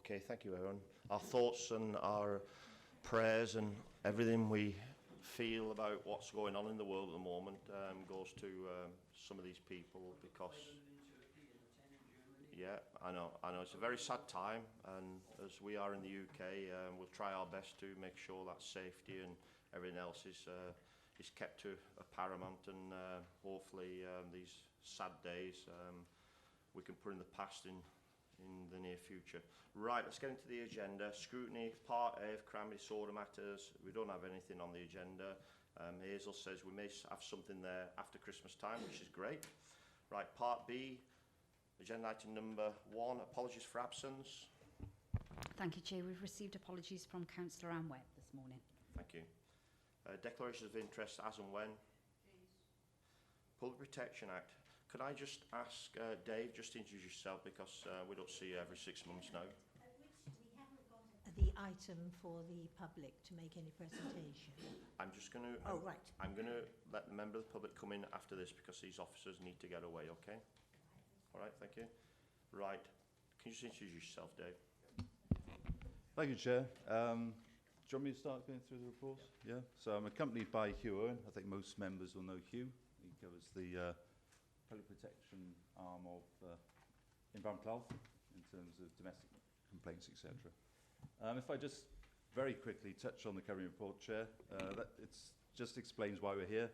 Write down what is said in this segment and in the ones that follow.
Okay, thank you, Aaron. Our thoughts and our prayers and everything we feel about what's going on in the world at the moment goes to some of these people because... Yeah, I know. It's a very sad time, and as we are in the UK, we'll try our best to make sure that safety and everything else is kept to a paramount, and hopefully these sad days we can put in the past in the near future. Right, let's get into the agenda. Scrutiny, part A of crime disorder matters. We don't have anything on the agenda. Hazel says we may have something there after Christmas time, which is great. Right, part B, agenda item number 1, apologies for absence. Thank you, Chair. We've received apologies from Councillor Anne Webb this morning. Thank you. Declarations of interest as and when. Please. Public Protection Act. Could I just ask Dave, just to introduce yourself, because we don't see you every 6 months now. We haven't got the item for the public to make any presentation. I'm just going to... right. I'm going to let the member of the public come in after this because these officers need to get away, okay? All right, thank you. Right. Can you just introduce yourself, Dave? Thank you, Chair. Do you want me to start going through the reports? Yeah. So I'm accompanied by Hugh Owen. I think most members will know Hugh. He covers the public protection arm of environmental health in terms of domestic complaints, etc. If I just very quickly touch on the covering report, Chair, it just explains why we're here.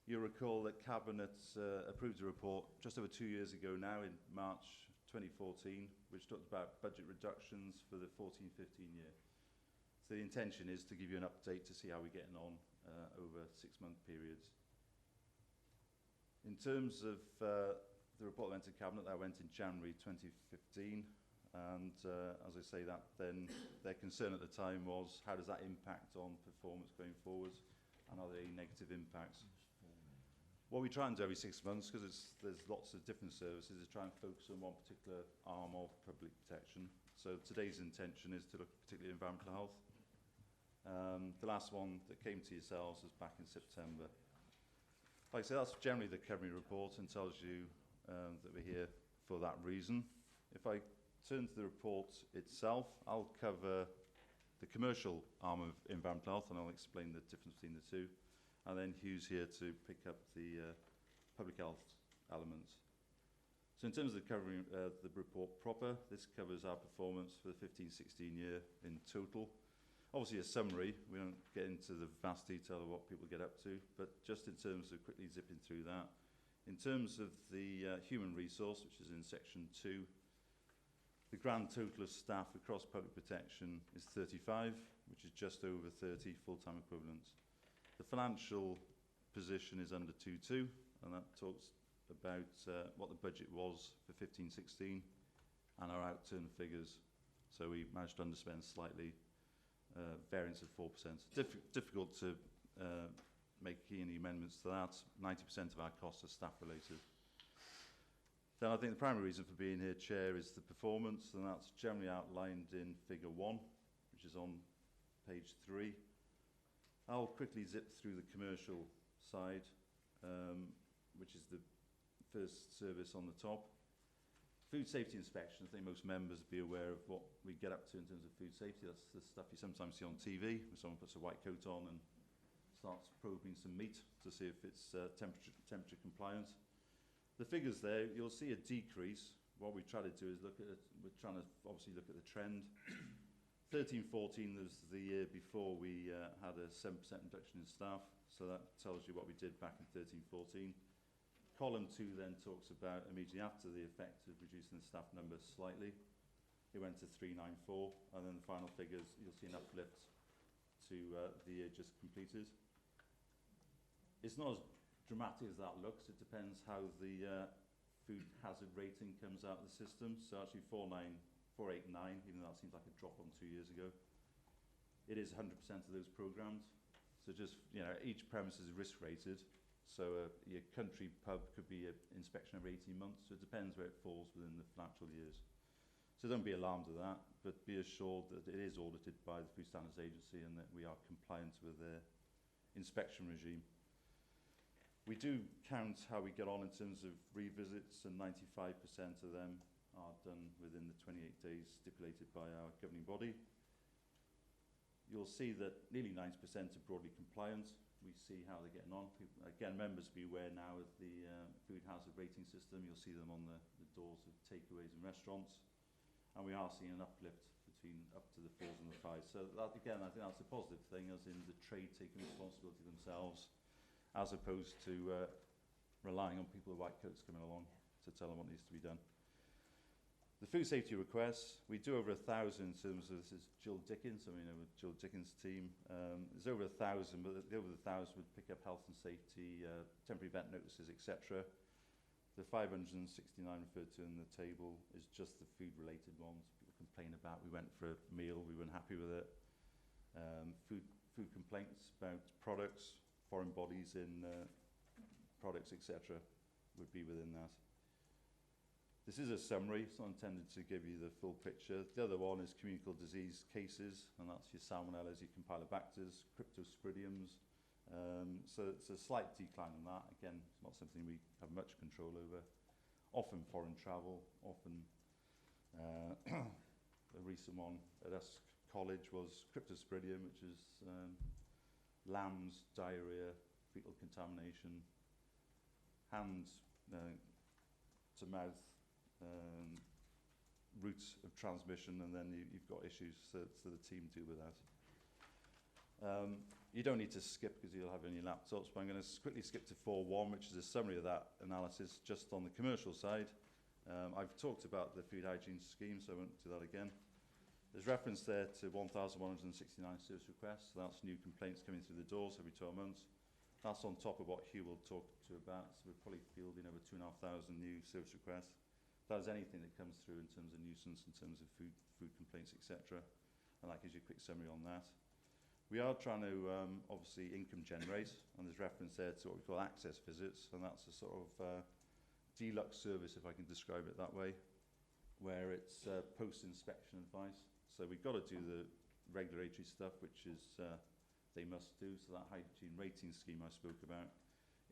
You'll recall that Cabinet approved a report just over 2 years ago now in March 2014, which talked about budget reductions for the 14-15 year. So the intention is to give you an update to see how we're getting on over 6-month periods. In terms of the report that went to Cabinet, that went in January 2015, and as I say that, then their concern at the time was how does that impact on performance going forward, and are there any negative impacts? What we try and do every 6 months, because there's lots of different services, is try and focus on one particular arm of public protection. So today's intention is to look particularly at environmental health. The last one that came to yourselves was back in September. Like I say, that's generally the covering report and tells you that we're here for that reason. If I turn to the report itself, I'll cover the commercial arm of environmental health and I'll explain the difference between the two. And then Hugh's here to pick up the public health elements. So in terms of the covering the report proper, this covers our performance for the 15-16 year in total. Obviously a summary, we don't get into the vast detail of what people get up to, but just in terms of quickly zipping through that. In terms of the human resource, which is in section 2, the grand total of staff across public protection is 35, which is just over 30 full-time equivalents. The financial position is under 2.2, and that talks about what the budget was for 15-16 and our outturn figures. So we managed to underspend slightly, variance of 4%. Difficult to make any amendments to that. 90% of our costs are staff related. Then I think the primary reason for being here, Chair, is the performance, and that's generally outlined in figure 1, which is on page 3. I'll quickly zip through the commercial side, which is the first service on the top. Food safety inspection, I think most members will be aware of what we get up to in terms of food safety. That's the stuff you sometimes see on TV, where someone puts a white coat on and starts probing some meat to see if it's temperature compliant. The figures there, you'll see a decrease. What we try to do is we're trying to obviously look at the trend. 13-14 was the year before we had a 7% reduction in staff, so that tells you what we did back in 13-14. Column 2 then talks about immediately after the effect of reducing the staff numbers slightly. It went to 394, and then the final figures, you'll see an uplift to the year just completed. It's not as dramatic as that looks. It depends how the food hazard rating comes out of the system. So actually 489, even though that seems like a drop on 2 years ago. It is 100% of those programmed. So just, each premise is risk rated. So your country pub could be an inspection every 18 months. So it depends where it falls within the financial years. So don't be alarmed at that, but be assured that it is audited by the Food Standards Agency and that we are compliant with their inspection regime. We do count how we get on in terms of revisits, and 95% of them are done within the 28 days stipulated by our governing body. You'll see that nearly 90% are broadly compliant. We see how they're getting on. People, again, members be aware now of the food hazard rating system. You'll see them on the doors of takeaways and restaurants. And we are seeing an uplift between up to the 4s and the 5s. So that, again, I think that's a positive thing, as in the trade taking responsibility themselves, as opposed to relying on people with white coats coming along to tell them what needs to be done. The food safety requests, we do over 1,000 in terms of, this is Jill Dickens, I mean, with Jill Dickens' team. There's over 1,000, but the over 1,000 would pick up health and safety, temporary event notices, etc. The 569 referred to in the table is just the food-related ones. People complain about, we went for a meal, we weren't happy with it. Food complaints about products, foreign bodies in products, etc. would be within that. This is a summary, it's not intended to give you the full picture. The other one is communicable disease cases, and that's your salmonellas, your campylobacters, cryptosporidiums. So it's a slight decline in that. Again, it's not something we have much control over. Often foreign travel, often a recent one at Usk College was cryptosporidium, which is lambs, diarrhea, fecal contamination, hand to mouth, routes of transmission, and then you've got issues, so the team deal with that. You don't need to skip because you'll have it in your laptops, but I'm going to quickly skip to 4.1, which is a summary of that analysis just on the commercial side. I've talked about the food hygiene scheme, so I won't do that again. There's reference there to 1,169 service requests, so that's new complaints coming through the doors every 12 months. That's on top of what Hugh will talk to about, so we're probably fielding over 2,500 new service requests. That's anything that comes through in terms of nuisance, in terms of food complaints, etc. And that gives you a quick summary on that. We are trying to obviously income generate, and there's reference there to what we call access visits, and that's a sort of deluxe service, if I can describe it that way, where it's post-inspection advice. So we've got to do the regulatory stuff, which is they must do. So that hygiene rating scheme I spoke about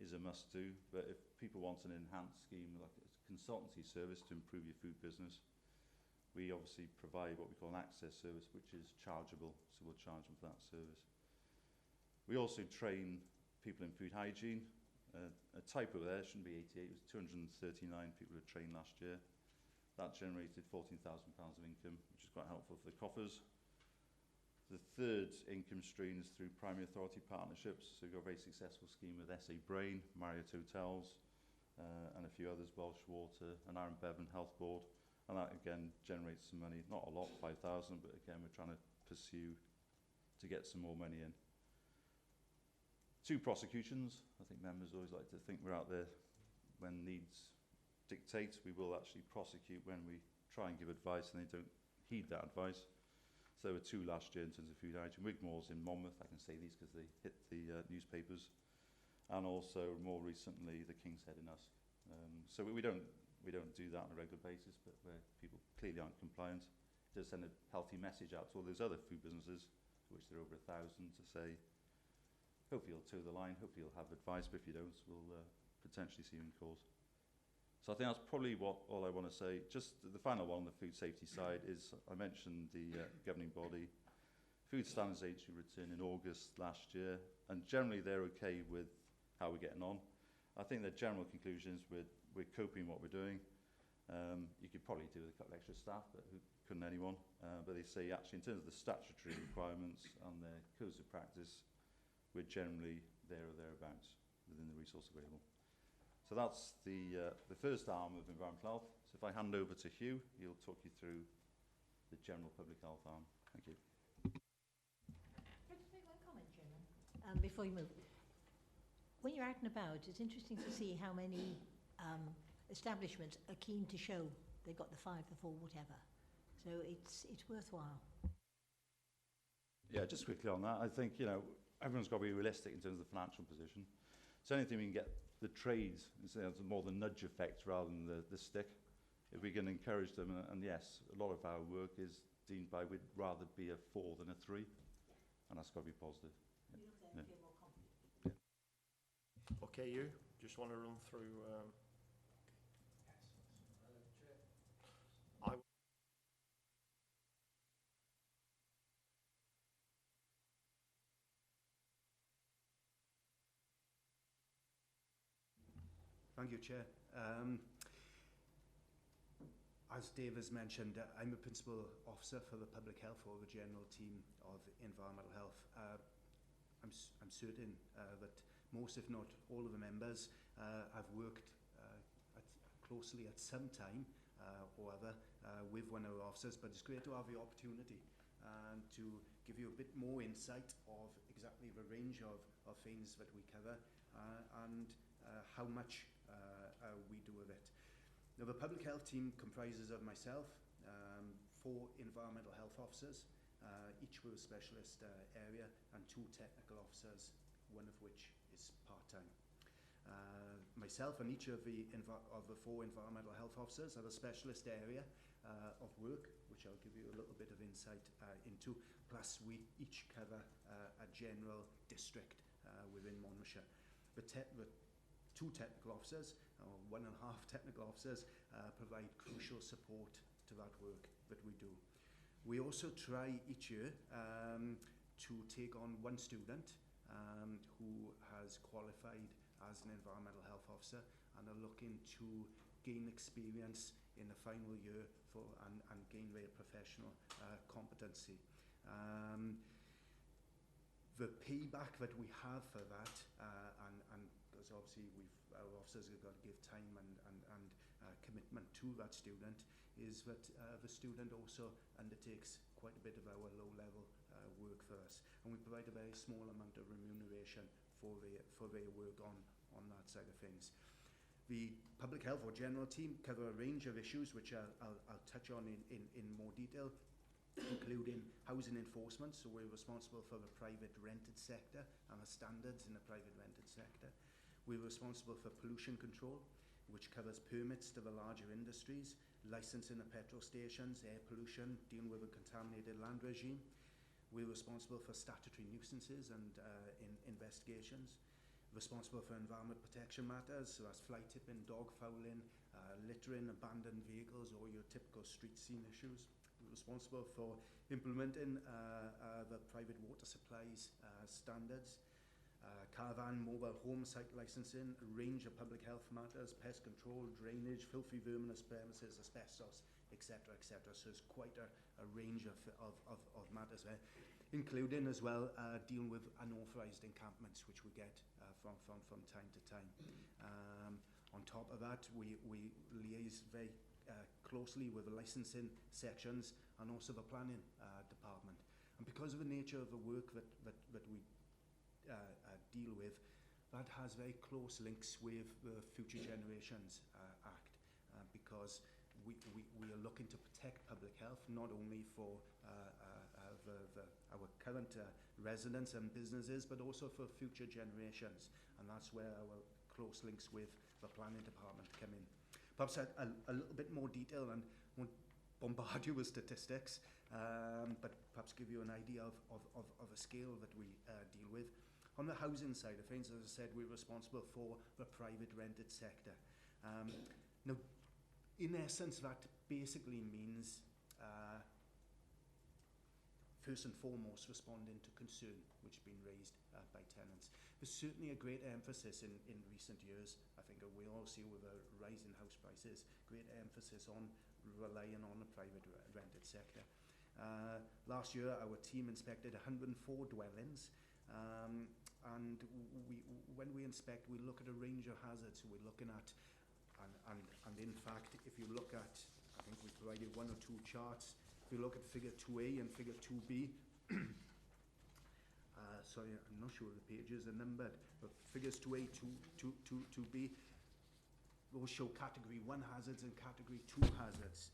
is a must do. But if people want an enhanced scheme, like a consultancy service to improve your food business, we obviously provide what we call an access service, which is chargeable. So we'll charge them for that service. We also train people in food hygiene. A typo there, shouldn't be 88, it was 239 people who trained last year. That generated £14,000 of income, which is quite helpful for the coffers. The third income stream is through primary authority partnerships. So we've got a very successful scheme with SA Brain, Marriott Hotels, and a few others, Welsh Water, and Aaron Bevan Health Board. And that again generates some money, not a lot, 5,000, but again we're trying to pursue to get some more money in. 2 prosecutions. I think members always like to think we're out there when needs dictate. We will actually prosecute when we try and give advice and they don't heed that advice. So there were 2 last year in terms of food hygiene. Wigmore's in Monmouth, I can say these because they hit the newspapers. And also more recently the King's Head in Usk. So we don't do that on a regular basis, but where people clearly aren't compliant, it does send a healthy message out to all those other food businesses, which there are over 1,000, to say, hopefully you'll toe the line, hopefully you'll have advice, but if you don't, we'll potentially see you in court. So I think that's probably all I want to say. Just the final one on the food safety side is, I mentioned the governing body. Food Standards Agency returned in August last year, and generally they're okay with how we're getting on. I think the general conclusion is we're coping what we're doing. You could probably do with a couple of extra staff, but who couldn't anyone? But they say actually in terms of the statutory requirements and their codes of practice, we're generally there or thereabouts within the resource available. So that's the first arm of environmental health. So if I hand over to Hugh, he'll talk you through the general public health arm. Thank you. Can I just make one comment, Chairman, before you move? When you're out and about, it's interesting to see how many establishments are keen to show they've got the 5, the 4, whatever. So it's worthwhile. Yeah, just quickly on that, I think, everyone's got to be realistic in terms of the financial position. So anything we can get the trades, it's more the nudge effect rather than the stick. If we can encourage them, and yes, a lot of our work is deemed by we'd rather be a 4 than a 3, and that's got to be positive. You look there and feel more confident. Yeah. Okay, you just want to run through. Thank you, Chair. As Dave has mentioned, I'm a Principal Officer for the Public Health or the General Team of Environmental Health. I'm certain that most, if not all of the members have worked closely at some time or other with one of our officers, but it's great to have the opportunity to give you a bit more insight of exactly the range of things that we cover and how much we do with it. Now, the public health team comprises of myself, 4 environmental health officers, each with a specialist area, and 2 technical officers, one of which is part-time. Myself and each of the 4 environmental health officers have a specialist area of work, which I'll give you a little bit of insight into, plus we each cover a general district within Monmouthshire. The 2 technical officers, or 1.5 technical officers, provide crucial support to that work that we do. We also try each year to take on 1 student who has qualified as an environmental health officer and are looking to gain experience in the final year and gain their professional competency. The payback that we have for that, and because obviously our officers have got to give time and commitment to that student, is that the student also undertakes quite a bit of our low-level work for us, and we provide a very small amount of remuneration for their work on that side of things. The public health or general team cover a range of issues which I'll touch on in more detail, including housing enforcement. So we're responsible for the private rented sector and the standards in the private rented sector. We're responsible for pollution control, which covers permits to the larger industries, licensing of petrol stations, air pollution, dealing with a contaminated land regime. We're responsible for statutory nuisances and investigations. Responsible for environment protection matters, so that's fly tipping, dog fouling, littering, abandoned vehicles, or your typical street scene issues. We're responsible for implementing the private water supplies standards, caravan, mobile home site licensing, a range of public health matters, pest control, drainage, filthy verminous premises, asbestos, etc., etc. So it's quite a range of matters there, including as well dealing with unauthorised encampments, which we get from time to time. On top of that, we liaise very closely with the licensing sections and also the planning department. And because of the nature of the work that we deal with, that has very close links with the Future Generations Act, because we are looking to protect public health, not only for our current residents and businesses, but also for future generations. And that's where our close links with the planning department come in. Perhaps a little bit more detail, and won't bombard you with statistics, but perhaps give you an idea of a scale that we deal with. On the housing side of things, as I said, we're responsible for the private rented sector. Now, in essence, that basically means first and foremost responding to concern which has been raised by tenants. There's certainly a great emphasis in recent years, I think we all see with a rise in house prices, great emphasis on relying on the private rented sector. Last year our team inspected 104 dwellings, and when we inspect, we look at a range of hazards. So we're looking at, and in fact, if you look at, I think we provided 1 or 2 charts. If you look at figure 2A and figure 2B, sorry, I'm not sure the pages are numbered, but figures 2A, 2B, those show category 1 hazards and category 2 hazards.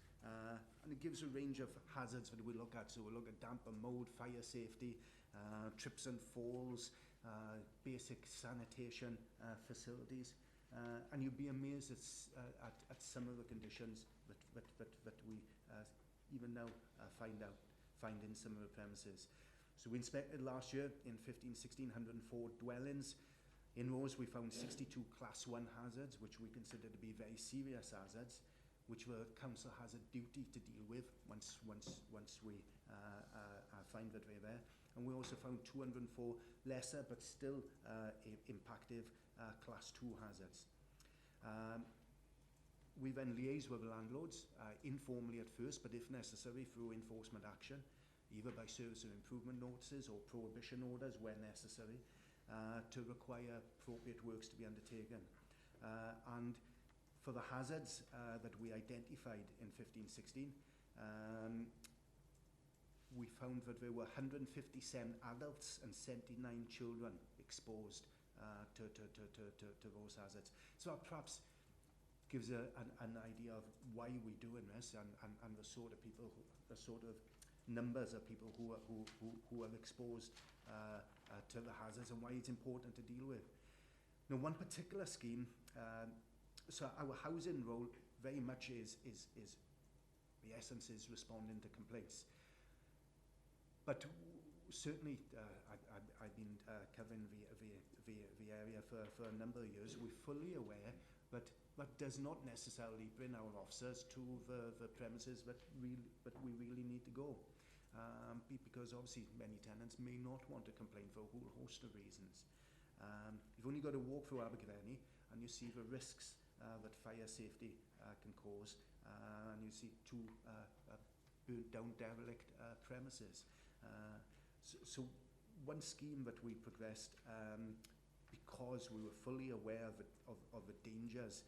And it gives a range of hazards that we look at. So we look at damp and mold, fire safety, trips and falls, basic sanitation facilities. And you'd be amazed at some of the conditions that we even now find in some of the premises. So we inspected last year in 1,516, 104 dwellings. In those we found 62 class 1 hazards, which we consider to be very serious hazards, which the council has a duty to deal with once we find that they're there. And we also found 204 lesser but still impactive class 2 hazards. We then liaise with the landlords, informally at first, but if necessary through enforcement action, either by service of improvement notices or prohibition orders when necessary, to require appropriate works to be undertaken. And for the hazards that we identified in 15-16, we found that there were 157 adults and 79 children exposed to those hazards. So that perhaps gives an idea of why we're doing this and the sort of people, the sort of numbers of people who are exposed to the hazards and why it's important to deal with. Now, one particular scheme, so our housing role very much is the essence is responding to complaints. But certainly, I've been covering the area for a number of years. We're fully aware that that does not necessarily bring our officers to the premises that we really need to go. Because obviously many tenants may not want to complain for a whole host of reasons. You've only got to walk through Abergavenny and you see the risks that fire safety can cause, and you see two burnt down derelict premises. So one scheme that we progressed, because we were fully aware of the dangers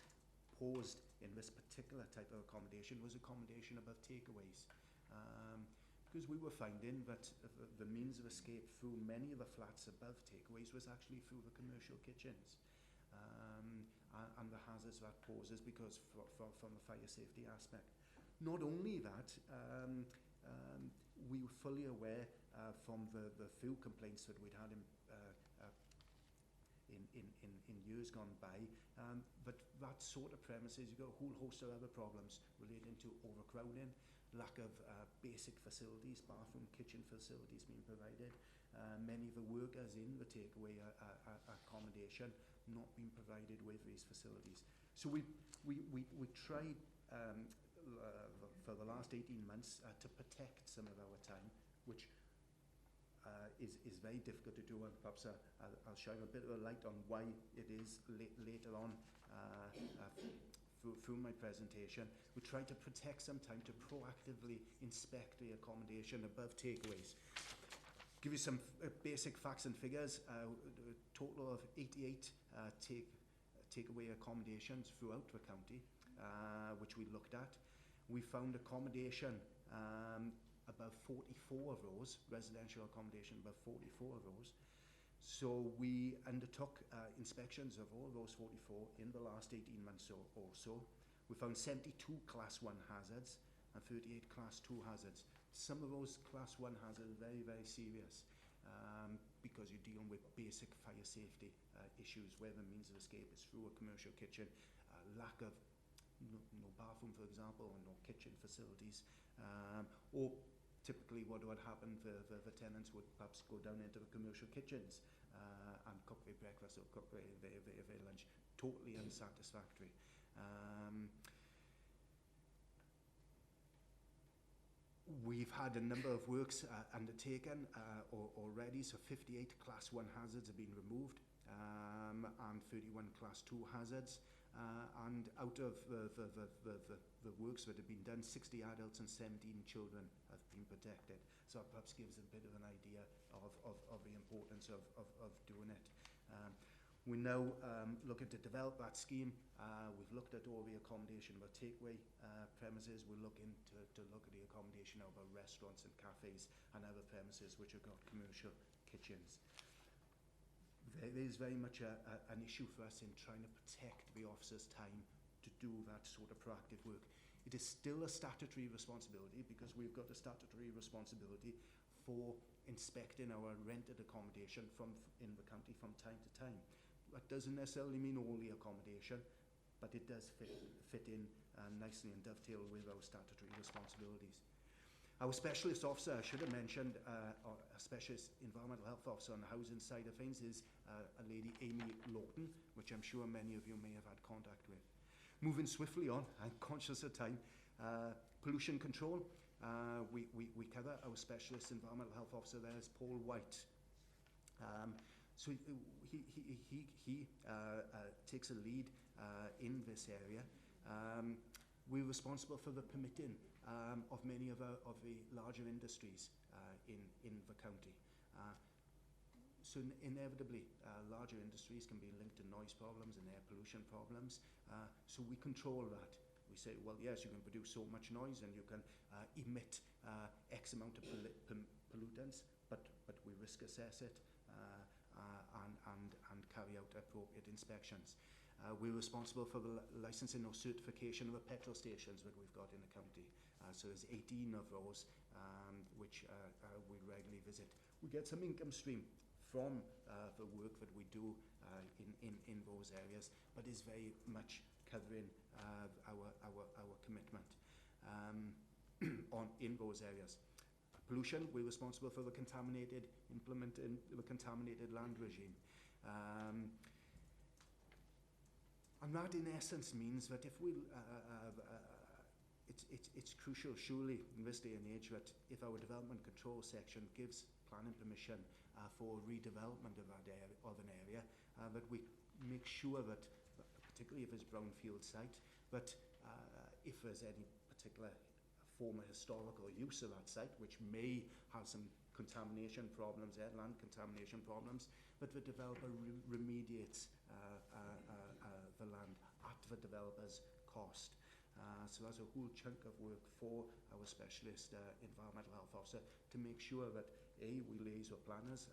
posed in this particular type of accommodation, was accommodation above takeaways. Because we were finding that the means of escape through many of the flats above takeaways was actually through the commercial kitchens, and the hazards that poses because from the fire safety aspect. Not only that, we were fully aware from the few complaints that we'd had in years gone by, but that sort of premises, you've got a whole host of other problems relating to overcrowding, lack of basic facilities, bathroom, kitchen facilities being provided, many of the workers in the takeaway accommodation not being provided with these facilities. So we tried for the last 18 months to protect some of our time, which is very difficult to do, and perhaps I'll shine a bit of a light on why it is later on through my presentation. We tried to protect some time to proactively inspect the accommodation above takeaways. Give you some basic facts and figures. A total of 88 takeaway accommodations throughout the county, which we looked at. We found accommodation above 44 of those, residential accommodation above 44 of those. So we undertook inspections of all those 44 in the last 18 months or so. We found 72 Class 1 hazards and 38 Class 2 hazards. Some of those Class 1 hazards are very, very serious because you're dealing with basic fire safety issues where the means of escape is through a commercial kitchen, lack of no bathroom, for example, or no kitchen facilities, or typically what would happen, the tenants would perhaps go down into the commercial kitchens and cook their breakfast or cook their lunch. Totally unsatisfactory. We've had a number of works undertaken already, so 58 Class 1 hazards have been removed and 31 Class 2 hazards. And out of the works that have been done, 60 adults and 17 children have been protected. So that perhaps gives a bit of an idea of the importance of doing it. We're now looking to develop that scheme. We've looked at all the accommodation of our takeaway premises. We're looking to look at the accommodation of our restaurants and cafes and other premises which have got commercial kitchens. There is very much an issue for us in trying to protect the officers' time to do that sort of proactive work. It is still a statutory responsibility because we've got a statutory responsibility for inspecting our rented accommodation in the county from time to time. That doesn't necessarily mean all the accommodation, but it does fit in nicely and dovetail with our statutory responsibilities. Our specialist officer, I should have mentioned, a specialist environmental health officer on the housing side of things is a lady, Amy Lawton, which I'm sure many of you may have had contact with. Moving swiftly on, I'm conscious of time. Pollution control, we cover. Our specialist environmental health officer there is Paul White. So he takes a lead in this area. We're responsible for the permitting of many of the larger industries in the county. So inevitably, larger industries can be linked to noise problems and air pollution problems. So we control that. We say, well, yes, you can produce so much noise and you can emit X amount of pollutants, but we risk assess it and carry out appropriate inspections. We're responsible for the licensing or certification of the petrol stations that we've got in the county. So there's 18 of those which we regularly visit. We get some income stream from the work that we do in those areas, but is very much covering our commitment in those areas. Pollution, we're responsible for the contaminated land regime. And that in essence means that if we it's crucial surely in this day and age that if our development control section gives planning permission for redevelopment of an area, that we make sure that, particularly if it's brownfield site, that if there's any particular former historical use of that site, which may have some contamination problems, land contamination problems, that the developer remediates the land at the developer's cost. So that's a whole chunk of work for our specialist environmental health officer to make sure that we liaise with planners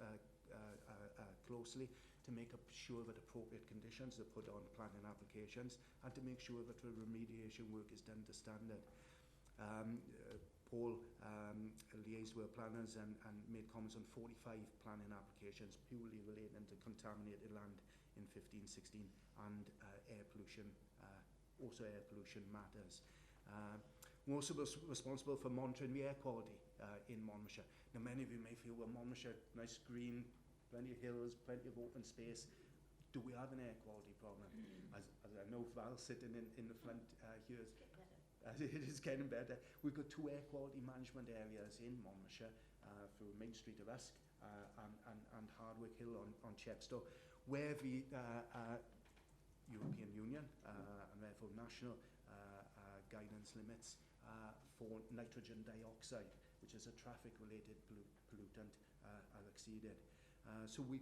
closely to make sure that appropriate conditions are put on planning applications and to make sure that the remediation work is done to standard. Paul liaised with planners and made comments on 45 planning applications purely relating to contaminated land in 15-16 and air pollution, also air pollution matters. We're also responsible for monitoring the air quality in Monmouthshire. Now many of you may feel, well, Monmouthshire, nice green, plenty of hills, plenty of open space. Do we have an air quality problem? As I know Val sitting in the front here, it is getting better. We've got 2 air quality management areas in Monmouthshire through Main Street of Usk and Hardwick Hill on Chepstow, where the European Union and therefore national guidance limits for nitrogen dioxide, which is a traffic-related pollutant, are exceeded. So we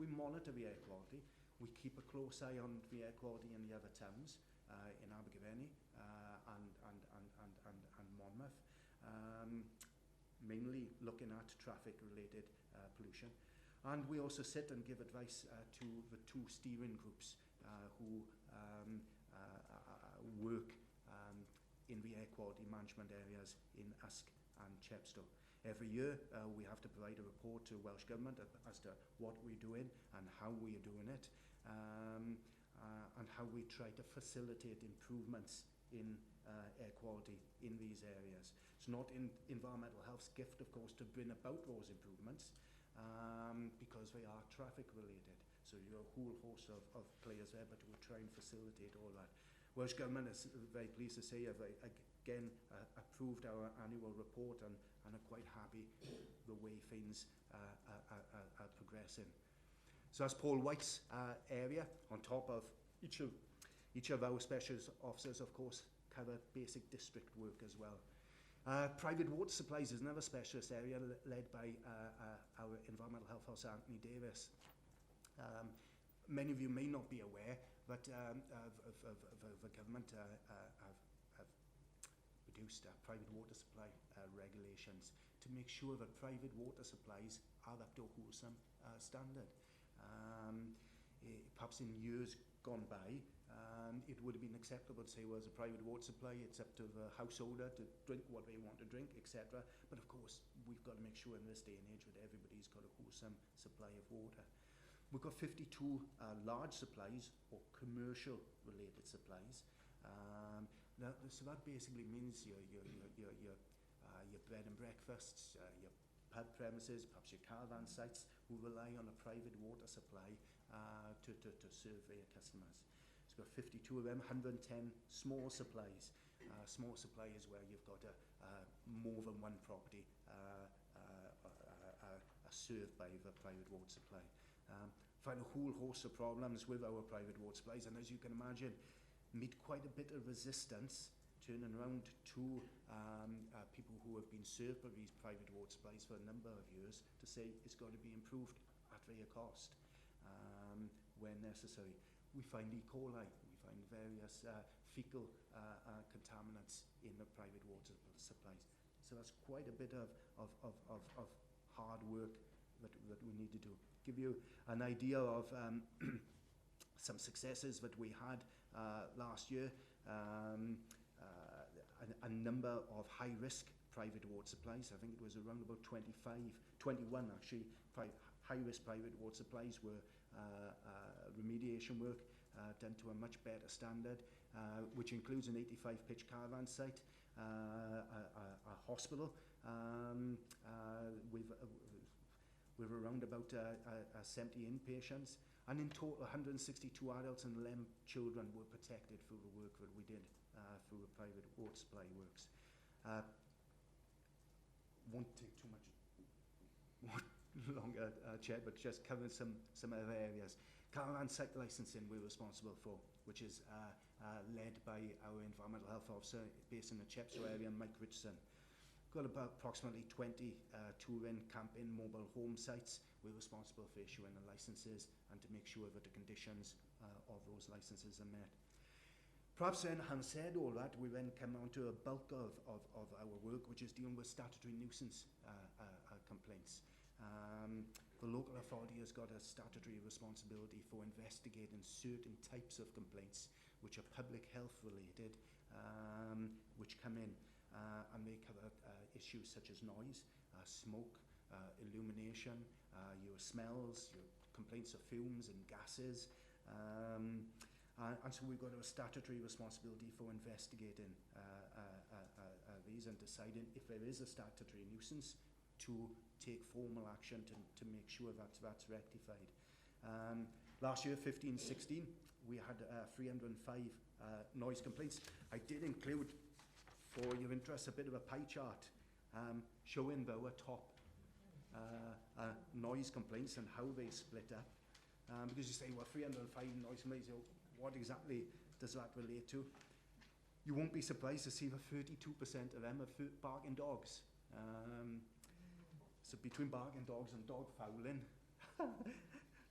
monitor the air quality. We keep a close eye on the air quality in the other towns, in Abergavenny and Monmouth, mainly looking at traffic-related pollution. And we also sit and give advice to the 2 steering groups who work in the air quality management areas in Usk and Chepstow. Every year we have to provide a report to Welsh Government as to what we're doing and how we are doing it, and how we try to facilitate improvements in air quality in these areas. It's not in environmental health's gift, of course, to bring about those improvements because they are traffic related. So you're a whole host of players there, but we try and facilitate all that. Welsh Government is very pleased to say have again approved our annual report and are quite happy the way things are progressing. So that's Paul White's area. On top of each of our specialist officers, of course, cover basic district work as well. Private water supplies is another specialist area led by our environmental health officer Anthony Davis. Many of you may not be aware, but the government have produced private water supply regulations to make sure that private water supplies are up to a wholesome standard. Perhaps in years gone by, it would have been acceptable to say, well, as a private water supply, it's up to the householder to drink what they want to drink, etc. But of course, we've got to make sure in this day and age that everybody's got a wholesome supply of water. We've got 52 large supplies or commercial related supplies. So that basically means your bed and breakfasts, your pub premises, perhaps your caravan sites, who rely on a private water supply to serve their customers. So we've got 52 of them, 110 small supplies. Small supply is where you've got more than one property served by the private water supply. find a whole host of problems with our private water supplies, and as you can imagine, meet quite a bit of resistance turning around to people who have been served by these private water supplies for a number of years to say it's got to be improved at their cost when necessary. We find E. coli, we find various fecal contaminants in the private water supplies. So that's quite a bit of hard work that we need to do. Give you an idea of some successes that we had last year. A number of high-risk private water supplies. I think it was around about 21 actually, high-risk private water supplies were remediation work done to a much better standard, which includes an 85-pitch caravan site, a hospital with around about 70 inpatients, and in total 162 adults and 11 children were protected through the work that we did through the private water supply works. Won't take too much longer, Chair, but just cover some other areas. Caravan site licensing we're responsible for, which is led by our environmental health officer based in the Chepstow area, Mike Richardson. Got about approximately 20 touring, camping, mobile home sites. We're responsible for issuing the licenses and to make sure that the conditions of those licenses are met. Perhaps then, having said all that, we then come on to a bulk of our work, which is dealing with statutory nuisance complaints. The local authority has got a statutory responsibility for investigating certain types of complaints which are public health related, which come in, and they cover issues such as noise, smoke, illumination, your smells, your complaints of fumes and gases. And so we've got a statutory responsibility for investigating these and deciding if there is a statutory nuisance to take formal action to make sure that's rectified. Last year, 15-16, we had 305 noise complaints. I did include, for your interest, a bit of a pie chart showing our top noise complaints and how they split up. Because you say, well, 305 noise complaints, what exactly does that relate to? You won't be surprised to see that 32% of them are barking dogs. So between barking dogs and dog fouling,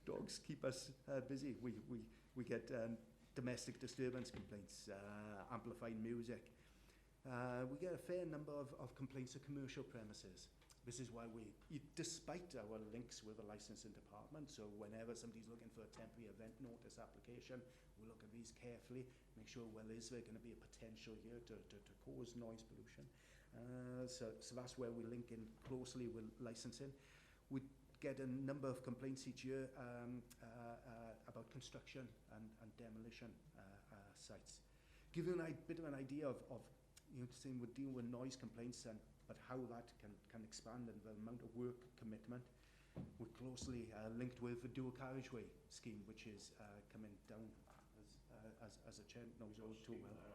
dogs keep us busy. We get domestic disturbance complaints, amplified music. We get a fair number of complaints of commercial premises. This is why despite our links with the licensing department, so whenever somebody's looking for a temporary event notice application, we look at these carefully, make sure, well, is there going to be a potential here to cause noise pollution? So that's where we link in closely with licensing. We get a number of complaints each year about construction and demolition sites. Give you a bit of an idea of saying we're dealing with noise complaints but how that can expand and the amount of work commitment. We're closely linked with the dual carriageway scheme, which is coming down, as a chair knows all too well.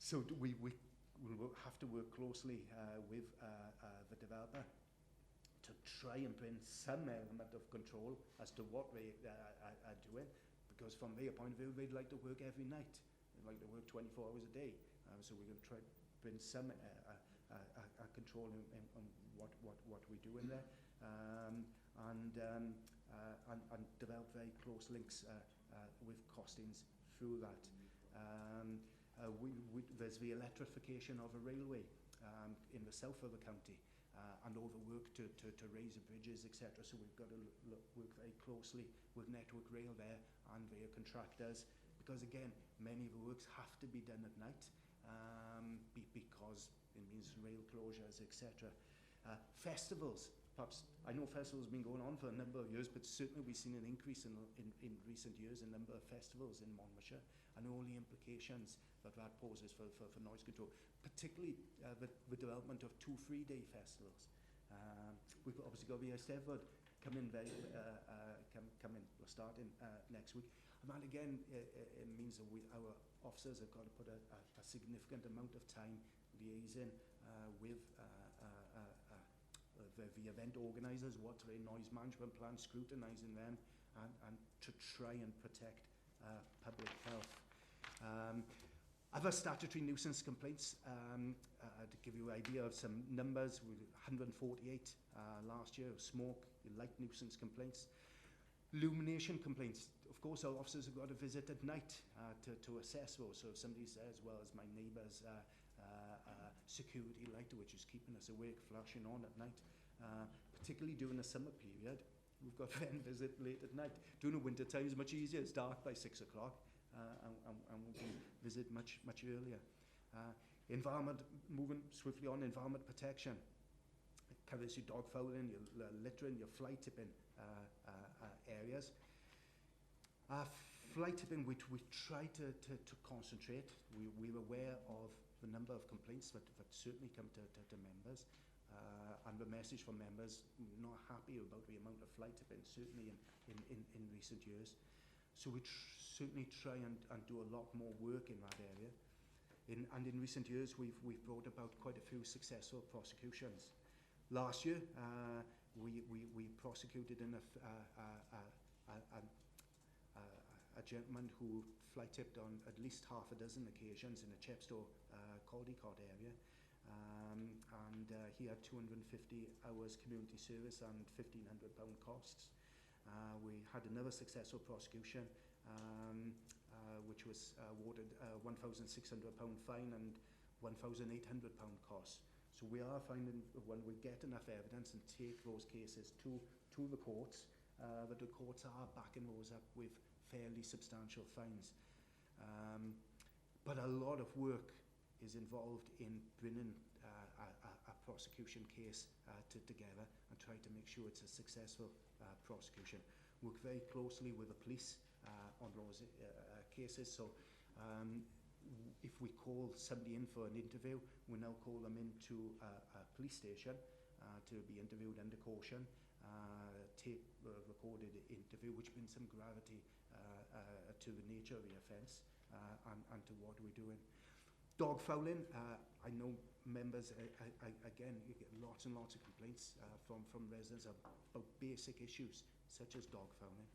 So we will have to work closely with the developer to try and bring some element of control as to what they are doing, because from their point of view, they'd like to work every night. They'd like to work 24 hours a day. So we're going to try to bring some control on what we do in there, and develop very close links with costings through that. There's the electrification of a railway in the south of the county, and all the work to raise the bridges, etc. So we've got to work very closely with Network Rail there and their contractors, because again, many of the works have to be done at night. Because it means rail closures, etc. Festivals, perhaps, I know festivals have been going on for a number of years, but certainly we've seen an increase in recent years in the number of festivals in Monmouthshire, and all the implications that poses for noise control, particularly the development of 2 3-day festivals. We've obviously got the Eisteddfod coming, we're starting next week. And that again, it means that our officers have got to put a significant amount of time liaising with the event organisers, what's their noise management plan, scrutinising them, and to try and protect public health. Other statutory nuisance complaints, to give you an idea of some numbers, 148 last year of smoke, light nuisance complaints. Illumination complaints, of course our officers have got to visit at night to assess those. So if somebody says, well, it's my neighbour's security light which is keeping us awake, flashing on at night, particularly during the summer period, we've got then visit late at night. During the winter time it's much easier, it's dark by 6 o'clock. And we can visit much earlier. Environment, moving swiftly on, environment protection. Covers your dog fouling, your littering, your fly tipping areas. Fly tipping, we try to concentrate. We're aware of the number of complaints that certainly come to members. And the message from members, not happy about the amount of fly tipping, certainly in recent years. So we certainly try and do a lot more work in that area. And in recent years, we've brought about quite a few successful prosecutions. Last year, we prosecuted a gentleman who fly tipped on at least half a dozen occasions in a Chepstow Caldicot area. And he had 250 hours community service and £1,500 costs. We had another successful prosecution, which was awarded £1,600 fine and £1,800 costs. So we are finding when we get enough evidence and take those cases to the courts, that the courts are backing those up with fairly substantial fines. But a lot of work is involved in bringing a prosecution case together and try to make sure it's a successful prosecution. Work very closely with the police on those cases. So if we call somebody in for an interview, we now call them into a police station to be interviewed under caution, tape recorded interview, which brings some gravity to the nature of the offence and to what we're doing. Dog fouling, I know members, again, you get lots and lots of complaints from residents about basic issues such as dog fouling.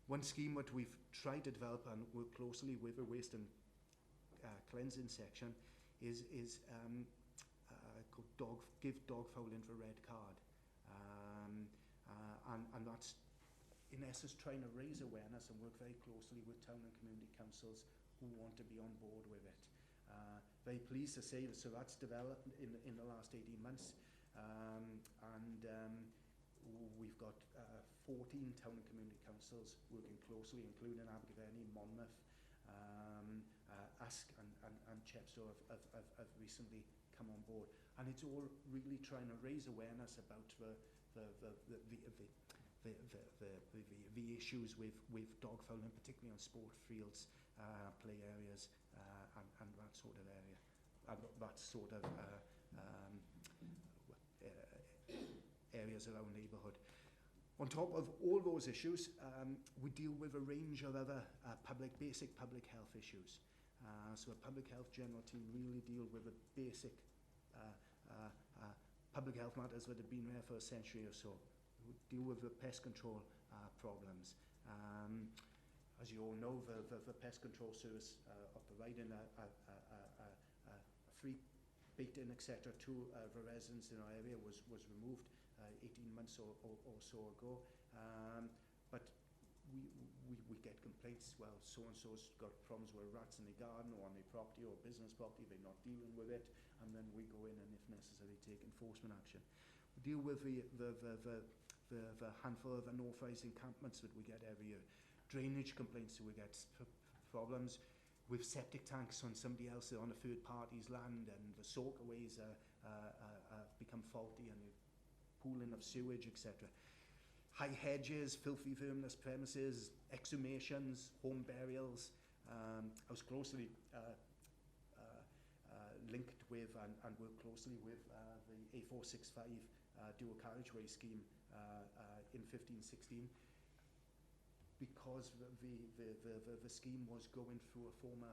One scheme that we've tried to develop and work closely with the waste and cleansing section is called Give Dog Fouling the Red Card. And that's in essence trying to raise awareness and work very closely with town and community councils who want to be on board with it. Very pleased to say that so that's developed in the last 18 months, we've got 14 town and community councils working closely, including Abergavenny, Monmouth, Usk and Chepstow have recently come on board, and it's all really trying to raise awareness about the issues with dog fouling, particularly on sport fields, play areas, and that sort of area, and that sort of areas of our neighbourhood. On top of all those issues, we deal with a range of other basic public health issues. So a public health general team really deal with the basic public health matters that have been there for a century or so. We deal with the pest control problems. As you all know, the pest control service of providing a free baiting, etc., to the residents in our area was removed 18 months or so ago. But we get complaints, well, so-and-so's got problems with rats in the garden or on their property or business property, they're not dealing with it, and then we go in and, if necessary, take enforcement action. We deal with the handful of unauthorised encampments that we get every year. Drainage complaints, so we get problems with septic tanks on somebody else, on a third party's land, and the soakaways become faulty, and the pooling of sewage, etc. High hedges, filthy verminous premises, exhumations, home burials. I was closely linked with and worked closely with the A465 dual carriageway scheme in 15-16, because the scheme was going through a former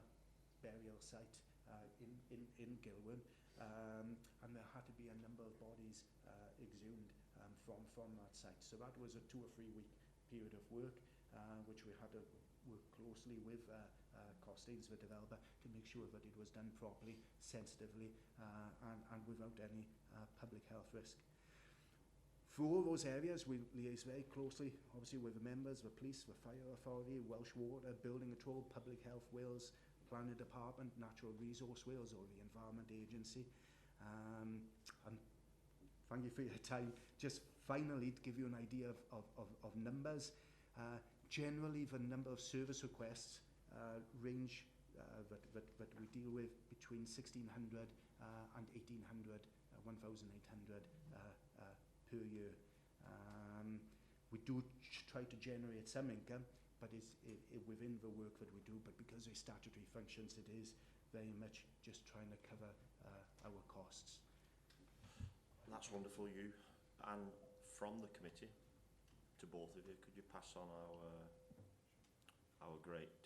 burial site in Gilwyn, and there had to be a number of bodies exhumed from that site. So that was a 2 or 3 week period of work, which we had to work closely with Costings, the developer, to make sure that it was done properly, sensitively, and without any public health risk. For all those areas, we liaise very closely, obviously, with the members, the police, the fire authority, Welsh Water, Building Control, Public Health Wales, Planning Department, Natural Resource Wales, or the Environment Agency. And thank you for your time. Just finally, to give you an idea of numbers, generally the number of service requests range that we deal with between 1,600 and 1,800, 1,800 per year. We do try to generate some income, but it's within the work that we do. But because they're statutory functions, it is very much just trying to cover our costs. That's wonderful, you. And from the committee, to both of you, could you pass on our great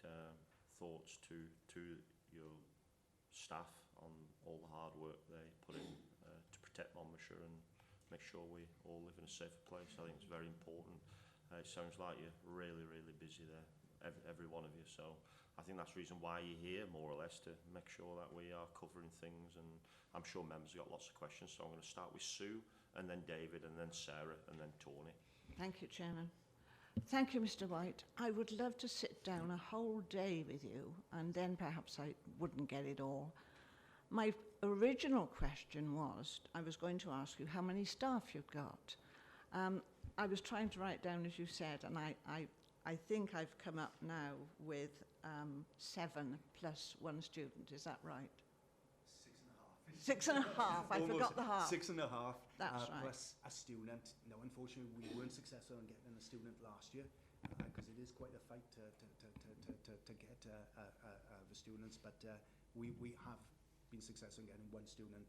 thoughts to your staff on all the hard work they put in to protect Monmouthshire and make sure we all live in a safer place? I think it's very important. It sounds like you're really, really busy there, every one of you. So I think that's the reason why you're here, more or less, to make sure that we are covering things. And I'm sure members have got lots of questions. So I'm going to start with Sue, and then David, and then Sarah, and then Tony. Thank you, Chairman. Thank you, Mr. White. I would love to sit down a whole day with you, and then perhaps I wouldn't get it all. My original question was, I was going to ask you how many staff you've got. I was trying to write down, as you said, and I think I've come up now with 7 plus 1 student. Is that right? 6.5. 6.5. I forgot the half. 6.5. That's right. Plus a student. No, unfortunately, we weren't successful in getting a student last year because it is quite a fight to get the students. But we have been successful in getting 1 student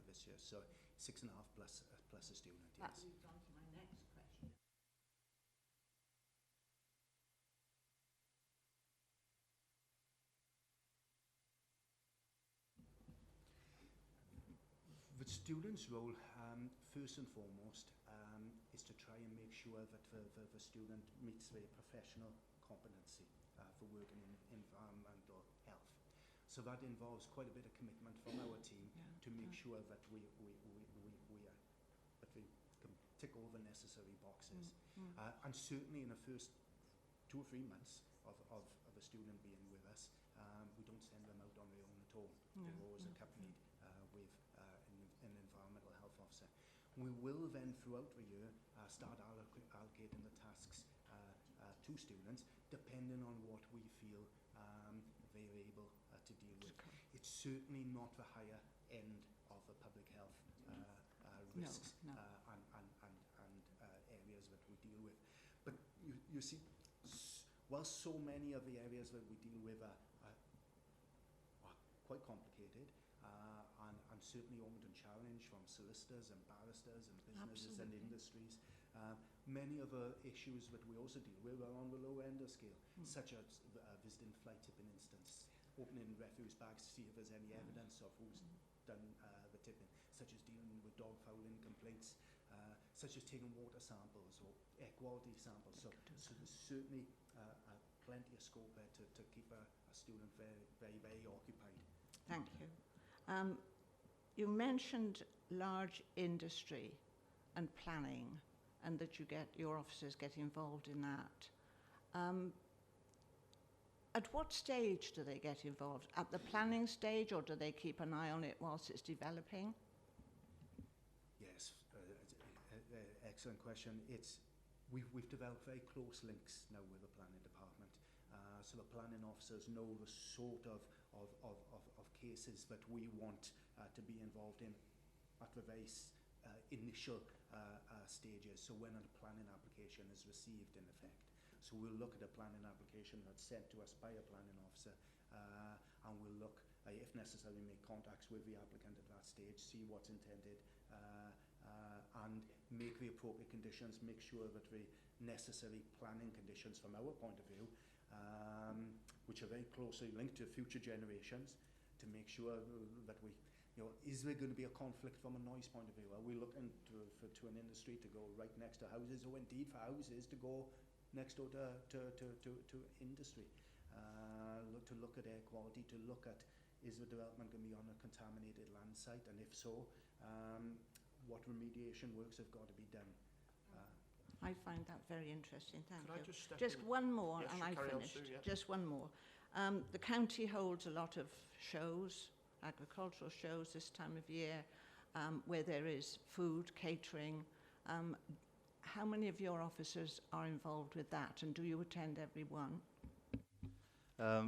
this year. So 6.5 plus a student. That Yes. leads on to my next question. The student's role, first and foremost, is to try and make sure that the student meets their professional competency for working in environmental health. So that involves quite a bit of commitment from our team to make sure that we can tick all the necessary boxes. And certainly in the first 2 or 3 months of a student being with us, we don't send them out on their own at all. They're always accompanied with an environmental health officer. We will then, throughout the year, start allocating the tasks to students, depending on what we feel they're able to deal with. It's certainly not the higher end of the public health risks and areas that we deal with. But you see, while so many of the areas that we deal with are quite complicated, and certainly often challenged from solicitors and barristers and businesses and industries. Many of the issues that we also deal with are on the low end of scale, such as visiting flight tipping instance, opening refuse bags to see if there's any evidence of who's done the tipping, such as dealing with dog fouling complaints, such as taking water samples or air quality samples. So there's certainly plenty of scope there to keep a student very, very, very occupied. Thank you. You mentioned large industry and planning, and that your officers get involved in that. At what stage do they get involved? At the planning stage, or do they keep an eye on it whilst it's developing? Yes, excellent question. We've developed very close links now with the planning department. So the planning officers know the sort of cases that we want to be involved in at the very initial stages. So when a planning application is received, in effect. So we'll look at a planning application that's sent to us by a planning officer, and we'll look, if necessary, make contacts with the applicant at that stage, see what's intended, and make the appropriate conditions, make sure that the necessary planning conditions from our point of view, which are very closely linked to future generations, to make sure that is there going to be a conflict from a noise point of view? Are we looking to an industry to go right next to houses, or indeed for houses to go next door to industry? To look at air quality, to look at, is the development going to be on a contaminated land site, and if so, what remediation works have got to be done. I find that very interesting, thank Could I you. just step Just in? one more Yes, and sure, I carry on, finished. Sue, yeah. Just one more. The county holds a lot of shows, agricultural shows this time of year, where there is food, catering. How many of your officers are involved with that, and do you attend every one?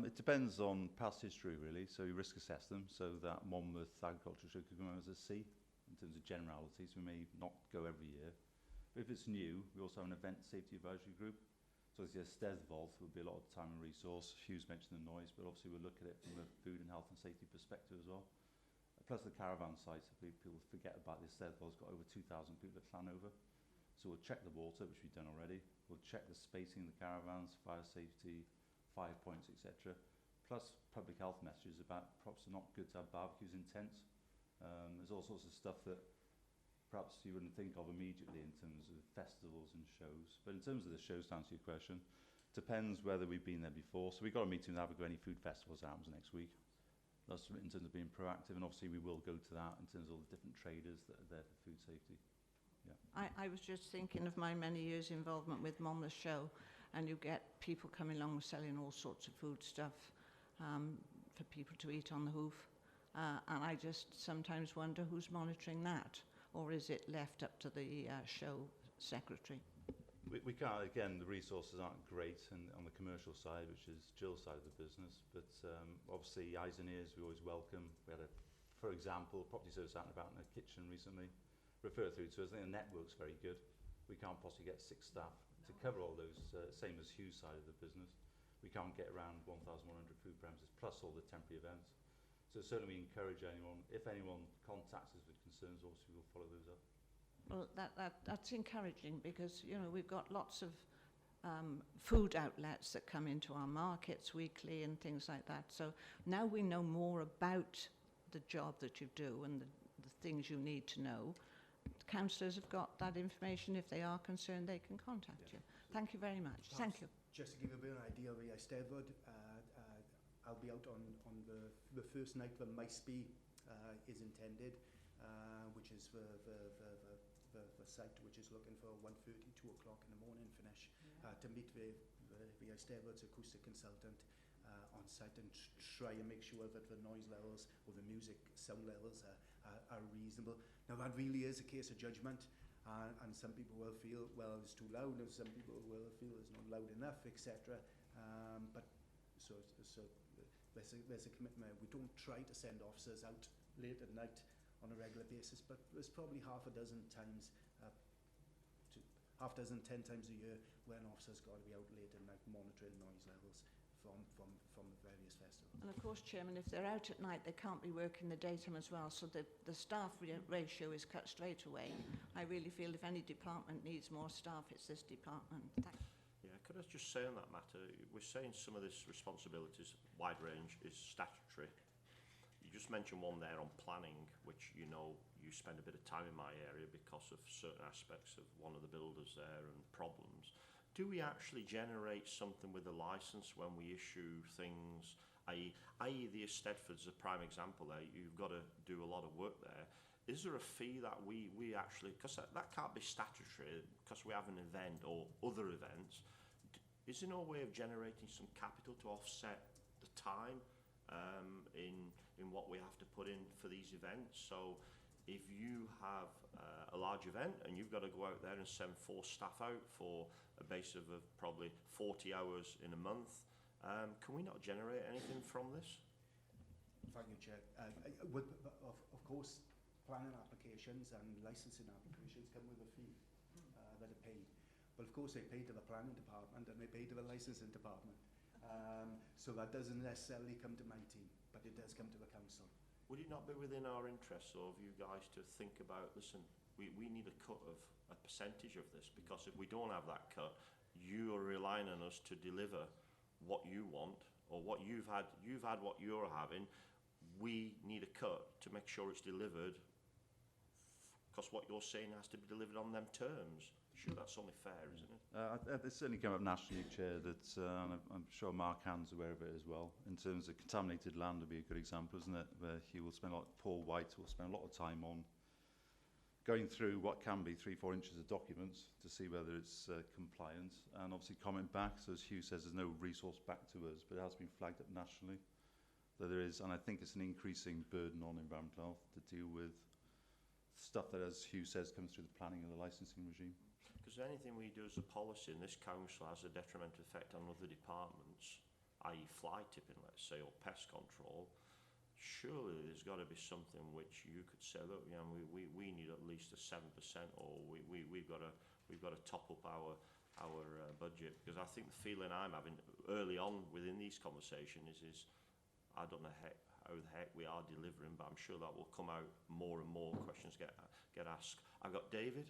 It depends on past history, really. So we risk assess them, so that Monmouth Agriculture should come as a C in terms of generalities. We may not go every year. But if it's new, we also have an event safety advisory group. So as a Steddfod would be a lot of time and resource. Hugh's mentioned the noise, but obviously we'll look at it from a food and health and safety perspective as well. Plus the caravan sites, I believe people forget about this. Steddfod's got over 2,000 people at Llanover. So we'll check the water, which we've done already. We'll check the spacing of the caravans, fire safety, 5 points, etc. Plus public health messages about perhaps not good to have barbecues in tents. There's all sorts of stuff that perhaps you wouldn't think of immediately in terms of festivals and shows. But in terms of the shows, to answer your question, depends whether we've been there before. So we've got a meeting with Abergavenny any food festivals that happens next week. That's in terms of being proactive, and obviously we will go to that in terms of all the different traders that are there for food safety. Yeah. I was just thinking of my many years involvement with Monmouth Show, and you get people coming along selling all sorts of food stuff for people to eat on the hoof. And I just sometimes wonder who's monitoring that, or is it left up to the show secretary? We can't, again, the resources aren't great on the commercial side, which is Jill's side of the business, but obviously eyes and ears we always welcome. We had for example, property service out and about in a kitchen recently, referred through to us. I think the network's very good. We can't possibly get 6 staff to cover all those, same as Hugh's side of the business. We can't get around 1,100 food premises, plus all the temporary events. So certainly we encourage anyone, if anyone contacts us with concerns, obviously we'll follow those up. Well, that's encouraging, because, you know, we've got lots of food outlets that come into our markets weekly and things like that. So now we know more about the job that you do and the things you need to know. The councillors have got that information. If they are concerned, they can contact you. Thank you very much. Thank you. Just to give a bit of an idea of the Steddfod, I'll be out on the first night the Maesby is intended, which is the site which is looking for 1:30, 2 o'clock in the morning finish, to meet the Steddfod's acoustic consultant on site and try and make sure that the noise levels or the music sound levels are reasonable. Now that really is a case of judgment, and some people will feel, well, it's too loud, and some people will feel it's not loud enough, etc. But so there's a commitment. We don't try to send officers out late at night on a regular basis, but there's probably half a dozen, 10 times a year when officers got to be out late at night monitoring noise levels from the various festivals. And of course, Chairman, if they're out at night, they can't be working the daytime as well, so that the staff ratio is cut straight away. I really feel if any department needs more staff, it's this department. Thank you. Yeah, could I just say on that matter, we're saying some of this responsibilities, wide range, is statutory. You just mentioned one there on planning, which you know you spend a bit of time in my area because of certain aspects of one of the builders there and problems. Do we actually generate something with a licence when we issue things, i.e. the Steddfod's a prime example there, you've got to do a lot of work there. Is there a fee that we actually, because that can't be statutory, because we have an event or other events, is there no way of generating some capital to offset the time in what we have to put in for these events? So if you have a large event and you've got to go out there and send 4 staff out for a base of probably 40 hours in a month, can we not generate anything from this? Thank you, Chair. Of course, planning applications and licensing applications come with a fee that are paid. But of course they pay to the planning department and they pay to the licensing department. So that doesn't necessarily come to my team, but it does come to the council. Would it not be within our interests of you guys to think about, listen, we need a cut of a percentage of this, because if we don't have that cut, you are relying on us to deliver what you want, or what you've had what you're having. we need a cut to make sure it's delivered, because what you're saying has to be delivered on them terms. Sure, that's only fair, isn't it? It's certainly come up nationally, Chair, that and I'm sure Mark Hand's aware of it as well. In terms of contaminated land would be a good example, isn't it? Where he will spend Paul White will spend a lot of time on going through what can be 3-4 inches of documents to see whether it's compliant, and obviously comment back. So as Hugh says, there's no resource back to us, but it has been flagged up nationally that there is, and I think it's an increasing burden on environmental health to deal with stuff that, as Hugh says, comes through the planning and the licensing regime. Because anything we do as a policy in this council has a detrimental effect on other departments, i.e. fly tipping, let's say, or pest control. Surely there's got to be something which you could say, look, you know, we need at least a 7%, or we've got to top up our budget. Because I think the feeling I'm having early on within these conversations is I don't know how the heck we are delivering, but I'm sure that will come out more and more. Questions get asked. I've got David.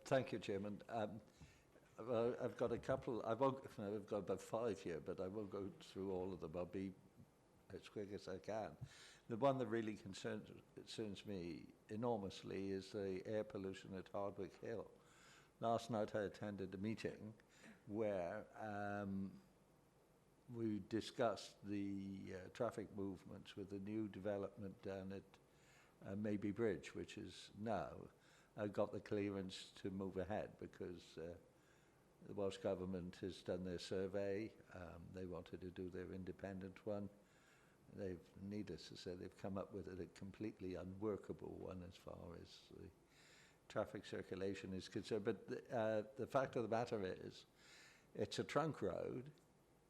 Thank you, Chairman. I've got a couple. I've got about 5 here, but I won't go through all of them. I'll be as quick as I can. The one that really concerns me enormously is the air pollution at Hardwick Hill. Last night I attended a meeting where we discussed the traffic movements with the new development down at Maybe Bridge, which is now got the clearance to move ahead because the Welsh Government has done their survey. They wanted to do their independent one. They've, needless to say, they've come up with a completely unworkable one as far as the traffic circulation is concerned. But the fact of the matter is, it's a trunk road.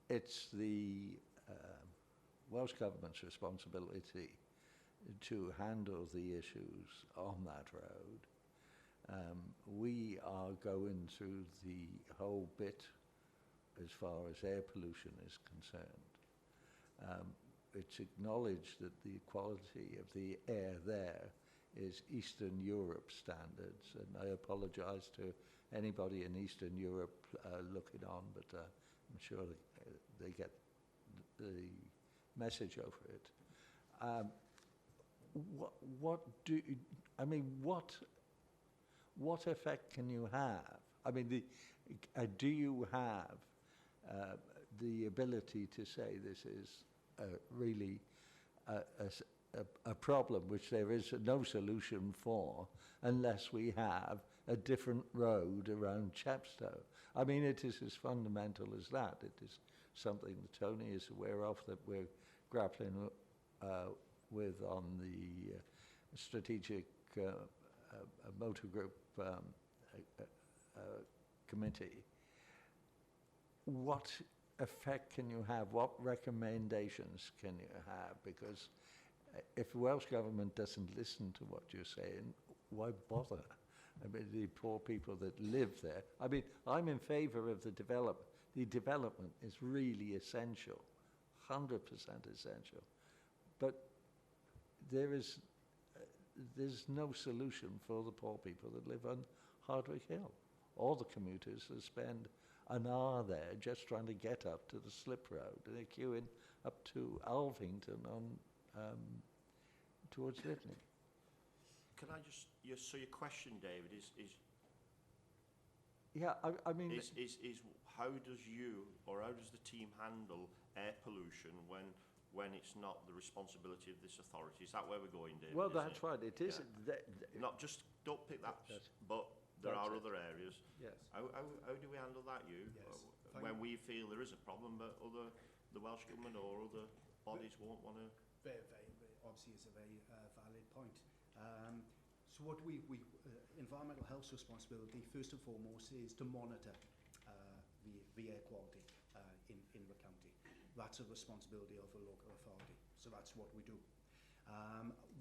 It's the Welsh Government's responsibility to handle the issues on that road. We are going through the whole bit as far as air pollution is concerned. It's acknowledged that the quality of the air there is Eastern Europe standards, and I apologise to anybody in Eastern Europe looking on, but I'm sure they get the message over it. What effect can you have? I mean, do you have the ability to say this is really a problem which there is no solution for unless we have a different road around Chepstow? I mean, it is as fundamental as that. It is something that Tony is aware of, that we're grappling with on the strategic motor group committee. What effect can you have? What recommendations can you have? Because if the Welsh Government doesn't listen to what you're saying, why bother? I mean, the poor people that live there. I mean, I'm in favour of the development. The development is really essential, 100% essential. But there's no solution for the poor people that live on Hardwick Hill. All the commuters that spend an hour there just trying to get up to the slip road, and they're queuing up to Alvington on towards Lytton. Can I just, so your question, David, is yeah, I mean, is how does you or how does the team handle air pollution when it's not the responsibility of this authority? Is that where we're going, David? Well, that's right. It is. Yeah. Not just, don't pick that, but there are other areas. Yes. How do we handle that, you? Yes. When we feel there is a problem, but the Welsh Government or other bodies won't want to... Very, obviously it's a very valid point. So what environmental health responsibility, first and foremost, is to monitor the air quality in the county. That's a responsibility of a local authority. So that's what we do.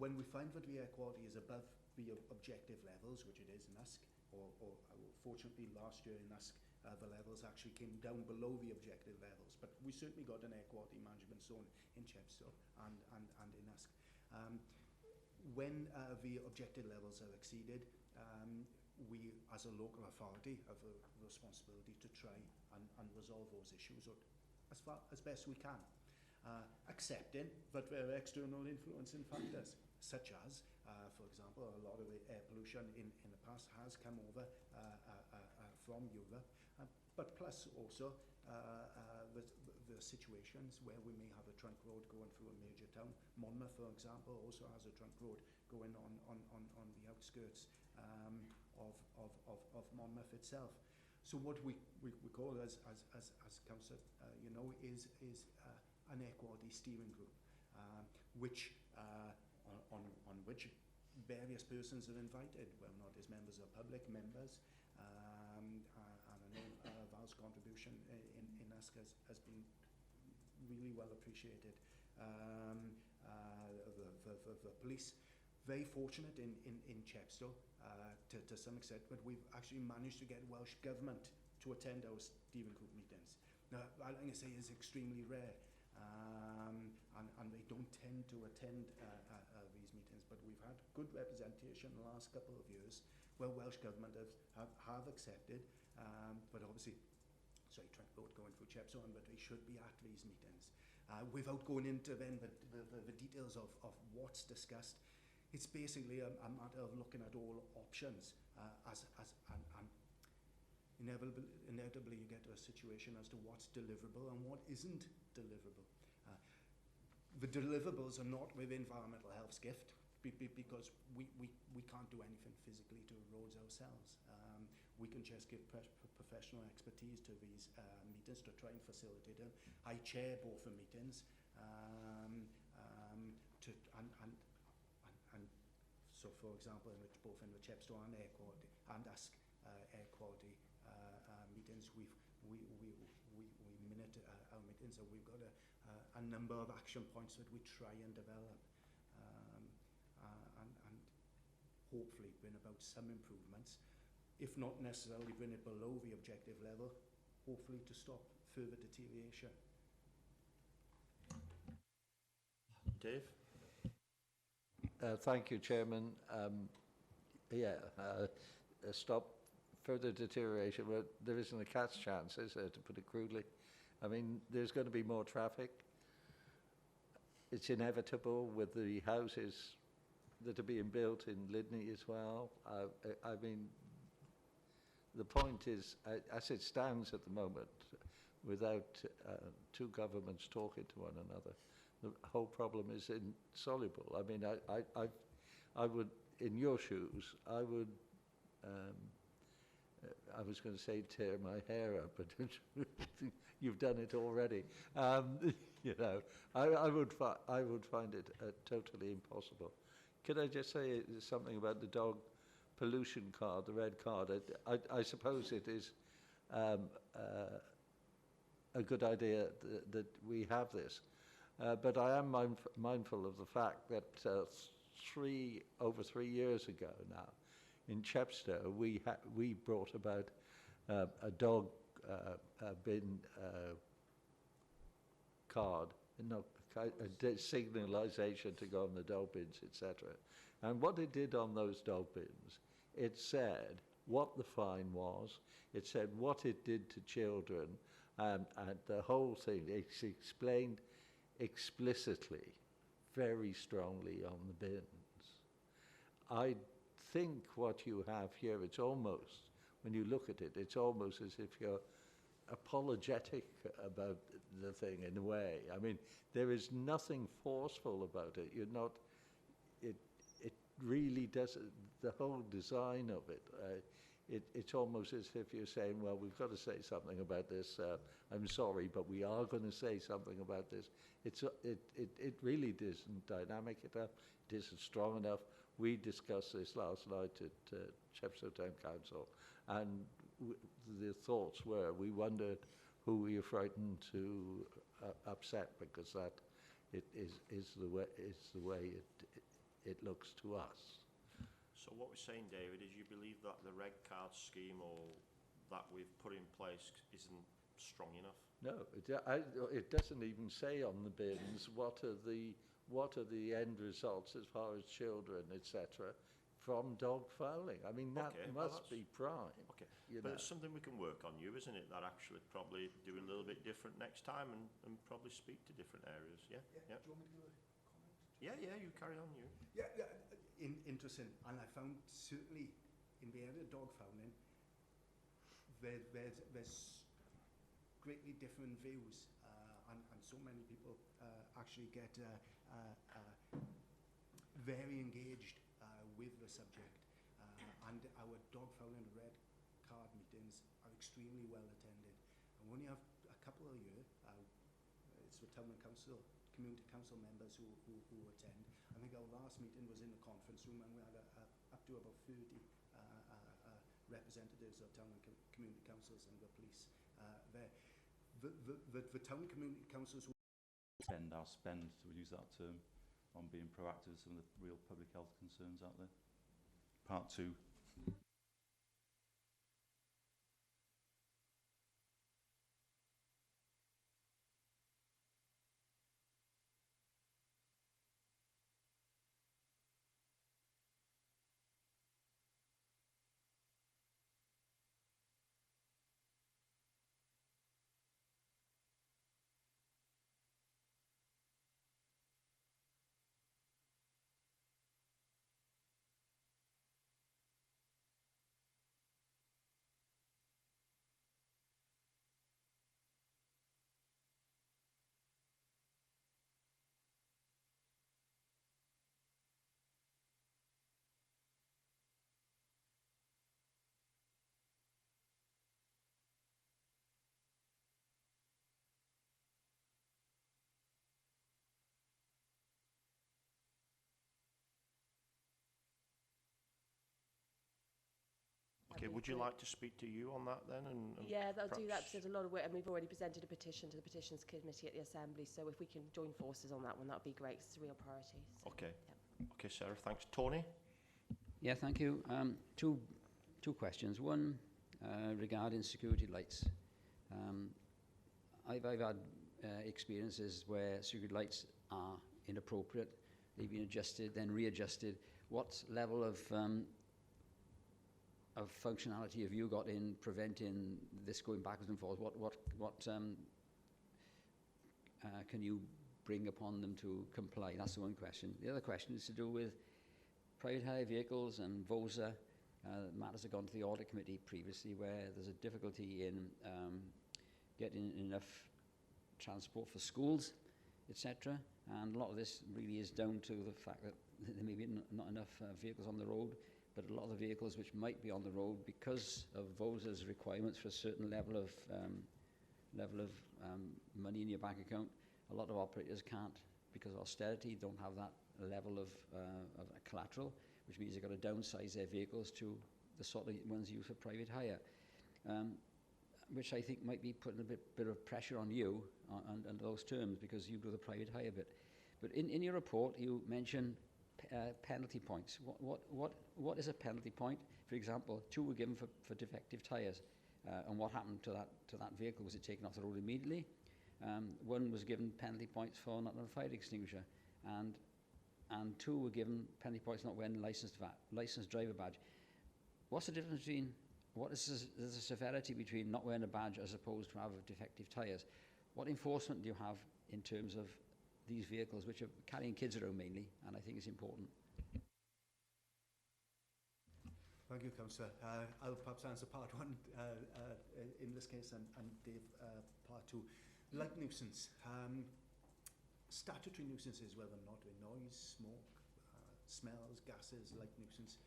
When we find that the air quality is above the objective levels, which it is in Usk, or fortunately last year in Usk, the levels actually came down below the objective levels. But we certainly got an air quality management zone in Chepstow and in Usk. When the objective levels are exceeded, we, as a local authority, have a responsibility to try and resolve those issues, or as best we can. Accepting that there are external influencing factors, such as, for example, a lot of the air pollution in the past has come over from Europe, but plus also the situations where we may have a trunk road going through a major town. Monmouth, for example, also has a trunk road going on the outskirts of Monmouth itself. So what we call as council, is an air quality steering group, which on which various persons are invited, well, not as members of public, members, and I know Val's contribution in ASK has been really well appreciated. The police, very fortunate in Chepstow to some extent, but we've actually managed to get Welsh Government to attend our steering group meetings. Now, I think I say is extremely rare, and they don't tend to attend these meetings, but we've had good representation in the last couple of years where Welsh Government have accepted, but obviously, trunk road going through Chepstow, but they should be at these meetings. Without going into then the details of what's discussed, it's basically a matter of looking at all options and inevitably you get to a situation as to what's deliverable and what isn't deliverable. The deliverables are not with environmental health's gift because we can't do anything physically to roads ourselves. We can just give professional expertise to these meetings to try and facilitate them. I chair both the meetings, so for example, both in the Chepstow and air quality and ASK air quality meetings, we minute our meetings, and we've got a number of action points that we try and develop, and hopefully bring about some improvements, if not necessarily bring it below the objective level, hopefully to stop further deterioration. Dave? Thank you, Chairman. Stop further deterioration. Well, there isn't a cat's chance, is there, to put it crudely? I mean, there's going to be more traffic. It's inevitable with the houses that are being built in Lydney as well. I mean, the point is, as it stands at the moment, without two governments talking to one another, the whole problem is insoluble. I mean, I would, in your shoes, I would, I was going to say tear my hair up, but you've done it already. You know, I would find it totally impossible. Could I just say something about the dog pollution card, the red card? I suppose it is a good idea that we have this. But I am mindful of the fact that over 3 years ago now, in Chepstow, we brought about a dog bin card, a signalisation to go on the dog bins, etc. And what it did on those dog bins, it said what the fine was, it said what it did to children, and the whole thing, it's explained explicitly, very strongly on the bins. I think what you have here, it's almost, when you look at it, it's almost as if you're apologetic about the thing in a way. I mean, there is nothing forceful about it. You're not, it really does, the whole design of it, it's almost as if you're saying, well, we've got to say something about this. I'm sorry, but we are going to say something about this. It really isn't dynamic enough. It isn't strong enough. We discussed this last night at Chepstow Town Council, and the thoughts were, we wondered who we were frightened to upset, because that is the way it looks to us. So what we're saying, David, is you believe that the red card scheme or that we've put in place isn't strong enough? No, it doesn't even say on the bins what are the end results as far as children, etc. from dog fouling. I mean, that Okay, well, must that's- be prime. Okay, You but know. it's something we can work on you, isn't it? That actually probably do a little bit different next time and probably speak to different areas, yeah? Yeah, do you want me to give a comment? Yeah, you carry on, you. Yeah, interesting. And I found certainly in the area of dog fouling, there's greatly different views, and so many people actually get very engaged with the subject. And our dog fouling red card meetings are extremely well attended. And we only have a couple a year. It's the town and council, community council members who attend. I think our last meeting was in the conference room, and we had up to about 30 representatives of town and community councils and the police there. The town and community councils Spend our spend, to use that term, on being proactive with some of the real public health concerns out there. Part 2. Okay, would you like to speak to you on that then? And Yeah, they'll do that perhaps- because there's a lot of work, and we've already presented a petition to the Petitions Committee at the Assembly, so if we can join forces on that one, that would be great, 'cause it's a real priority. So, Okay. yeah. Okay, Sarah, thanks. Tony? Yeah, thank you. Two questions. One regarding security lights. I've had experiences where security lights are inappropriate. They've been adjusted, then readjusted. What level of functionality have you got in preventing this going backwards and forwards? What can you bring upon them to comply? That's the one question. The other question is to do with private hire vehicles and VOSA. Matters have gone to the audit committee previously, where there's a difficulty in getting enough transport for schools, etc. And a lot of this really is down to the fact that there may be not enough vehicles on the road, but a lot of the vehicles which might be on the road, because of VOSA's requirements for a certain level of money in your bank account, a lot of operators can't, because of austerity, don't have that level of collateral, which means they've got to downsize their vehicles to the sort of ones used for private hire, which I think might be putting a bit of pressure on you under those terms, because you do the private hire bit. But in your report, you mention penalty points. What is a penalty point? For example, 2 were given for defective tyres, and what happened to that vehicle? Was it taken off the road immediately? 1 was given penalty points for not on a fire extinguisher, and 2 were given penalty points not wearing licensed driver badge. What's the difference between there's a severity between not wearing a badge as opposed to have defective tyres? What enforcement do you have in terms of these vehicles, which are carrying kids around mainly, and I think it's important? Thank you, Councillor. I'll perhaps answer part 1 in this case, and Dave part 2. Light nuisance. Statutory nuisances, whether or not they're noise, smoke, smells, gases, light nuisance.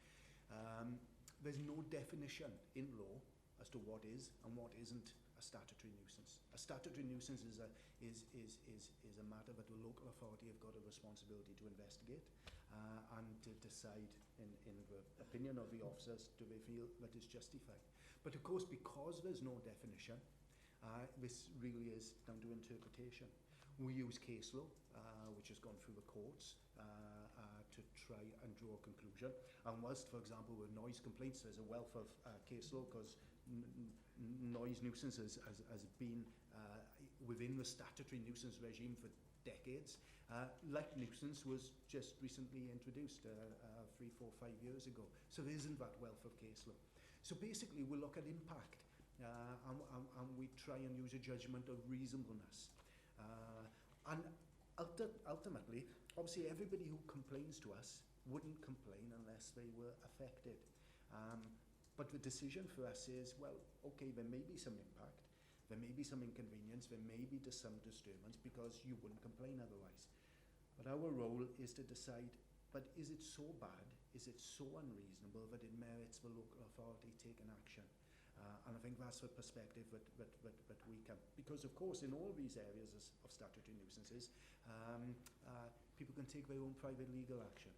There's no definition in law as to what is and what isn't a statutory nuisance. A statutory nuisance is a matter that the local authority have got a responsibility to investigate and to decide, in the opinion of the officers, do they feel that is justified. But of course, because there's no definition, this really is down to interpretation. We use case law, which has gone through the courts, to try and draw a conclusion. And whilst, for example, with noise complaints, there's a wealth of case law, because noise nuisance has been within the statutory nuisance regime for decades. Light nuisance was just recently introduced 3, 4, 5 years ago. So there isn't that wealth of case law. So basically, we look at impact, and we try and use a judgment of reasonableness. And ultimately, obviously, everybody who complains to us wouldn't complain unless they were affected. But the decision for us is, well, okay, there may be some impact, there may be some inconvenience, there may be some disturbance because you wouldn't complain otherwise. But our role is to decide, but is it so bad, is it so unreasonable that it merits the local authority taking action? And I think that's the perspective that we can, because of course in all these areas of statutory nuisances, people can take their own private legal action.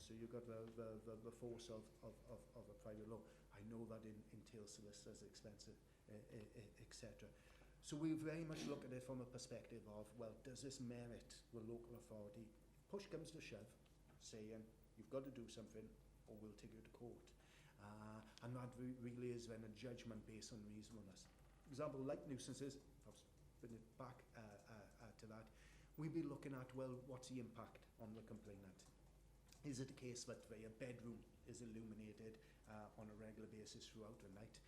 So you've got the force of a private law. I know that entails solicitors, expensive, etc. So we very much look at it from a perspective of, well, does this merit the local authority? Push comes to shove, saying you've got to do something or we'll take you to court. And that really is then a judgment based on reasonableness. Example, like nuisances, I'll bring it back to that, we'd be looking at, well, what's the impact on the complainant? Is it a case that their bedroom is illuminated on a regular basis throughout the night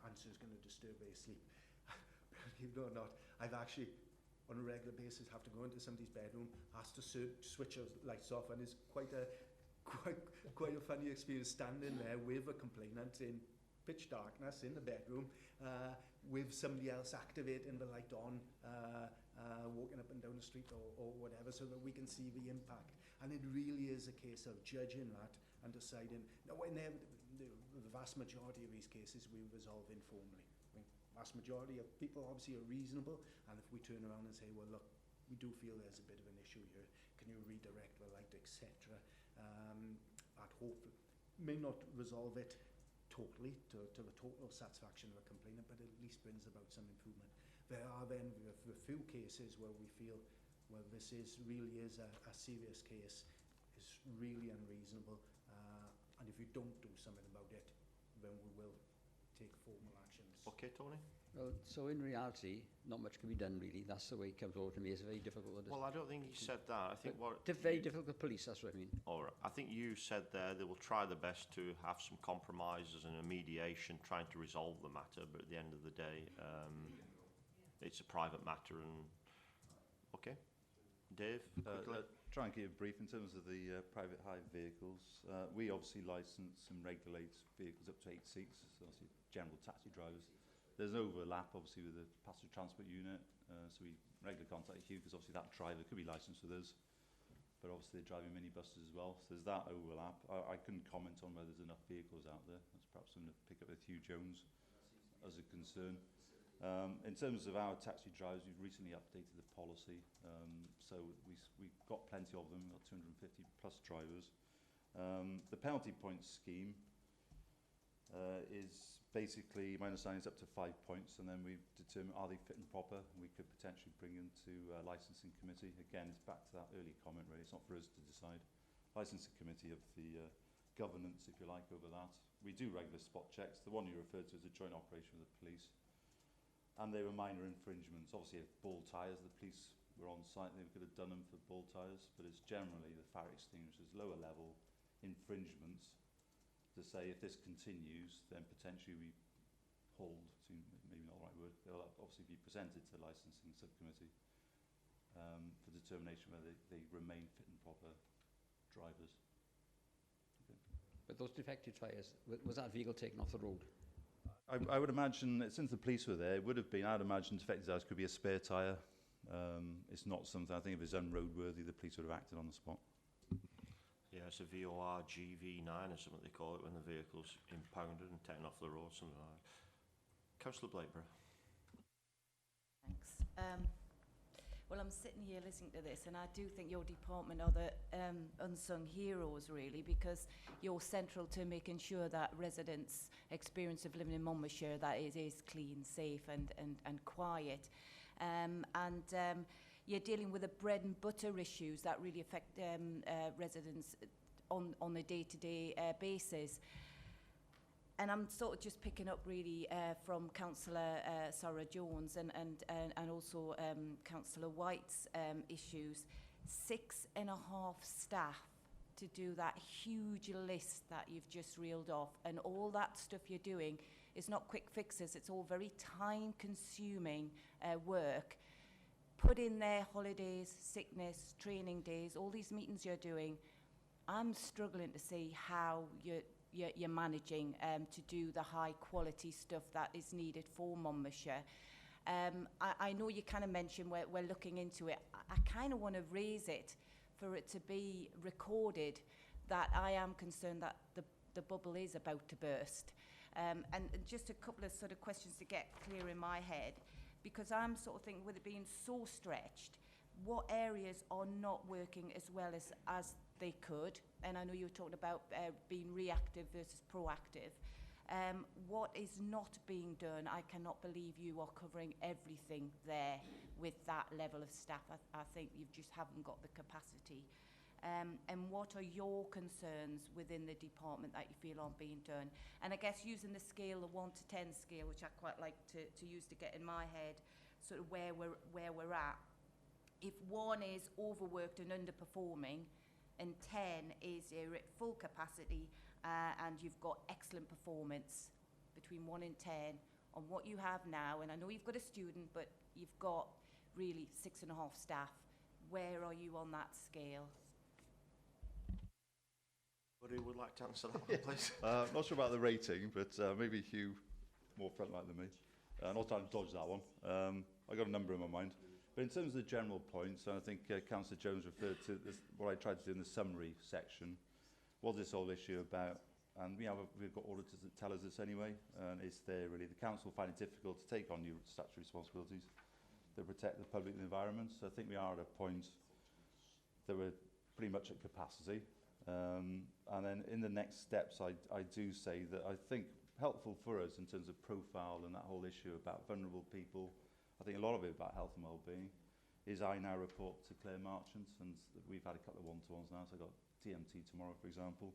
and so it's going to disturb their sleep? Believe it or not, I've actually, on a regular basis, have to go into somebody's bedroom, ask to switch the lights off, and it's quite a funny experience standing there with a complainant in pitch darkness in the bedroom with somebody else activating the light on, walking up and down the street or whatever, so that we can see the impact. And it really is a case of judging that and deciding. Now, the vast majority of these cases we resolve informally. I mean, vast majority of people obviously are reasonable, and if we turn around and say, well, look, we do feel there's a bit of an issue here, can you redirect the light, etc., that hopefully may not resolve it totally to the total satisfaction of a complainant, but at least brings about some improvement. There are then the few cases where we feel, well, this really is a serious case, it's really unreasonable, and if you don't do something about it, then we will take formal actions. Okay, Tony? Well, so in reality, not much can be done really. That's the way it comes over to me. It's very difficult. Well, I don't think he said that. I think very difficult to police, that's what I mean. All right. I think you said there they will try their best to have some compromises and a mediation trying to resolve the matter, but at the end of the day, it's a private matter. And okay, Dave, try and keep it brief in terms of the private hire vehicles. We obviously license and regulate vehicles up to 8 seats, so obviously general taxi drivers. There's overlap obviously with the passenger transport unit, so we regularly contact Hugh because obviously that driver could be licensed with us, but obviously they're driving minibuses as well, so there's that overlap. I couldn't comment on whether there's enough vehicles out there. That's perhaps something to pick up with Hugh Jones as a concern. In terms of our taxi drivers, we've recently updated the policy, so we've got plenty of them. We've got 250 plus drivers. The penalty points scheme is basically, my understanding is up to 5 points, and then we determine are they fit and proper, and we could potentially bring them to licensing committee. Again, it's back to that early comment really, it's not for us to decide. Licensing committee of the governance, if you like, over that. We do regular spot checks. The one you referred to is a joint operation with the police, and they were minor infringements. Obviously, if ball tyres, the police were on site, they could have done them for ball tyres, but it's generally the fire extinguishers, lower level infringements, to say if this continues, then potentially we hold, maybe not the right word, they'll obviously be presented to the licensing subcommittee for determination whether they remain fit and proper drivers. Okay. But those defective tyres, was that vehicle taken off the road? I would imagine, since the police were there, it would have been, I'd imagine defective tyres could be a spare tyre. It's not something, I think if it's unroadworthy, the police would have acted on the spot. Yeah, it's a VOR GV9 or something they call it when the vehicle's impounded and taken off the road, something like that. Councillor Blakeborough. Thanks. Well, I'm sitting here listening to this, and I do think your department are the unsung heroes, really, because you're central to making sure that residents' experience of living in Monmouthshire, that it is clean, safe and quiet. You're dealing with the bread and butter issues that really affect residents on a day-to-day basis. And I'm sort of just picking up really from Councillor Sarah Jones and also Councillor White's issues. 6.5 staff to do that huge list that you've just reeled off, and all that stuff you're doing is not quick fixes. It's all very time-consuming work. Put in there holidays, sickness, training days, all these meetings you're doing. I'm struggling to see how you're managing to do the high-quality stuff that is needed for Monmouthshire. I know you kind of mentioned we're looking into it. I kind of want to raise it for it to be recorded that I am concerned that the bubble is about to burst. And just a couple of sort of questions to get clear in my head, because I'm sort of thinking, with it being so stretched, what areas are not working as well as they could? And I know you were talking about being reactive versus proactive. What is not being done? I cannot believe you are covering everything there with that level of staff. I think you just haven't got the capacity. And what are your concerns within the department that you feel aren't being done? And I guess using the scale, the 1 to 10 scale, which I quite like to use to get in my head sort of where we're at. If 1 is overworked and underperforming, and 10 is you're at full capacity and you've got excellent performance, between 1 and 10 on what you have now, and I know you've got a student, but you've got really 6.5 staff. Where are you on that scale? Who would like to answer that one, please? Not sure about the rating, but maybe Hugh, more frontline than me. Not trying to dodge that one. I got a number in my mind. But in terms of the general points, I think Councillor Jones referred to this, what I tried to do in the summary section, was this whole issue about, and we've got auditors that tell us this anyway, and it's there really. The council find it difficult to take on new statutory responsibilities that protect the public and the environment. So I think we are at a point that we're pretty much at capacity. And then in the next steps, I do say that I think helpful for us in terms of profile and that whole issue about vulnerable people, I think a lot of it about health and well-being, is I now report to Claire Marchant, and we've had a couple of one-to-ones now, so I've got TMT tomorrow, for example.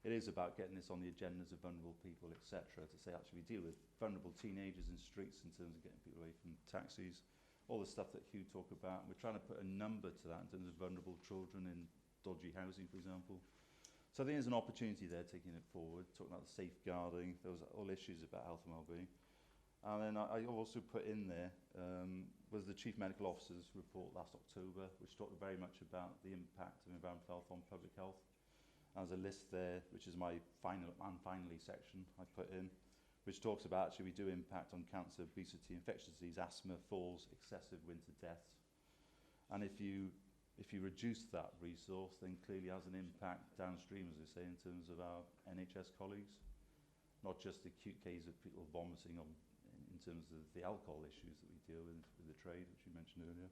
It is about getting this on the agendas of vulnerable people, etc., to say actually we deal with vulnerable teenagers in streets in terms of getting people away from taxis, all the stuff that Hugh talked about. We're trying to put a number to that in terms of vulnerable children in dodgy housing, for example. So I think there's an opportunity there taking it forward, talking about the safeguarding, there was all issues about health and well-being. And then I also put in there was the Chief Medical Officer's report last October, which talked very much about the impact of environmental health on public health. There's a list there, which is my finally section I put in, which talks about actually we do impact on cancer, obesity, infectious disease, asthma, falls, excessive winter deaths. And if you reduce that resource, then clearly has an impact downstream, as we say, in terms of our NHS colleagues. Not just the acute case of people vomiting on, in terms of the alcohol issues that we deal with the trade, which you mentioned earlier,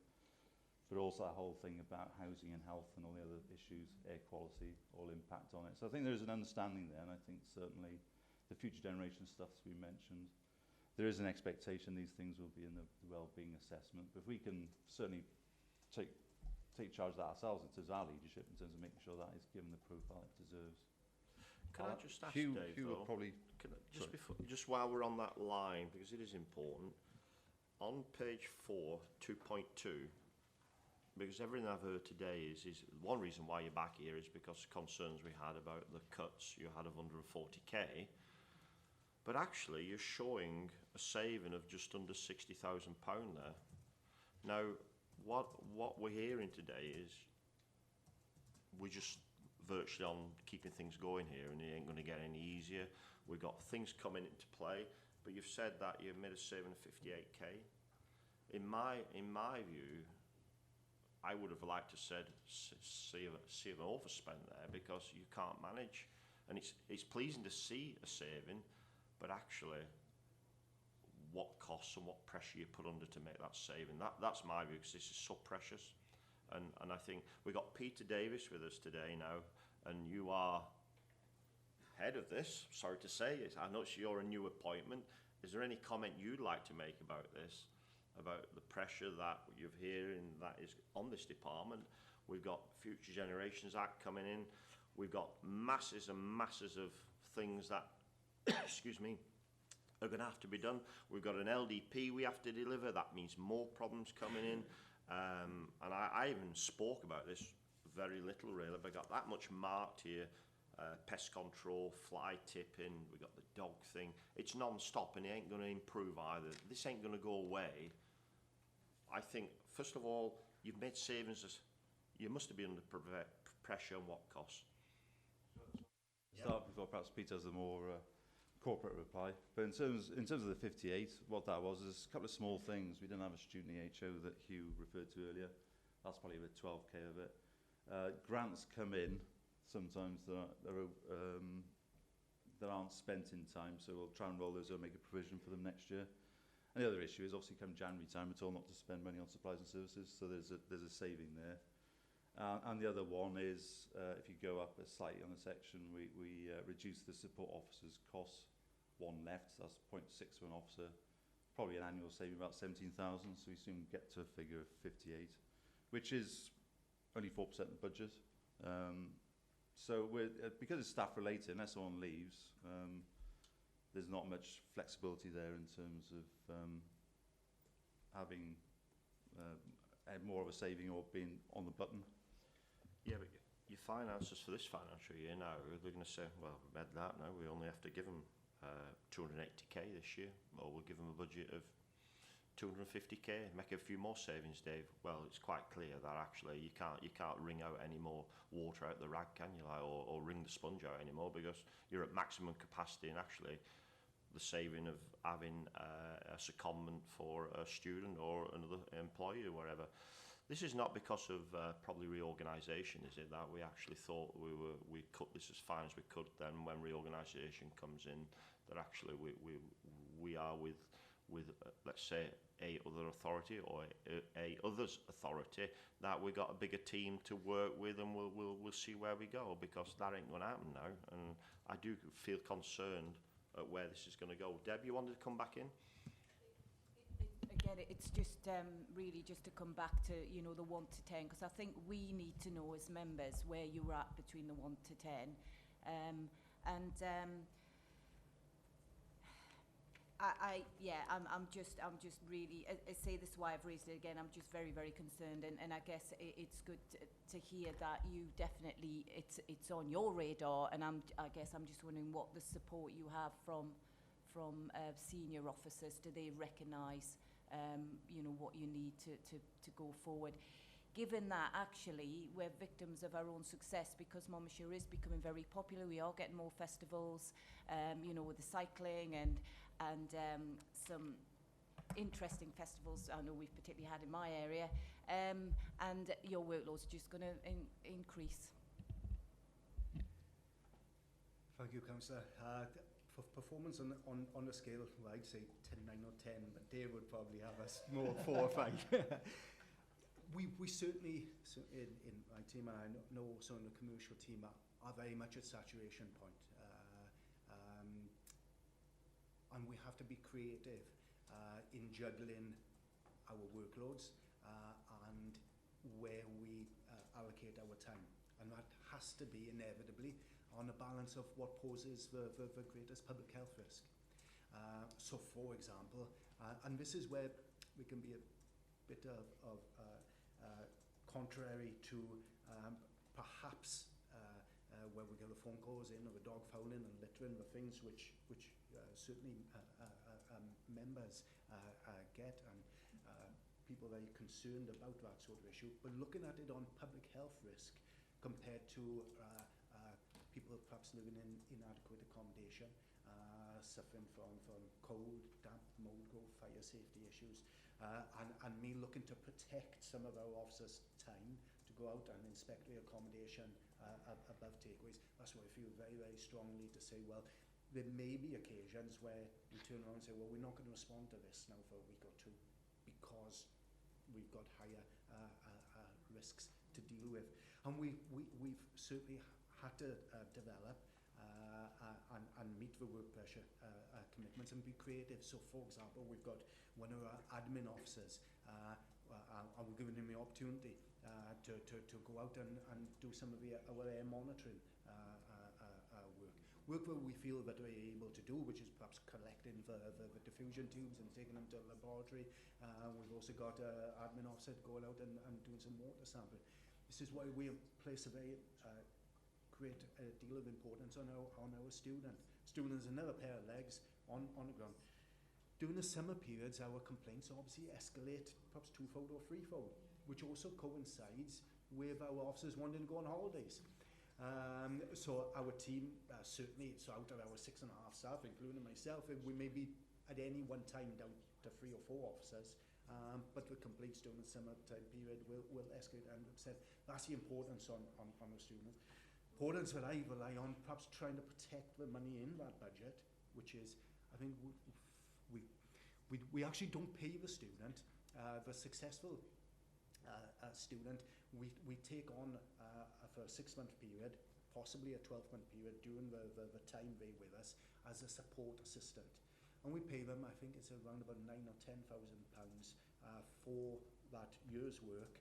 but also that whole thing about housing and health and all the other issues, air quality, all impact on it. So I think there's an understanding there, and I think certainly the future generation stuff we mentioned, there is an expectation these things will be in the well-being assessment. But if we can certainly take charge of that ourselves in terms of our leadership, in terms of making sure that is given the profile it deserves. Can I just ask Hugh, Dave, Hugh though, probably just while we're on that line, because it is important, on page 4, 2.2, because everything I've heard today is one reason why you're back here is because concerns we had about the cuts you had of 140k, but actually you're showing a saving of just under £60,000 there. Now, what we're hearing today is we're just virtually on keeping things going here, and it ain't going to get any easier. We've got things coming into play, but you've said that you've made a saving of 58k. In my view, I would have liked to see an overspend there, because you can't manage, and it's pleasing to see a saving, but actually what costs and what pressure you put under to make that saving. That's my view, because this is so precious. And I think we've got Peter Davis with us today now, and you are head of this, sorry to say. I know you're a new appointment. Is there any comment you'd like to make about this, about the pressure that you've hearing that is on this department? We've got Future Generations Act coming in. We've got masses and masses of things that, excuse me, are going to have to be done. We've got an LDP we have to deliver. That means more problems coming in. And I even spoke about this very little, really. But I got that much marked here. Pest control, fly tipping, we got the dog thing. It's non-stop and it ain't going to improve either. This ain't going to go away. I think, first of all, you've made savings. You must have been under pressure on what costs. Start before perhaps Peter has a more corporate reply. But in terms of the 58, what that was is a couple of small things. We didn't have a student EHO that Hugh referred to earlier. That's probably about 12k of it. Grants come in sometimes that aren't spent in time, so we'll try and roll those and make a provision for them next year. And the other issue is obviously come January time, we're told not to spend money on supplies and services, so there's a saving there. And the other one is, if you go up slightly on the section, we reduce the support officers' costs. One left, that's 0.6 for an officer, probably an annual saving about 17,000, so we soon get to a figure of 58, which is only 4% of the budget. So because it's staff related, unless someone leaves, there's not much flexibility there in terms of having more of a saving or being on the button. Yeah, but your finances for this financial year now, they're going to say, well, we've had that now, we only have to give them 280k this year, or we'll give them a budget of 250k, make a few more savings, Dave. Well, it's quite clear that actually you can't wring out any more water out the rag, can you, like, or wring the sponge out anymore, because you're at maximum capacity, and actually the saving of having a secondment for a student or another employee or whatever. This is not because of probably reorganisation, is it? That we actually thought we cut this as fine as we could. Then when reorganisation comes in, that actually we are with let's say a other authority or a other's authority, that we got a bigger team to work with, and we'll see where we go, because that ain't going to happen now. And I do feel concerned at where this is going to go. Deb, you wanted to come back in? Again, it's just really just to come back to, you know, the 1 to 10, because I think we need to know as members where you're at between the 1 to 10. I'm just really, I say this is why I've raised it again, I'm just very, very concerned, and I guess it's good to hear that you definitely, it's on your radar, and I guess I'm just wondering what the support you have from senior officers. Do they recognise you know, what you need to go forward, given that actually we're victims of our own success, because Monmouthshire is becoming very popular. We are getting more festivals, you know, with the cycling and some interesting festivals I know we've particularly had in my area, and your workload's just going to increase. Thank you, Councillor. For performance on a scale, well, I'd say 9 or 10, but Dave would probably have us more 4 or 5. We certainly, in my team, and I know also in the commercial team, are very much at saturation point. And we have to be creative in juggling our workloads and where we allocate our time. And that has to be inevitably on a balance of what poses the greatest public health risk. So, for example, and this is where we can be a bit of contrary to perhaps where we get the phone calls in of the dog fouling and littering, the things which certainly members get, and people are very concerned about that sort of issue. But looking at it on public health risk compared to people perhaps living in inadequate accommodation, suffering from cold, damp, mold growth, fire safety issues, and me looking to protect some of our officers' time to go out and inspect the accommodation above takeaways. That's why I feel very, very strongly to say, well, there may be occasions where we turn around and say, well, we're not going to respond to this now for a week or two because we've got higher risks to deal with. And we've certainly had to develop and meet the work pressure commitments and be creative. So, for example, we've got one of our admin officers, and we're giving him the opportunity to go out and do some of our air monitoring work. work that we feel that we're able to do, which is perhaps collecting the diffusion tubes and taking them to the laboratory. We've also got admin offset going out and doing some water sampling. This is why we place a very great deal of importance on our student. Students another pair of legs on the ground. During the summer periods, our complaints obviously escalate perhaps twofold or threefold, which also coincides with our officers wanting to go on holidays. So our team, certainly, so out of our 6.5 staff, including myself, we may be at any one time down to 3 or 4 officers, but the complaints during the summertime period will escalate and upset. That's the importance on the students. Importance that I rely on, perhaps trying to protect the money in that budget, which is, I think, we actually don't pay the student, the successful student. We take on for a 6-month period, possibly a 12-month period during the time they're with us as a support assistant. And we pay them, I think it's around about £9,000 or £10,000 for that year's work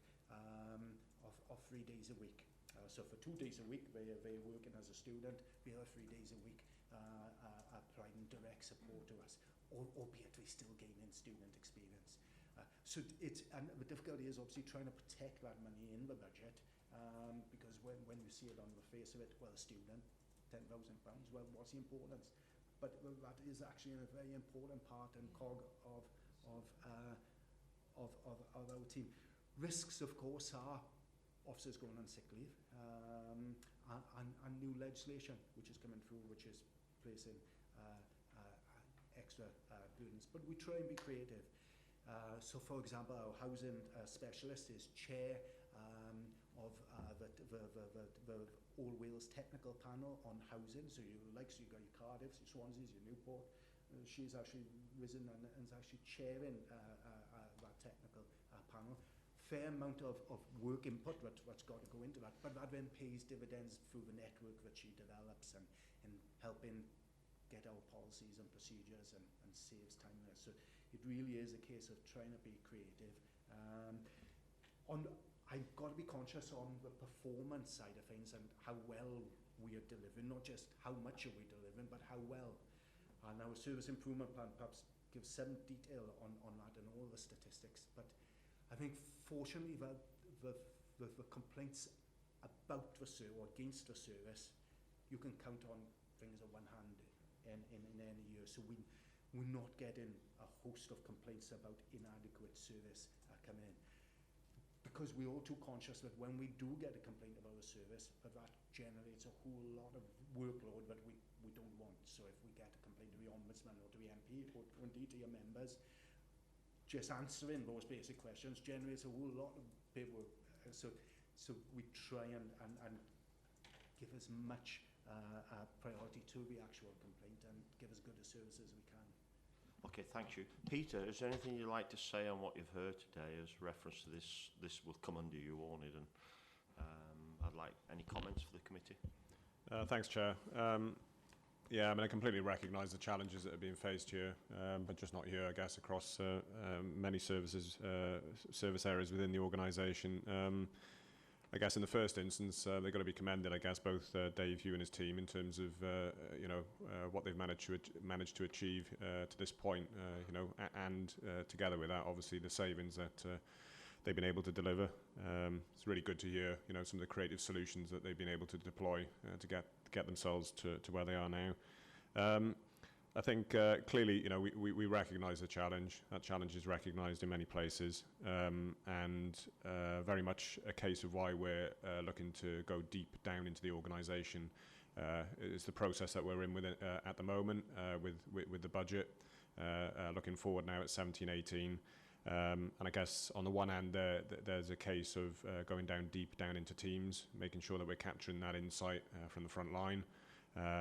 of 3 days a week. So for 2 days a week, they're working as a student. The other 3 days a week are providing direct support to us, albeit we're still gaining student experience. So and the difficulty is obviously trying to protect that money in the budget, because when you see it on the face of it, well, a student, £10,000, well, what's the importance? But that is actually a very important part and cog of our team. Risks, of course, are officers going on sick leave, and new legislation which is coming through, which is placing extra burdens. But we try and be creative. So, for example, our housing specialist is chair of the All Wales Technical Panel on housing. So you got your Cardiffs, your Swanseas, your Newport. She's actually risen and is actually chairing that technical panel. Fair amount of work input what's got to go into that, but that then pays dividends through the network that she develops and helping get our policies and procedures and saves time there. So it really is a case of trying to be creative. I've got to be conscious on the performance side of things and how well we are delivering, not just how much are we delivering, but how well. And our service improvement plan perhaps gives some detail on that and all the statistics. But I think fortunately the complaints about the service or against the service, you can count on fingers of one hand in any year. So we're not getting a host of complaints about inadequate service coming in. Because we're all too conscious that when we do get a complaint about a service, that generates a whole lot of workload that we don't want. So if we get a complaint to the Ombudsman or to the MP or indeed to your members, just answering those basic questions generates a whole lot of paperwork. So we try and give as much priority to the actual complaint and give as good a service as we can. Okay, thank you. Peter, is there anything you'd like to say on what you've heard today as reference to this? This will come under you, won't it? And I'd like any comments for the committee. Thanks, Chair. Yeah, I mean, I completely recognise the challenges that are being faced here, but just not here, I guess, across many service areas within the organisation. I guess in the first instance, they've got to be commended, I guess, both Dave, you and his team in terms of, what they've managed to achieve to this point, and together with that, obviously, the savings that they've been able to deliver. It's really good to hear, some of the creative solutions that they've been able to deploy to get themselves to where they are now. I think clearly, we recognise the challenge. That challenge is recognised in many places, and very much a case of why we're looking to go deep down into the organisation. It's the process that we're in with at the moment with the budget. Looking forward now at 17-18. And I guess on the one hand, there's a case of going deep down into teams, making sure that we're capturing that insight from the front line,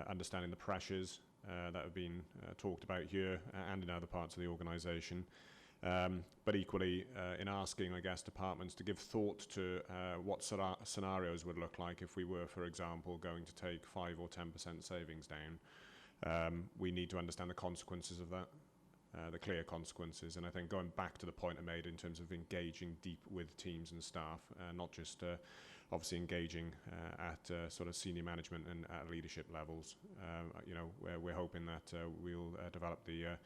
understanding the pressures that have been talked about here and in other parts of the organisation. But equally, in asking, I guess, departments to give thought to what scenarios would look like if we were, for example, going to take 5 or 10% savings down. We need to understand the consequences of that. The clear consequences, and I think going back to the point I made in terms of engaging deep with teams and staff, not just obviously engaging at sort of senior management and at leadership levels. You know, we're hoping that we'll develop the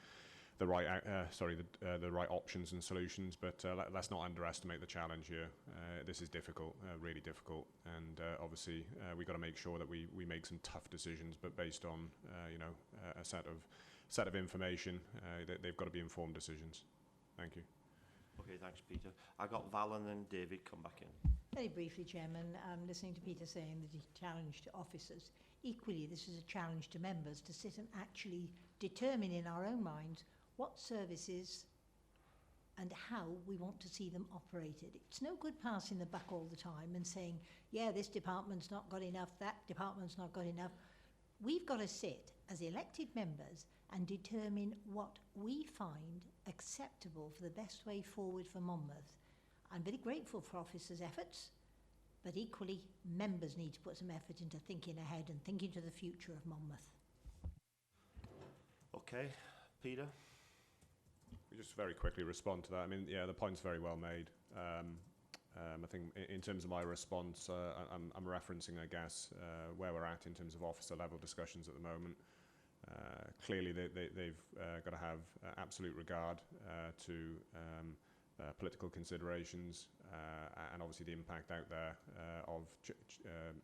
right options and solutions, but let's not underestimate the challenge here. This is difficult, really difficult, and obviously we've got to make sure that we make some tough decisions, but based on you know, a set of information. They've got to be informed decisions. Thank you. Okay, thanks, Peter. I got Val and then David come back in. Very briefly, Chairman, listening to Peter saying that he's a challenge to officers. Equally, this is a challenge to members to sit and actually determine in our own minds what services and how we want to see them operated. It's no good passing the buck all the time and saying, yeah, this department's not got enough, that department's not got enough. We've got to sit as elected members and determine what we find acceptable for the best way forward for Monmouth. I'm very grateful for officers' efforts, but equally members need to put some effort into thinking ahead and thinking to the future of Monmouth. Okay, Peter? We just very quickly respond to that. I mean, yeah, the point's very well made. I think in terms of my response, I'm referencing, I guess, where we're at in terms of officer level discussions at the moment. Clearly, they've got to have absolute regard to political considerations and obviously the impact out there of,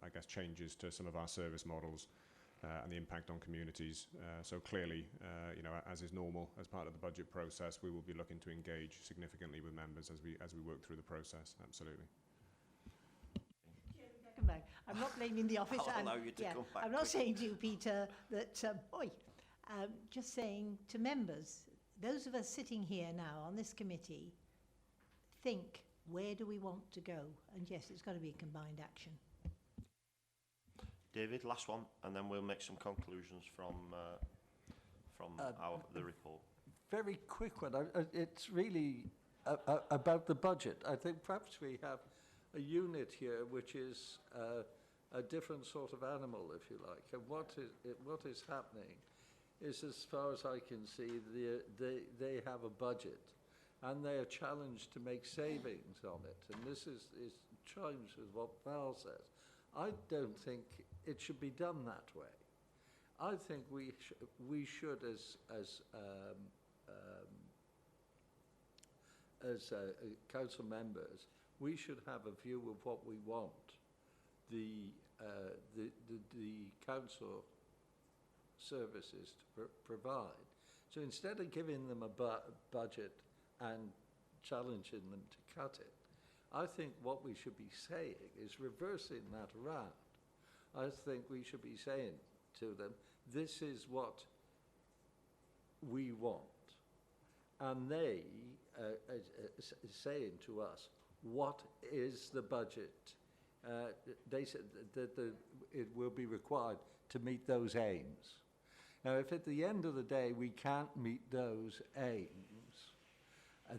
I guess, changes to some of our service models and the impact on communities. So clearly, you know, as is normal, as part of the budget process, we will be looking to engage significantly with members as we work through the process. Absolutely. Come back. I'm not blaming the office. I'll allow you to come back. I'm not saying to you, Peter, that, just saying to members, those of us sitting here now on this committee, think, where do we want to go? And yes, it's got to be a combined action. David, last one, and then we'll make some conclusions from the report. Very quick one. It's really about the budget. I think perhaps we have a unit here which is a different sort of animal, if you like. And what is happening is, as far as I can see, they have a budget and they are challenged to make savings on it. And this is chimes with what Val says. I don't think it should be done that way. I think we should, as council members, we should have a view of what we want the council services to provide. So instead of giving them a budget and challenging them to cut it, I think what we should be saying is reversing that around. I think we should be saying to them, this is what we want. And they saying to us, what is the budget? They said that it will be required to meet those aims. Now, if at the end of the day we can't meet those aims,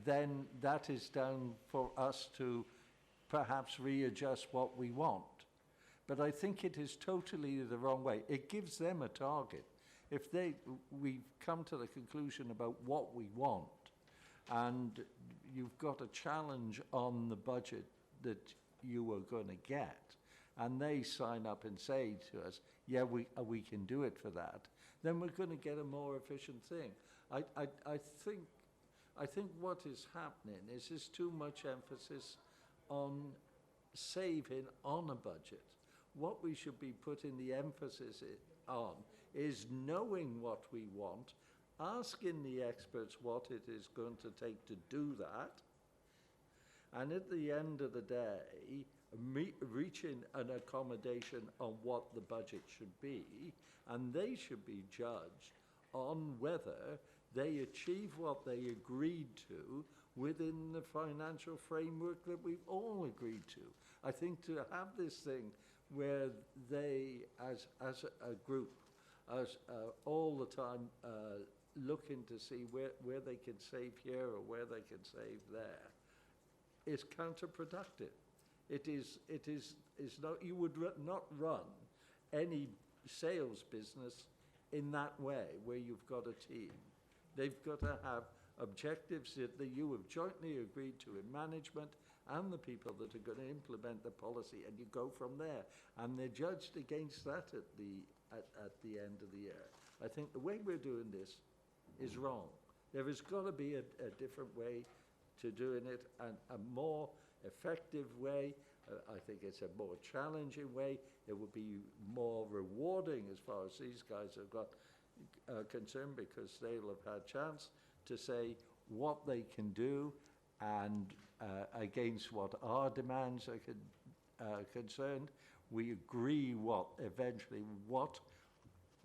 then that is down for us to perhaps readjust what we want. But I think it is totally the wrong way. It gives them a target. If we've come to the conclusion about what we want, and you've got a challenge on the budget that you are going to get, and they sign up and say to us, yeah, we can do it for that, then we're going to get a more efficient thing. I think what is happening is there's too much emphasis on saving on a budget. What we should be putting the emphasis on is knowing what we want, asking the experts what it is going to take to do that, and at the end of the day, reaching an accommodation on what the budget should be, and they should be judged on whether they achieve what they agreed to within the financial framework that we've all agreed to. I think to have this thing where they, as a group, all the time looking to see where they can save here or where they can save there, is counterproductive. It is not, you would not run any sales business in that way where you've got a team. They've got to have objectives that you have jointly agreed to in management, and the people that are going to implement the policy, and you go from there. And they're judged against that at the end of the year. I think the way we're doing this is wrong. There has got to be a different way to doing it, and a more effective way. I think it's a more challenging way. It would be more rewarding as far as these guys have got concerned, because they'll have had a chance to say what they can do, and against what our demands are concerned. We agree what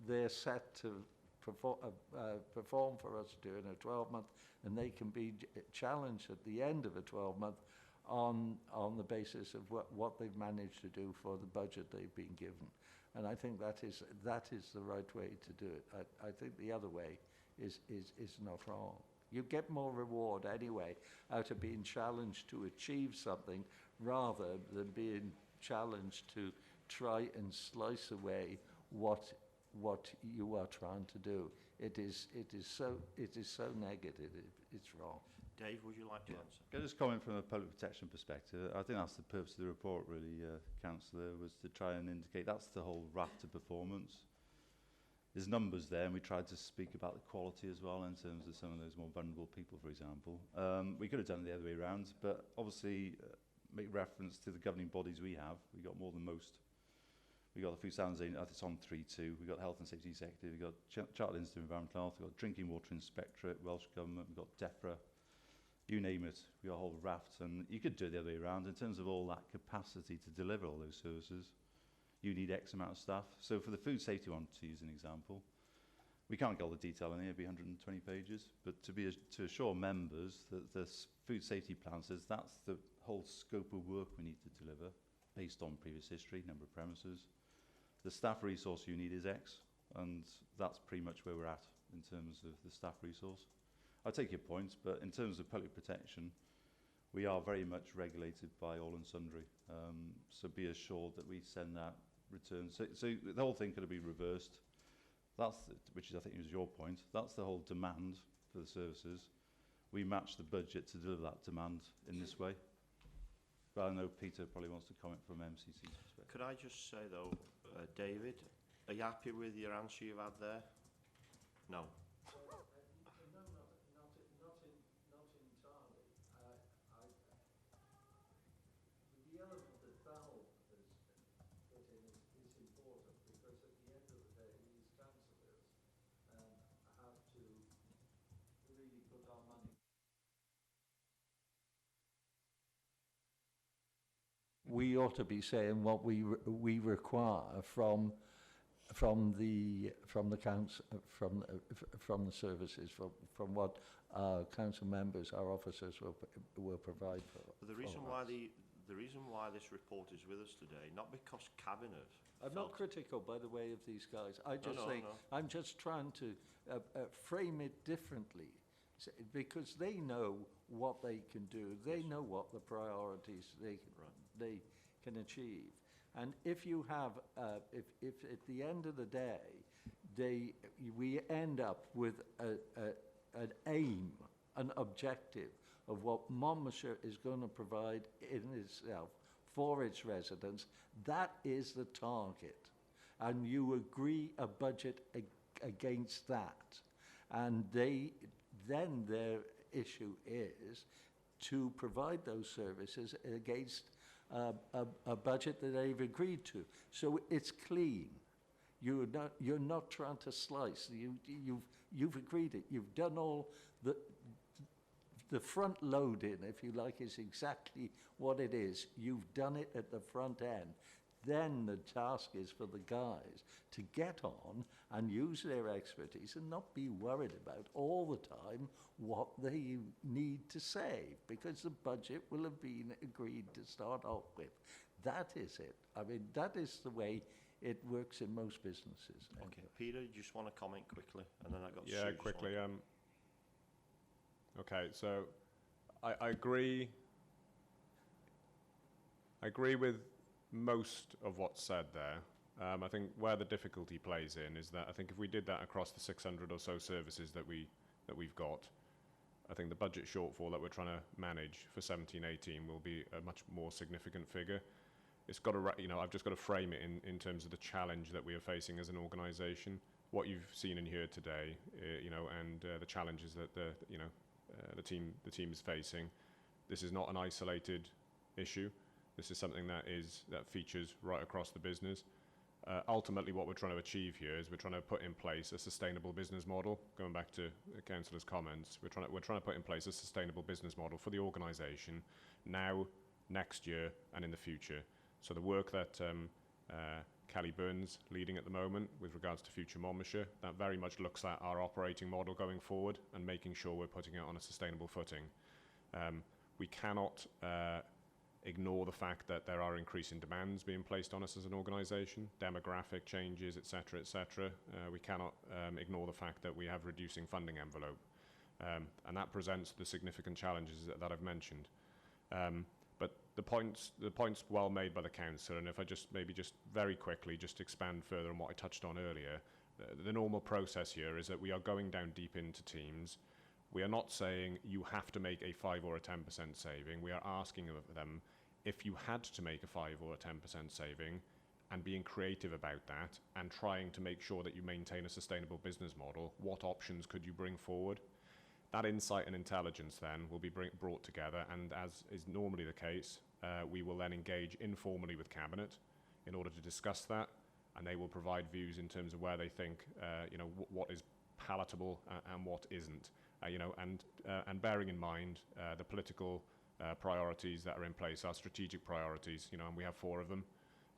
they're set to perform for us during a 12-month, and they can be challenged at the end of a 12-month on the basis of what they've managed to do for the budget they've been given. And I think that is the right way to do it. I think the other way is not wrong. You get more reward anyway out of being challenged to achieve something, rather than being challenged to try and slice away what you are trying to do. It is so negative. It's wrong. Dave, would you like to answer? Can I just comment from a public protection perspective? I think that's the purpose of the report, really, Councillor, was to try and indicate that's the whole raft of performance. There's numbers there, and we tried to speak about the quality as well in terms of some of those more vulnerable people, for example. We could have done it the other way around, but obviously make reference to the governing bodies we have. We got more than most. We got the Food Standards Agency, it's on 3.2. We got the Health and Safety Executive. We got Chartered Institute of Environmental Health. We got Drinking Water Inspectorate, Welsh Government. We got DEFRA. You name it, we got a whole raft, and you could do it the other way around in terms of all that capacity to deliver all those services. You need X amount of staff. So for the food safety one, to use an example, we can't get all the detail in here, it'd be 120 pages, but to assure members that the food safety plan says that's the whole scope of work we need to deliver based on previous history, number of premises. The staff resource you need is X, and that's pretty much where we're at in terms of the staff resource. I take your points, but in terms of public protection, we are very much regulated by all and sundry. So be assured that we send that return. So the whole thing could be reversed. Which I think is your point. That's the whole demand for the services. We match the budget to deliver that demand in this way. But I know Peter probably wants to comment from MCC's perspective. Could I just say though, David, are you happy with your answer you've had there? No. We ought to be saying what we require from the council, from the services, from what our council members, our officers will provide for. But the reason why this report is with us today, not because cabinet. I'm not critical, by the way, of these guys. No. I'm just trying to frame it differently, because they know what they can do. They know what the priorities they can achieve. And if you have, if at the end of the day, we end up with an aim, an objective of what Monmouthshire is going to provide in itself for its residents, that is the target. And you agree a budget against that. And then their issue is to provide those services against a budget that they've agreed to. So it's clean. You're not trying to slice. You've agreed it. You've done all the front loading, if you like, is exactly what it is. You've done it at the front end. Then the task is for the guys to get on and use their expertise and not be worried about all the time what they need to save, because the budget will have been agreed to start off with. That is it. I mean, that is the way it works in most businesses. Okay, Peter, you just want to comment quickly, and then I got Yeah, quickly. Okay, so I agree. I agree with most of what's said there. I think where the difficulty plays in is that I think if we did that across the 600 or so services that we've got, I think the budget shortfall that we're trying to manage for 17-18 will be a much more significant figure. It's got to, I've just got to frame it in terms of the challenge that we are facing as an organisation. What you've seen and heard today, and the challenges that the team is facing. This is not an isolated issue. This is something that features right across the business. Ultimately, what we're trying to achieve here is we're trying to put in place a sustainable business model. Going back to the councillor's comments, we're trying to put in place a sustainable business model for the organisation now, next year, and in the future. So the work that Kelly Burns leading at the moment with regards to future Monmouthshire, that very much looks at our operating model going forward and making sure we're putting it on a sustainable footing. We cannot ignore the fact that there are increasing demands being placed on us as an organisation, demographic changes, etc., etc. We cannot ignore the fact that we have reducing funding envelope, and that presents the significant challenges that I've mentioned. But the point's well made by the councillor, and if I just very quickly just expand further on what I touched on earlier, the normal process here is that we are going down deep into teams. We are not saying you have to make a 5 or a 10% saving. We are asking of them, if you had to make a 5 or a 10% saving, and being creative about that, and trying to make sure that you maintain a sustainable business model, what options could you bring forward? That insight and intelligence then will be brought together, and as is normally the case, we will then engage informally with Cabinet in order to discuss that, and they will provide views in terms of where they think, what is palatable and what isn't. And bearing in mind the political priorities that are in place, our strategic priorities, and we have 4 of them.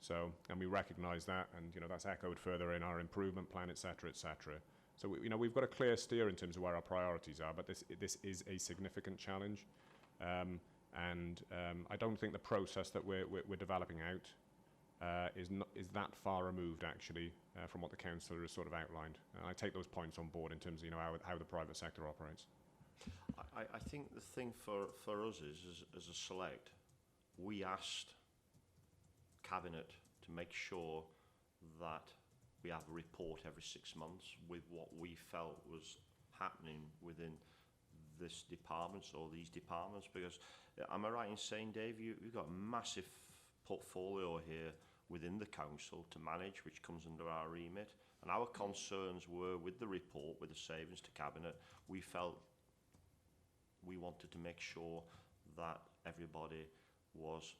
So, and we recognise that, and that's echoed further in our improvement plan, etc., etc. So we've got a clear steer in terms of where our priorities are, but this is a significant challenge, and I don't think the process that we're developing out is that far removed actually from what the councillor has sort of outlined. And I take those points on board in terms of how the private sector operates. I think the thing for us is, as a select, we asked Cabinet to make sure that we have a report every 6 months with what we felt was happening within this department or these departments, because am I right in saying, Dave, you've got a massive portfolio here within the council to manage, which comes under our remit, and our concerns were with the report, with the savings to Cabinet. We felt we wanted to make sure that everybody was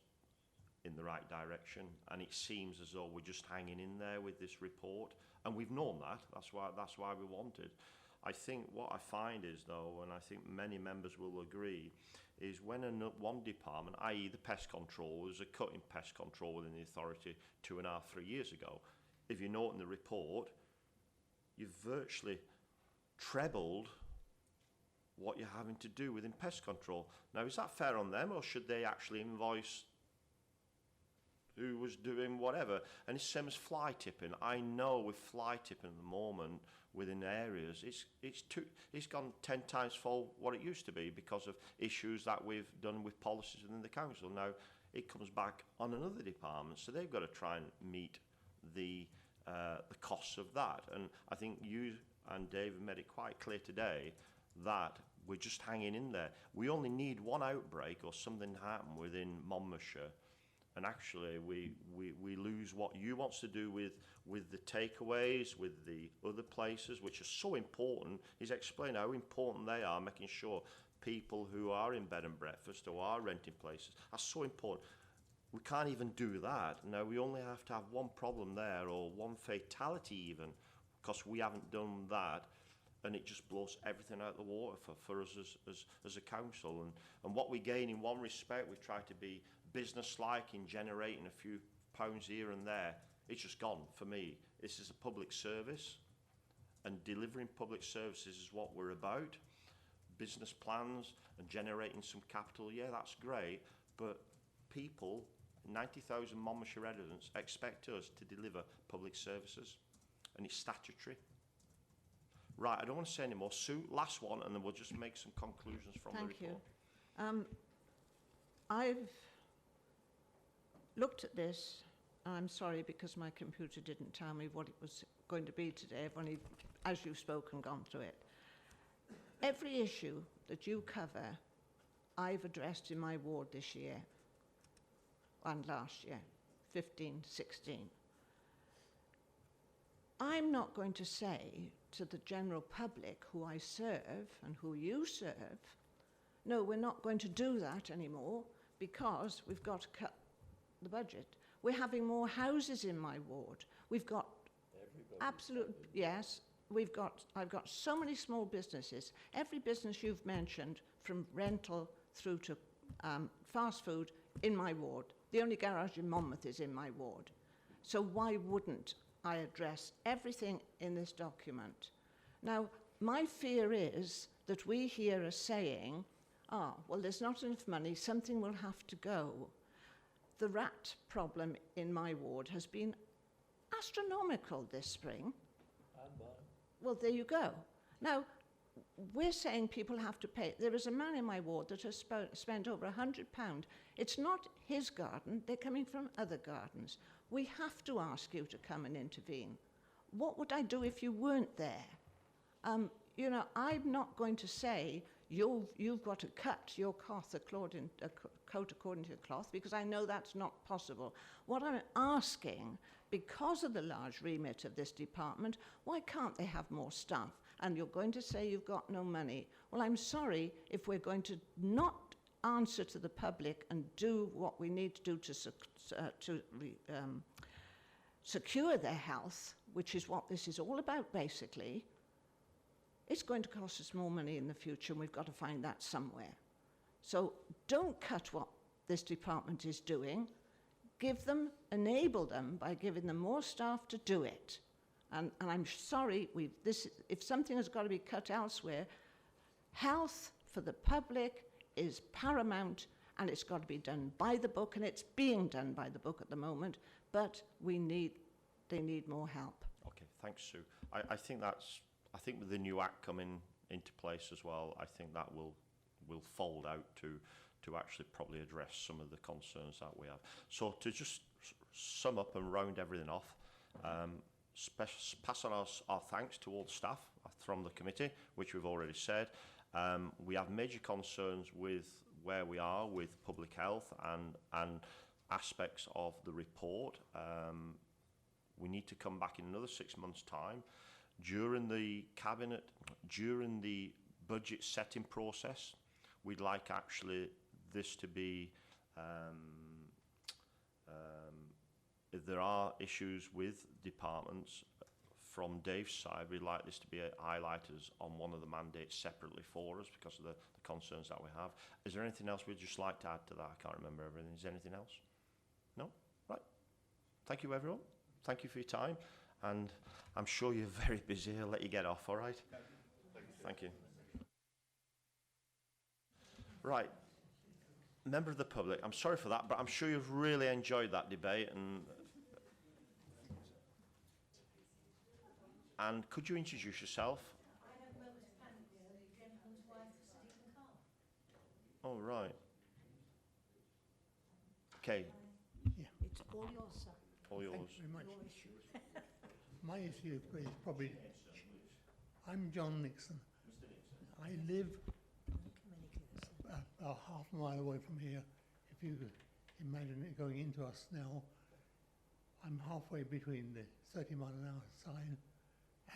in the right direction, and it seems as though we're just hanging in there with this report, and we've known that. That's why we wanted. I think what I find is, though, and I think many members will agree, is when one department, i.e. the pest control, there was a cut in pest control within the authority 2.5, 3 years ago. If you note in the report, you've virtually trebled what you're having to do within pest control. Now, is that fair on them, or should they actually invoice who was doing whatever? And it's the same as fly tipping. I know with fly tipping at the moment within areas, it's gone 10 times for what it used to be because of issues that we've done with policies within the council. Now it comes back on another department, so they've got to try and meet the costs of that. And I think you and Dave have made it quite clear today that we're just hanging in there. We only need one outbreak or something to happen within Monmouthshire, and actually we lose what you wants to do with the takeaways, with the other places, which are so important. He's explained how important they are, making sure people who are in bed and breakfast or are renting places are so important. We can't even do that. Now we only have to have one problem there, or one fatality even, because we haven't done that, and it just blows everything out of the water for us as a council. And what we gain in one respect, we've tried to be business-like in generating a few pounds here and there. It's just gone for me. This is a public service, and delivering public services is what we're about. Business plans and generating some capital, yeah, that's great, but people, 90,000 Monmouthshire residents, expect us to deliver public services, and it's statutory. Right, I don't want to say any more. Sue, last one, and then we'll just make some conclusions from the report. Thank you. I've looked at this, and I'm sorry because my computer didn't tell me what it was going to be today. I've only, as you've spoken, gone through it. Every issue that you cover, I've addressed in my ward this year and last year, 15, 16. I'm not going to say to the general public who I serve and who you serve, no, we're not going to do that anymore because we've got to cut the budget. We're having more houses in my ward. We've got absolute, yes, I've got so many small businesses. Every business you've mentioned, from rental through to fast food, in my ward. The only garage in Monmouth is in my ward. So why wouldn't I address everything in this document? Now, my fear is that we here are saying, well, there's not enough money, something will have to go. The rat problem in my ward has been astronomical this spring. Well, there you go. Now, we're saying people have to pay. There is a man in my ward that has spent over £100. It's not his garden, they're coming from other gardens. We have to ask you to come and intervene. What would I do if you weren't there? You know, I'm not going to say you've got to cut your coat according to your cloth, because I know that's not possible. What I'm asking, because of the large remit of this department, why can't they have more staff? And you're going to say you've got no money. Well, I'm sorry if we're going to not answer to the public and do what we need to do to secure their health, which is what this is all about basically. It's going to cost us more money in the future, and we've got to find that somewhere. So don't cut what this department is doing. Enable them by giving them more staff to do it. And I'm sorry, if something has got to be cut elsewhere, health for the public is paramount, and it's got to be done by the book, and it's being done by the book at the moment, but they need more help. Okay, thanks, Sue. I think with the new act coming into place as well, I think that will fold out to actually probably address some of the concerns that we have. So to just sum up and round everything off, pass on our thanks to all the staff from the committee, which we've already said. We have major concerns with where we are with public health and aspects of the report. We need to come back in another 6 months' time. During the budget setting process, we'd like actually this to be, if there are issues with departments from Dave's side, we'd like this to be highlighted on one of the mandates separately for us because of the concerns that we have. Is there anything else we'd just like to add to that? I can't remember everything. Is there anything else? No? Right. Thank you, everyone. Thank you for your time. And I'm sure you're very busy. I'll let you get off, all right? Thank you. Right. Member of the public, I'm sorry for that, but I'm sure you've really enjoyed that debate. And could you introduce yourself? I have Lois Pandia, the gentleman's wife, Stephen Carr. Oh, right. Okay. Yeah. It's all yours, sir. All yours. Thank you very much. Your issue. My issue is probably, I'm John Nixon. I live about half a mile away from here. If you could imagine it going into us now, I'm halfway between the 30-mile-an-hour sign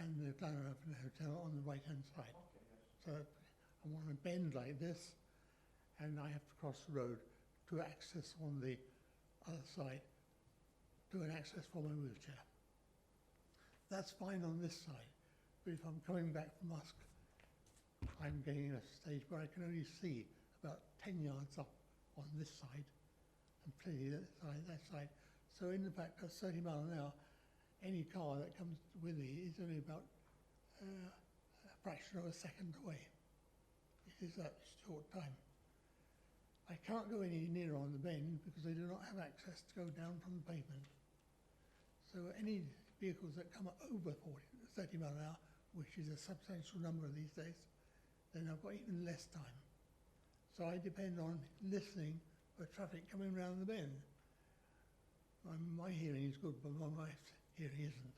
and the Glenarvan Hotel on the right-hand side. So I'm on a bend like this, and I have to cross the road to access on the other side, to an access for my wheelchair. That's fine on this side, but if I'm coming back from Musk, I'm getting in a stage where I can only see about 10 yards up on this side and plenty that side. So in the fact, at 30 miles an hour, any car that comes with me is only about a fraction of a second away. It is that short time. I can't go any nearer on the bend because they do not have access to go down from the pavement. So any vehicles that come over 30 miles an hour, which is a substantial number these days, then I've got even less time. So I depend on listening for traffic coming round the bend. My hearing is good, but my wife's hearing isn't.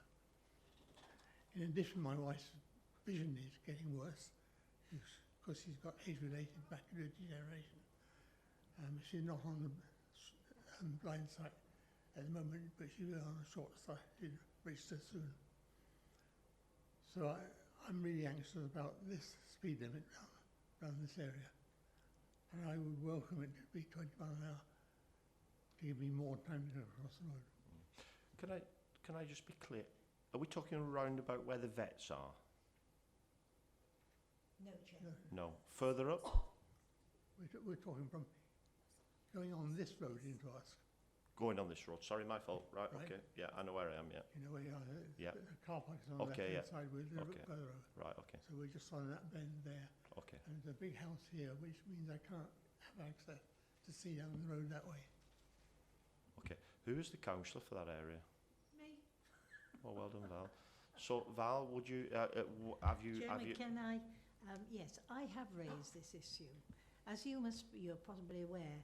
In addition, my wife's vision is getting worse. because she's got age-related macular degeneration. She's not on the blind side at the moment, but she will on the short side. She'll register soon. So I'm really anxious about this speed limit around this area. And I would welcome it to be 20 miles an hour to give me more time to go across the road. Can I just be clear? Are we talking around about where the vets are? No, Chair. No. Further up? We're talking from going on this road into us. Going on this road. Sorry, my fault. Right, Right. okay. Yeah, I know where I am, yeah. You know where you are. Yeah. The car park is on the Okay, left-hand side. We're a little Okay. bit further over. Right, okay. So we're just on that bend there. Okay. And there's a big house here, which means I can't have access to see down the road that way. Okay. Who is the councillor for that area? Me. Oh, well done, Val. So, Val, would you, have you... Chairman, can I? Yes, I have raised this issue. As you're possibly aware,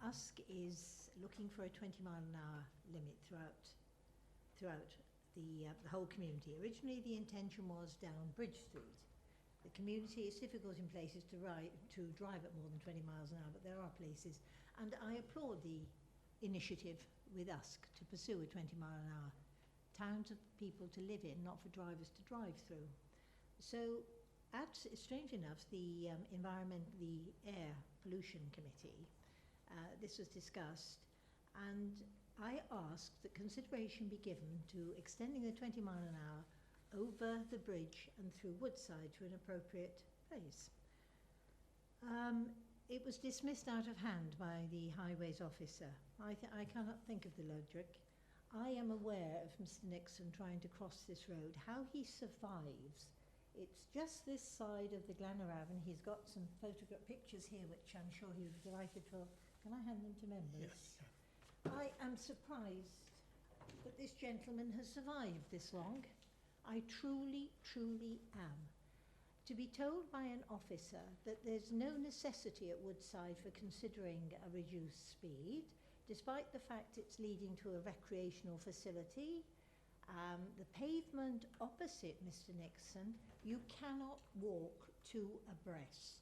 USC is looking for a 20-mile-an-hour limit throughout the whole community. Originally, the intention was down Bridge Street. The community is difficult in places to drive at more than 20 miles an hour, but there are places. And I applaud the initiative with USC to pursue a 20-mile-an-hour town for people to live in, not for drivers to drive through. So, strange enough, the Air Pollution Committee, this was discussed, and I asked that consideration be given to extending the 20 mile an hour over the bridge and through Woodside to an appropriate place. It was dismissed out of hand by the highways officer. I cannot think of the logic. I am aware of Mr. Nixon trying to cross this road. How he survives, it's just this side of the Glenaravan. He's got some photograph pictures here, which I'm sure he would be delighted for. Can I hand them to members? Yes. I am surprised that this gentleman has survived this long. I truly, truly am. To be told by an officer that there's no necessity at Woodside for considering a reduced speed, despite the fact it's leading to a recreational facility, the pavement opposite Mr. Nixon, you cannot walk two abreast.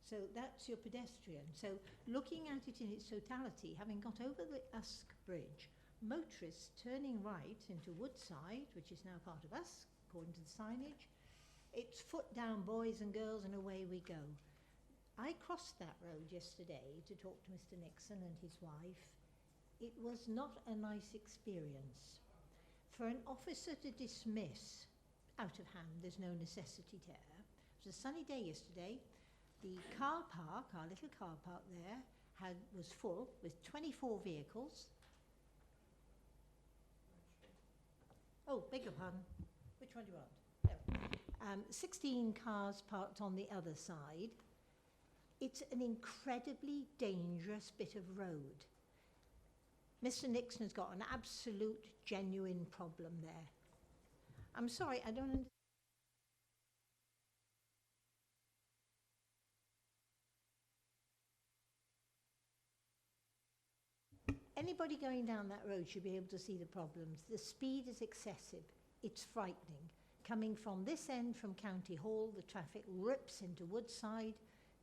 So that's your pedestrian. So looking at it in its totality, having got over the Usk Bridge, motorists turning right into Woodside, which is now part of Usk, according to the signage, it's foot down, boys and girls, and away we go. I crossed that road yesterday to talk to Mr. Nixon and his wife. It was not a nice experience. For an officer to dismiss out of hand, there's no necessity there. It was a sunny day yesterday. The car park, our little car park there, was full with 24 vehicles. Oh, beg your pardon. Which one do you want? No. 16 cars parked on the other side. It's an incredibly dangerous bit of road. Mr. Nixon has got an absolute, genuine problem there. I'm sorry, I don't understand. Anybody going down that road should be able to see the problems. The speed is excessive. It's frightening. Coming from this end, from County Hall, the traffic rips into Woodside.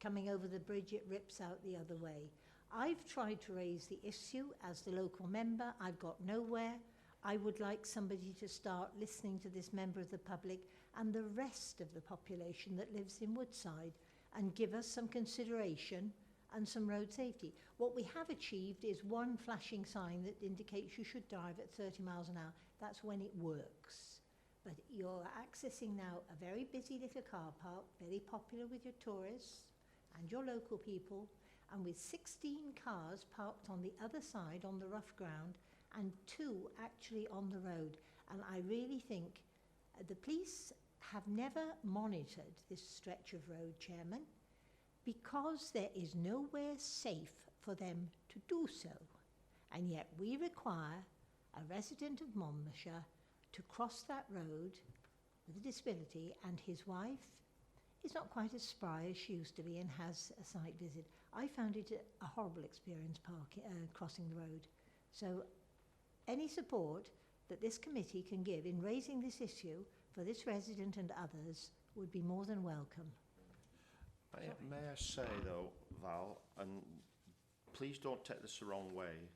Coming over the bridge, it rips out the other way. I've tried to raise the issue as the local member. I've got nowhere. I would like somebody to start listening to this member of the public and the rest of the population that lives in Woodside and give us some consideration and some road safety. What we have achieved is one flashing sign that indicates you should drive at 30 miles an hour. That's when it works. But you're accessing now a very busy little car park, very popular with your tourists and your local people, and with 16 cars parked on the other side on the rough ground and 2 actually on the road. And I really think the police have never monitored this stretch of road, Chairman, because there is nowhere safe for them to do so. And yet we require a resident of Monmouthshire to cross that road with a disability, and his wife is not quite as spry as she used to be and has a site visit. I found it a horrible experience crossing the road. So any support that this committee can give in raising this issue for this resident and others would be more than welcome. May I say though, Val, and please don't take this the wrong way,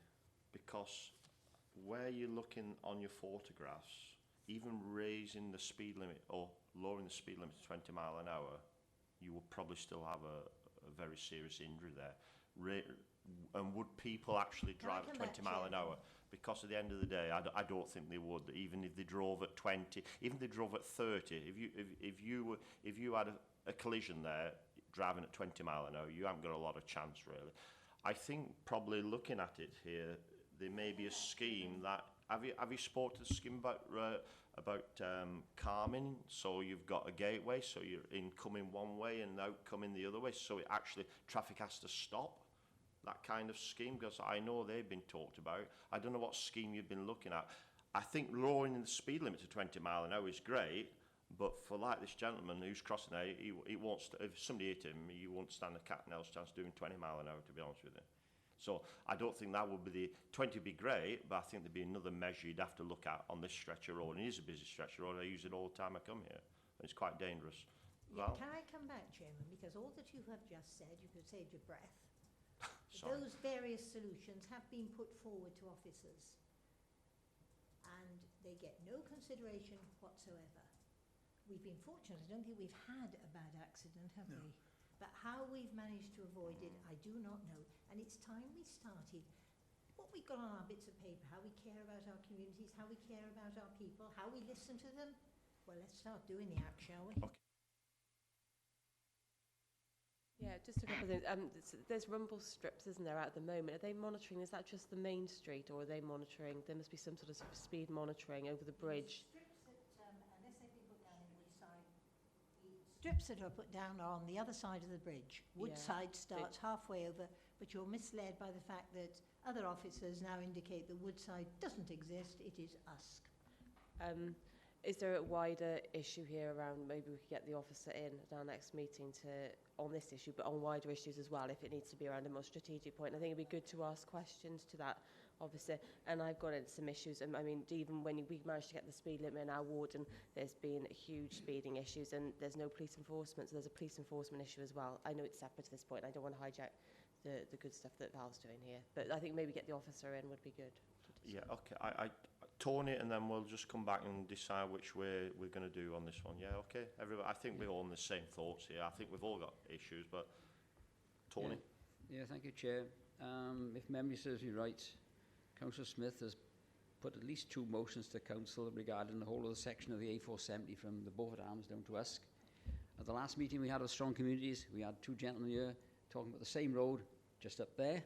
because where you're looking on your photographs, even raising the speed limit or lowering the speed limit to 20 mile an hour, you will probably still have a very serious injury there. And would people actually drive at 20 mile an hour? Because at the end of the day, I don't think they would. Even if they drove at 20, even if they drove at 30, if you had a collision there driving at 20 mile an hour, you haven't got a lot of chance really. I think probably looking at it here, there may be a scheme that have you spoke to the scheme about calming? So you've got a gateway, so you're incoming one way and outcoming the other way. So it actually traffic has to stop. That kind of scheme, because I know they've been talked about. I don't know what scheme you've been looking at. I think lowering the speed limit to 20 mile an hour is great, but for like this gentleman who's crossing there, he won't. If somebody hit him, he won't stand a cat and mouse chance doing 20 mile an hour, to be honest with you. So I don't think that would be the 20 would be great, but I think there'd be another measure you'd have to look at on this stretch of road. And it is a busy stretch of road. I use it all the time I come here. And it's quite dangerous. Yeah, Val? can I come back, Chairman? Because all that you have just said, you could save your breath. Sorry. Those various solutions have been put forward to officers, and they get no consideration whatsoever. We've been fortunate. I don't think we've had a bad accident, have we? But how we've managed to avoid it, I do not know. And it's time we started what we've got on our bits of paper, how we care about our communities, how we care about our people, how we listen to them. Well, let's start doing the act, shall we? Okay. Yeah, just a couple of things. There's rumble strips, isn't there, at the moment? Are they monitoring? Is that just the main street, or are they monitoring? There must be some sort of speed monitoring over the bridge. Strips that are put down are on the other side of the bridge. Woodside starts halfway over, but you're misled by the fact that other officers now indicate that Woodside doesn't exist, it is Usk. Is there a wider issue here around maybe we could get the officer in at our next meeting on this issue, but on wider issues as well, if it needs to be around a more strategic point? I think it'd be good to ask questions to that officer. And I've got into some issues. I mean, even when we managed to get the speed limit in our ward, and there's been huge speeding issues, and there's no police enforcement, so there's a police enforcement issue as well. I know it's separate to this point. I don't want to hijack the good stuff that Val's doing here, but I think maybe get the officer in would be good. Yeah, okay. I tone it, and then we'll just come back and decide which way we're going to do on this one. Yeah, okay. Everybody, I think we're all in the same thoughts here. I think we've all got issues, but Tony. Yeah, thank you, Chair. If memory serves me right, Councillor Smith has put at least 2 motions to Council regarding the whole of the section of the A470 from the Beaufort Arms down to Usk. At the last meeting we had with Strong Communities, we had 2 gentlemen here talking about the same road just up there.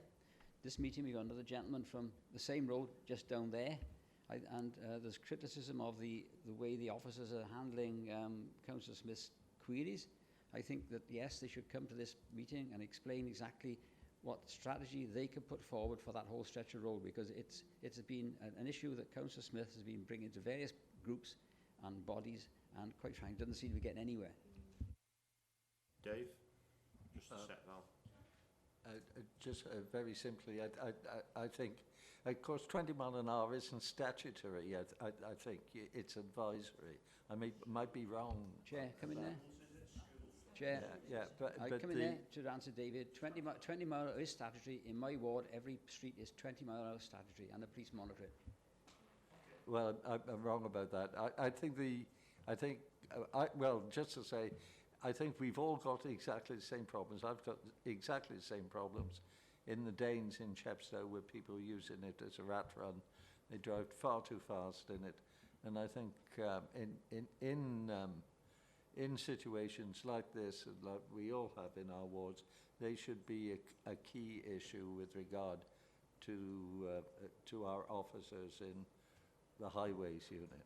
This meeting we got another gentleman from the same road just down there. There's criticism of the way the officers are handling Councillor Smith's queries. I think that, yes, they should come to this meeting and explain exactly what strategy they could put forward for that whole stretch of road, because it's been an issue that Councillor Smith has been bringing to various groups and bodies, and quite frankly, doesn't seem to be getting anywhere. Dave, just a sec now. Just very simply, I think, of course, 20 mile an hour isn't statutory. I think it's advisory. I might be wrong. Chair, come in there. Chair, but come in there to answer David. 20 mile an hour is statutory. In my ward, every street is 20 mile an hour statutory, and the police monitor it. Well, I'm wrong about that. Well, just to say, I think we've all got exactly the same problems. I've got exactly the same problems in the Danes in Chepstow, where people are using it as a rat run. They drive far too fast in it. And I think in situations like this, like we all have in our wards, they should be a key issue with regard to our officers in the highways unit.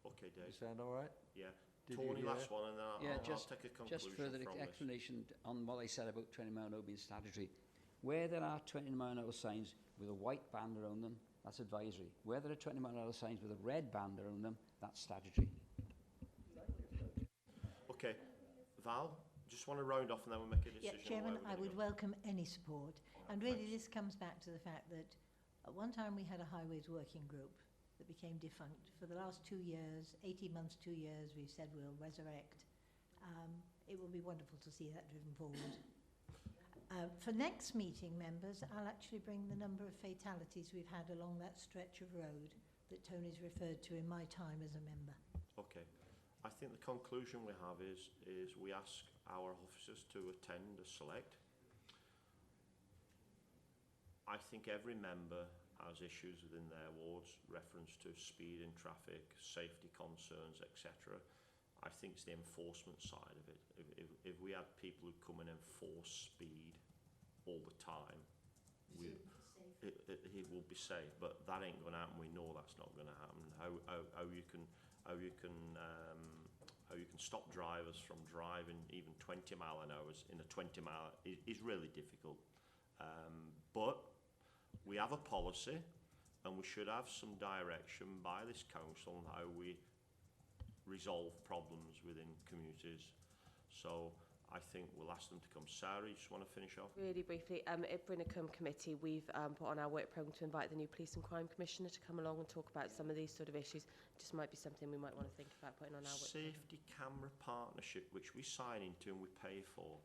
Okay, Dave. Is that all right? Yeah. Did Tony, you last one, and then I'll take a conclusion just further from explanation on what I said about 20 mile an hour being statutory. Where there are 20 mile an hour signs with a white band around them, that's advisory. Where there are 20 mile an hour signs with a red band around them, that's statutory. Okay, Val, just want to round off and then we'll make a decision. Yeah, Chairman, I would welcome any support. And really this comes back to the fact that at one time we had a highways working group that became defunct. For the last 2 years, 18 months, 2 years, we've said we'll resurrect. it will be wonderful to see that driven forward. For next meeting, members, I'll actually bring the number of fatalities we've had along that stretch of road that Tony's referred to in my time as a member. Okay. I think the conclusion we have is we ask our officers to attend a select. I think every member has issues within their wards, reference to speed in traffic, safety concerns, etc. I think it's the enforcement side of it. If we had people who come and enforce speed all the time, it will be safe. But that ain't going to happen. We know that's not going to happen. How you can stop drivers from driving even 20 mile an hour in a 20 mile is really difficult. But we have a policy, and we should have some direction by this council on how we resolve problems within communities. So I think we'll ask them to come. Sarah, you just want to finish off? Really briefly, at Brynnicombe Committee, we've put on our work programme to invite the new Police and Crime Commissioner to come along and talk about some of these sort of issues. Just might be something we might want to think about putting on our work Safety camera partnership, which we sign into and we pay for.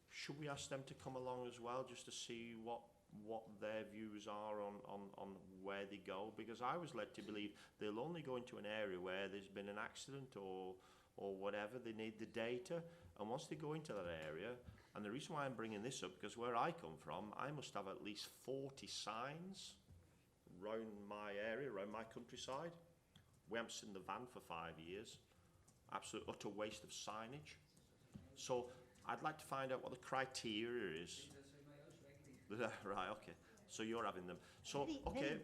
Should we ask them to come along as well, just to see what their views are on where they go? Because I was led to believe they'll only go into an area where there's been an accident or whatever. They need the data, and once they go into that area, and the reason why I'm bringing this up, because where I come from, I must have at least 40 signs around my area, around my countryside. We haven't seen the van for 5 years. Absolute utter waste of signage. So I'd like to find out what the criteria is. Right, okay. So you're having them. So, okay,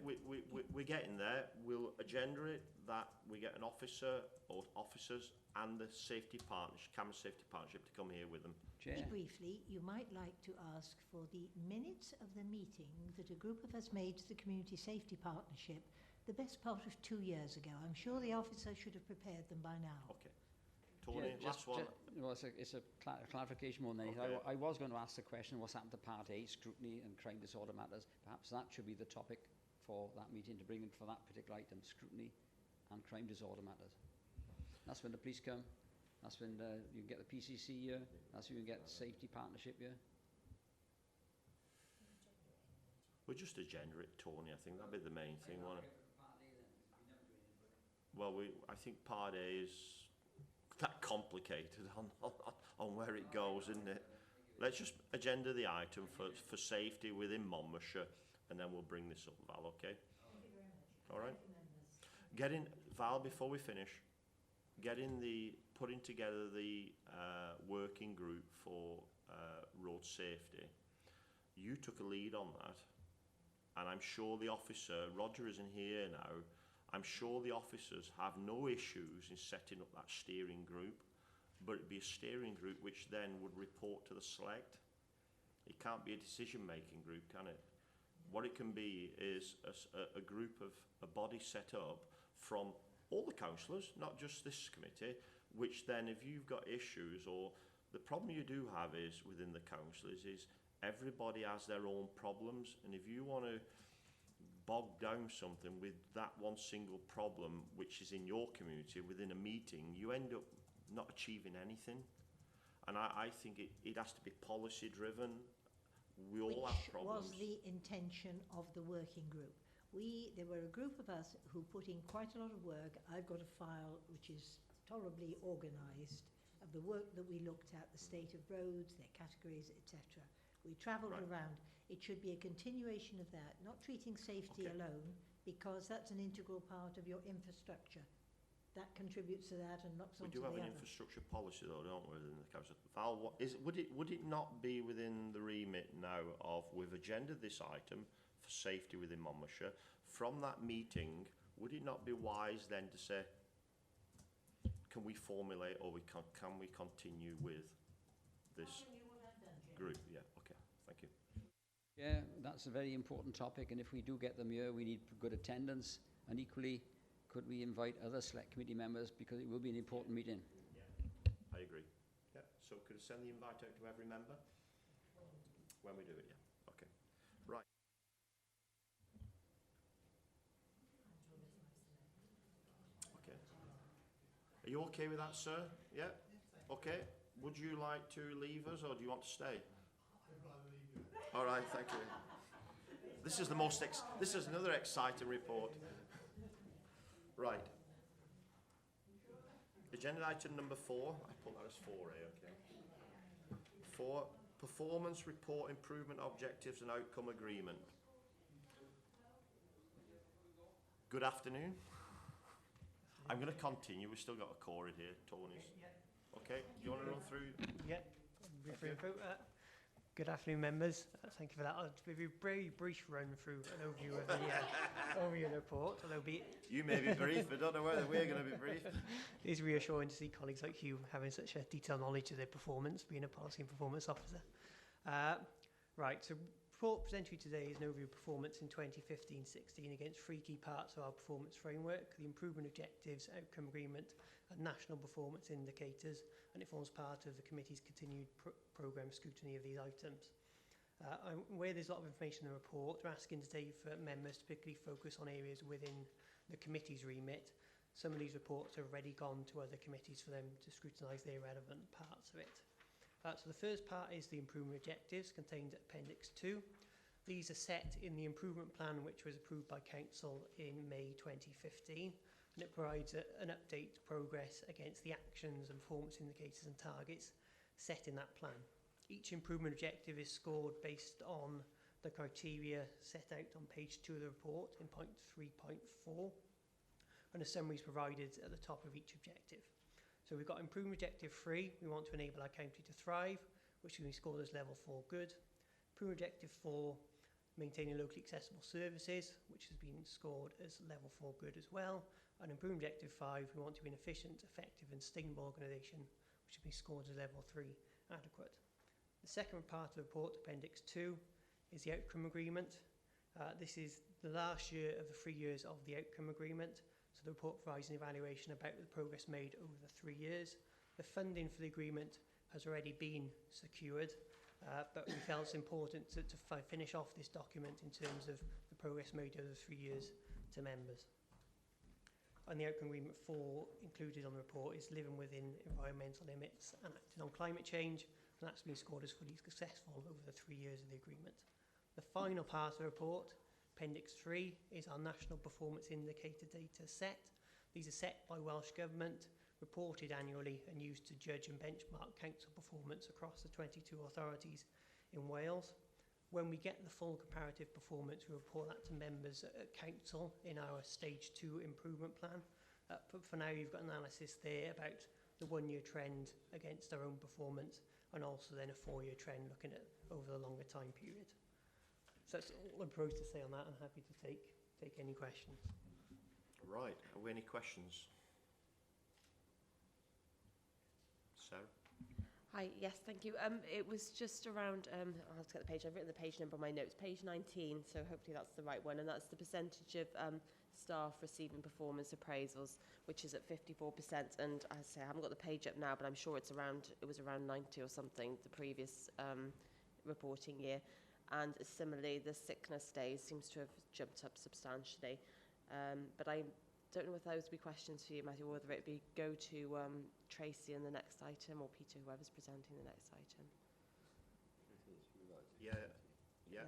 we're getting there. We'll agenda it that we get an officer or officers and the safety partnership, camera safety partnership, to come here with them. Very briefly, you might like to ask for the minutes of the meeting that a group of us made to the Community Safety Partnership the best part of 2 years ago. I'm sure the officer should have prepared them by now. Okay. Tony, last one. Well, it's a clarification more than anything. Okay. I was going to ask the question, what's happened to Part A, scrutiny and crime disorder matters? Perhaps that should be the topic for that meeting, to bring in for that particular item, scrutiny and crime disorder matters. That's when the police come. That's when you can get the PCC here. That's when you get the safety partnership here. We'll just agenda it, Tony. I think that'd be the main thing, won't it? Well, I think Part A is that complicated on where it goes, isn't it? Let's just agenda the item for safety within Monmouthshire, and then we'll bring this up, Val, okay? Thank you very much. All right. Thank you, members. Val, before we finish, putting together the working group for road safety. You took a lead on that, and I'm sure the officer, Roger isn't here now, I'm sure the officers have no issues in setting up that steering group, but it'd be a steering group which then would report to the select. It can't be a decision-making group, can it? What it can be is a group of a body set up from all the councillors, not just this committee, which then, if you've got issues, or the problem you do have is within the councillors is everybody has their own problems, and if you want to bog down something with that one single problem which is in your community within a meeting, you end up not achieving anything. And I think it has to be policy driven. We all have problems. Which was the intention of the working group. There were a group of us who put in quite a lot of work. I've got a file which is tolerably organised of the work that we looked at, the state of roads, their categories, etc. We travelled around. It should be a continuation of that, not treating safety alone, because that's an integral part of your infrastructure. That contributes to that and knocks onto the other. We do have an infrastructure policy, though, don't we, within the council? Val, would it not be within the remit now of, we've agendaed this item for safety within Monmouthshire, from that meeting, would it not be wise then to say, can we formulate, or can we continue with this group? Yeah, okay, thank you. Yeah, that's a very important topic, and if we do get them here, we need good attendance, and equally, could we invite other select committee members, because it will be an important meeting. I agree. Yeah, so could I send the invite out to every member when we do it? Yeah, okay. Right. Okay. Are you okay with that, sir? Yeah? Okay. would you like to leave us, or do you want to stay? All right, thank you. This is the most. This is another exciting report. Right. Agenda item number 4. I put that as 4A. Okay. 4. Performance report, improvement objectives, and outcome agreement. Good afternoon. I'm going to continue. We've still got a core in here. Tony's. Okay. Do you want to run through? Yeah. Good afternoon, members. Thank you for that. I'll give you a very brief run through an overview of the report. You may be brief, but don't know whether we're going to be brief. It is reassuring to see colleagues like you having such a detailed knowledge of their performance, being a policy and performance officer. Right, so the report presented to you today is an overview of performance in 2015-16 against 3 key parts of our performance framework: the improvement objectives, outcome agreement, and national performance indicators, and it forms part of the committee's continued programme scrutiny of these items. Where there's a lot of information in the report, we're asking today for members to particularly focus on areas within the committee's remit. Some of these reports have already gone to other committees for them to scrutinise their relevant parts of it. So the first part is the improvement objectives contained at Appendix 2. These are set in the improvement plan which was approved by Council in May 2015, and it provides an update to progress against the actions and performance indicators and targets set in that plan. Each improvement objective is scored based on the criteria set out on page 2 of the report in point 3.4, and a summary is provided at the top of each objective. So we've got improvement objective 3, we want to enable our county to thrive, which can be scored as level 4 good. Improvement objective 4, maintaining locally accessible services, which has been scored as level 4 good as well. And improvement objective 5, we want to be an efficient, effective and sustainable organisation, which has been scored as level 3 adequate. The second part of the report, Appendix 2, is the outcome agreement. This is the last year of the 3 years of the outcome agreement. So the report provides an evaluation about the progress made over the 3 years. The funding for the agreement has already been secured, but we felt it's important to finish off this document in terms of the progress made over the 3 years to members. And the outcome agreement 4 included on the report is living within environmental limits and acting on climate change, and that's been scored as fully successful over the 3 years of the agreement. The final part of the report, Appendix 3, is our national performance indicator data set. These are set by Welsh Government, reported annually and used to judge and benchmark council performance across the 22 authorities in Wales. When we get the full comparative performance, we report that to members at council in our stage 2 improvement plan. But for now, you've got analysis there about the 1-year trend against our own performance, and also then a 4-year trend looking at over the longer time period. So that's all I'm supposed to say on that. I'm happy to take any questions. Right. Are there any questions? Sarah? Hi, yes, thank you. It was just around, I'll have to get the page, I've written the page number on my notes, page 19, so hopefully that's the right one, and that's the percentage of staff receiving performance appraisals, which is at 54%, and as I say, I haven't got the page up now, but I'm sure it was around 90 or something the previous reporting year. And similarly, the sickness days seems to have jumped up substantially. But I don't know if those would be questions for you, Matthew, or whether it be go to Tracy in the next item, or Peter, whoever's presenting the next item. Yeah.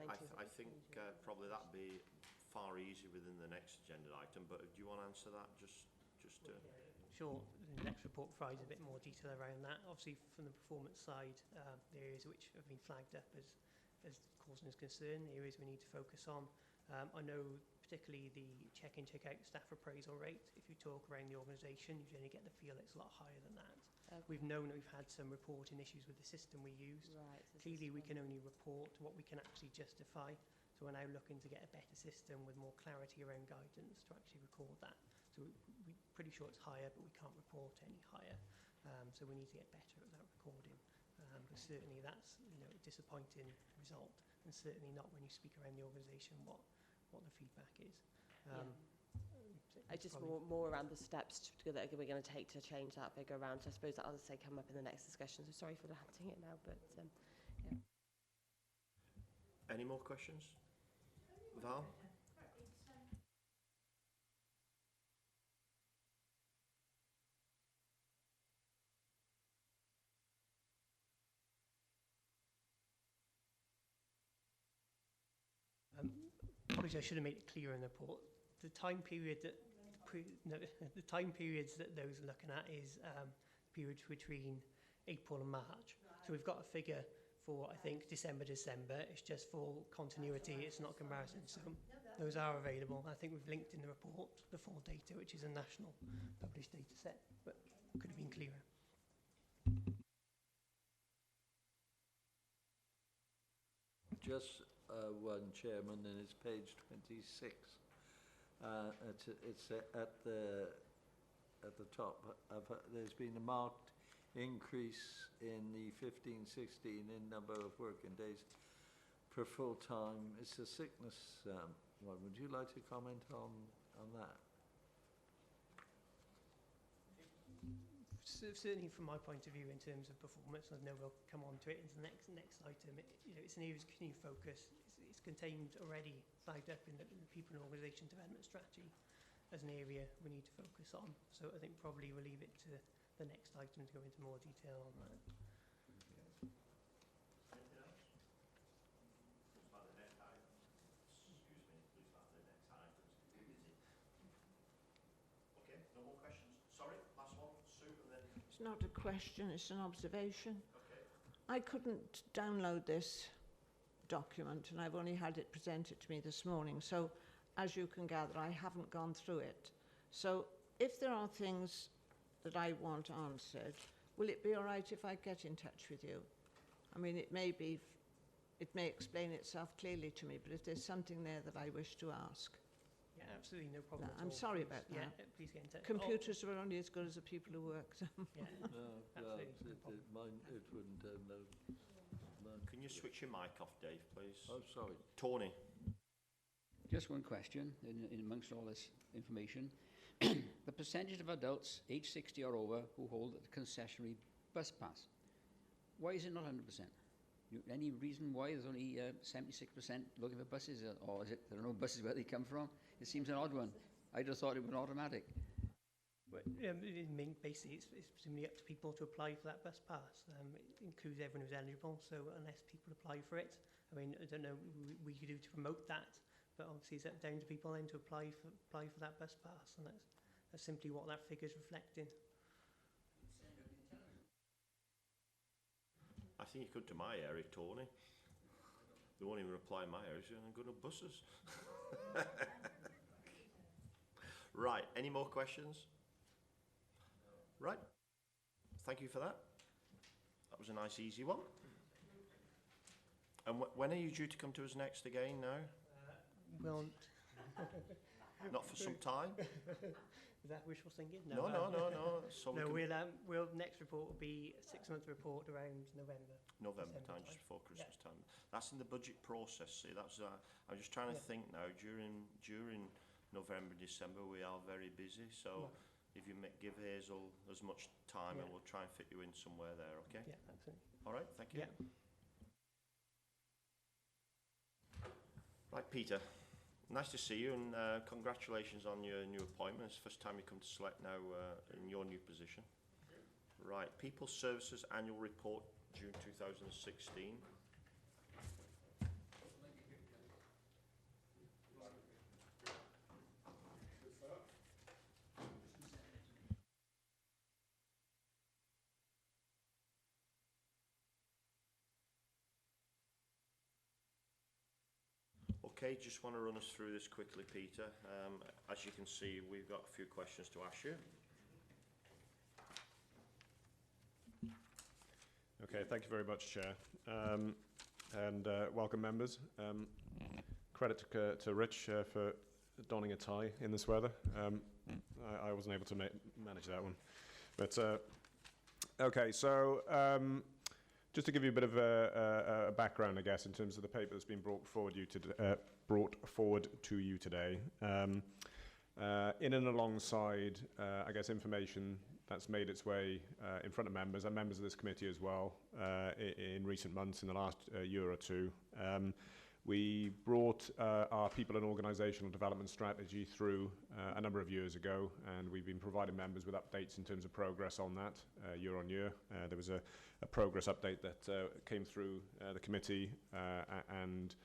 I think probably that'd be far easier within the next agenda item. But do you want to answer that? Just to. Sure. The next report provides a bit more detail around that. Obviously, from the performance side, the areas which have been flagged up as causing us concern, the areas we need to focus on. I know particularly the check-in, check-out staff appraisal rate, if you talk around the organisation, you generally get the feel it's a lot higher than that. Okay. We've known that we've had some reporting issues with the system we used. Right. Clearly, we can only report what we can actually justify. So we're now looking to get a better system with more clarity around guidance to actually record that. So we're pretty sure it's higher, but we can't report any higher. So we need to get better at that recording. But certainly that's a disappointing result, and certainly not when you speak around the organisation what the feedback is. I just more around the steps that we're going to take to change that figure around. So I suppose that, as I say, come up in the next discussion. So sorry for landing it now, but yeah. Any more questions? Val? I should have made it clear in the report. The time period that the time periods that those are looking at is periods between April and March. So we've got a figure for, I think, December. It's just for continuity, it's not comparison. So those are available. I think we've linked in the report the full data, which is a national published data set, but could have been clearer. Just one, Chairman, and it's page 26. It's at the top. There's been a marked increase in the 15-16 in number of working days per full time. It's a sickness one. Would you like to comment on that? Certainly from my point of view in terms of performance, I know we'll come on to it in the next item. It's an area of continued focus. It's contained already, flagged up in the People and Organisation Development Strategy as an area we need to focus on. So I think probably we'll leave it to the next item to go into more detail on that. It's not a question, it's an observation. Okay. I couldn't download this document and I've only had it presented to me this morning. So as you can gather, I haven't gone through it. So if there are things that I want answered, will it be all right if I get in touch with you? I mean, it may explain itself clearly to me, but if there's something there that I wish to ask. Yeah, absolutely, no problem. I'm sorry about that. Yeah, please get in touch. Computers are only as good as the people who work them. Yeah, absolutely. It wouldn't no. Can you switch your mic off, Dave, please? Oh, sorry. Tony. Just one question in amongst all this information. The percentage of adults aged 60 or over who hold a concessionary bus pass, why is it not 100%? Any reason why there's only 76% looking for buses, or is it there are no buses where they come from? It seems an odd one. I just thought it was automatic. But basically, it's presumably up to people to apply for that bus pass. It includes everyone who's eligible, so unless people apply for it, I mean, I don't know what we could do to promote that, but obviously it's up down to people then to apply for that bus pass, and that's simply what that figure's reflecting. I think you could to my area, Tony. They won't even reply in my area, so I'm going to buses. Right, any more questions? Right, thank you for that. That was a nice, easy one. And when are you due to come to us next again now? Well, not for some time? Is that wishful thinking? No. So we'll next report will be a 6-month report around November time, just before Christmas time. That's in the budget process. See, that's I'm just trying to think now. During November, December, we are very busy. So if you give Hazel as much time, and we'll try and fit you in somewhere there. Okay? Yeah, absolutely. All right. Thank you. Yeah. Right, Peter. Nice to see you, and congratulations on your new appointment. It's the first time you come to Select now in your new position. Right, People Services Annual Report, June 2016. Okay, just want to run us through this quickly, Peter. As you can see, we've got a few questions to ask you. Okay, thank you very much, Chair. And welcome, members. Credit to Rich for donning a tie in this weather. I wasn't able to manage that one. But, okay, so just to give you a bit of a background, I guess, in terms of the paper that's been brought forward to you today. In and alongside, I guess, information that's made its way in front of members and members of this committee as well in recent months, in the last year or two. We brought our people and organisational development strategy through a number of years ago, and we've been providing members with updates in terms of progress on that year on year. There was a progress update that came through the committee and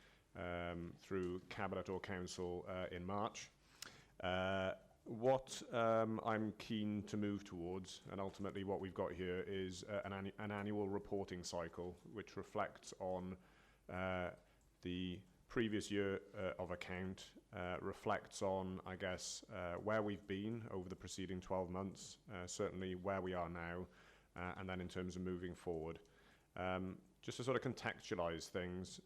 through Cabinet or Council in March. What I'm keen to move towards, and ultimately what we've got here, is an annual reporting cycle which reflects on the previous year of account, reflects on, I guess, where we've been over the preceding 12 months, certainly where we are now, and then in terms of moving forward. Just to sort of contextualize things,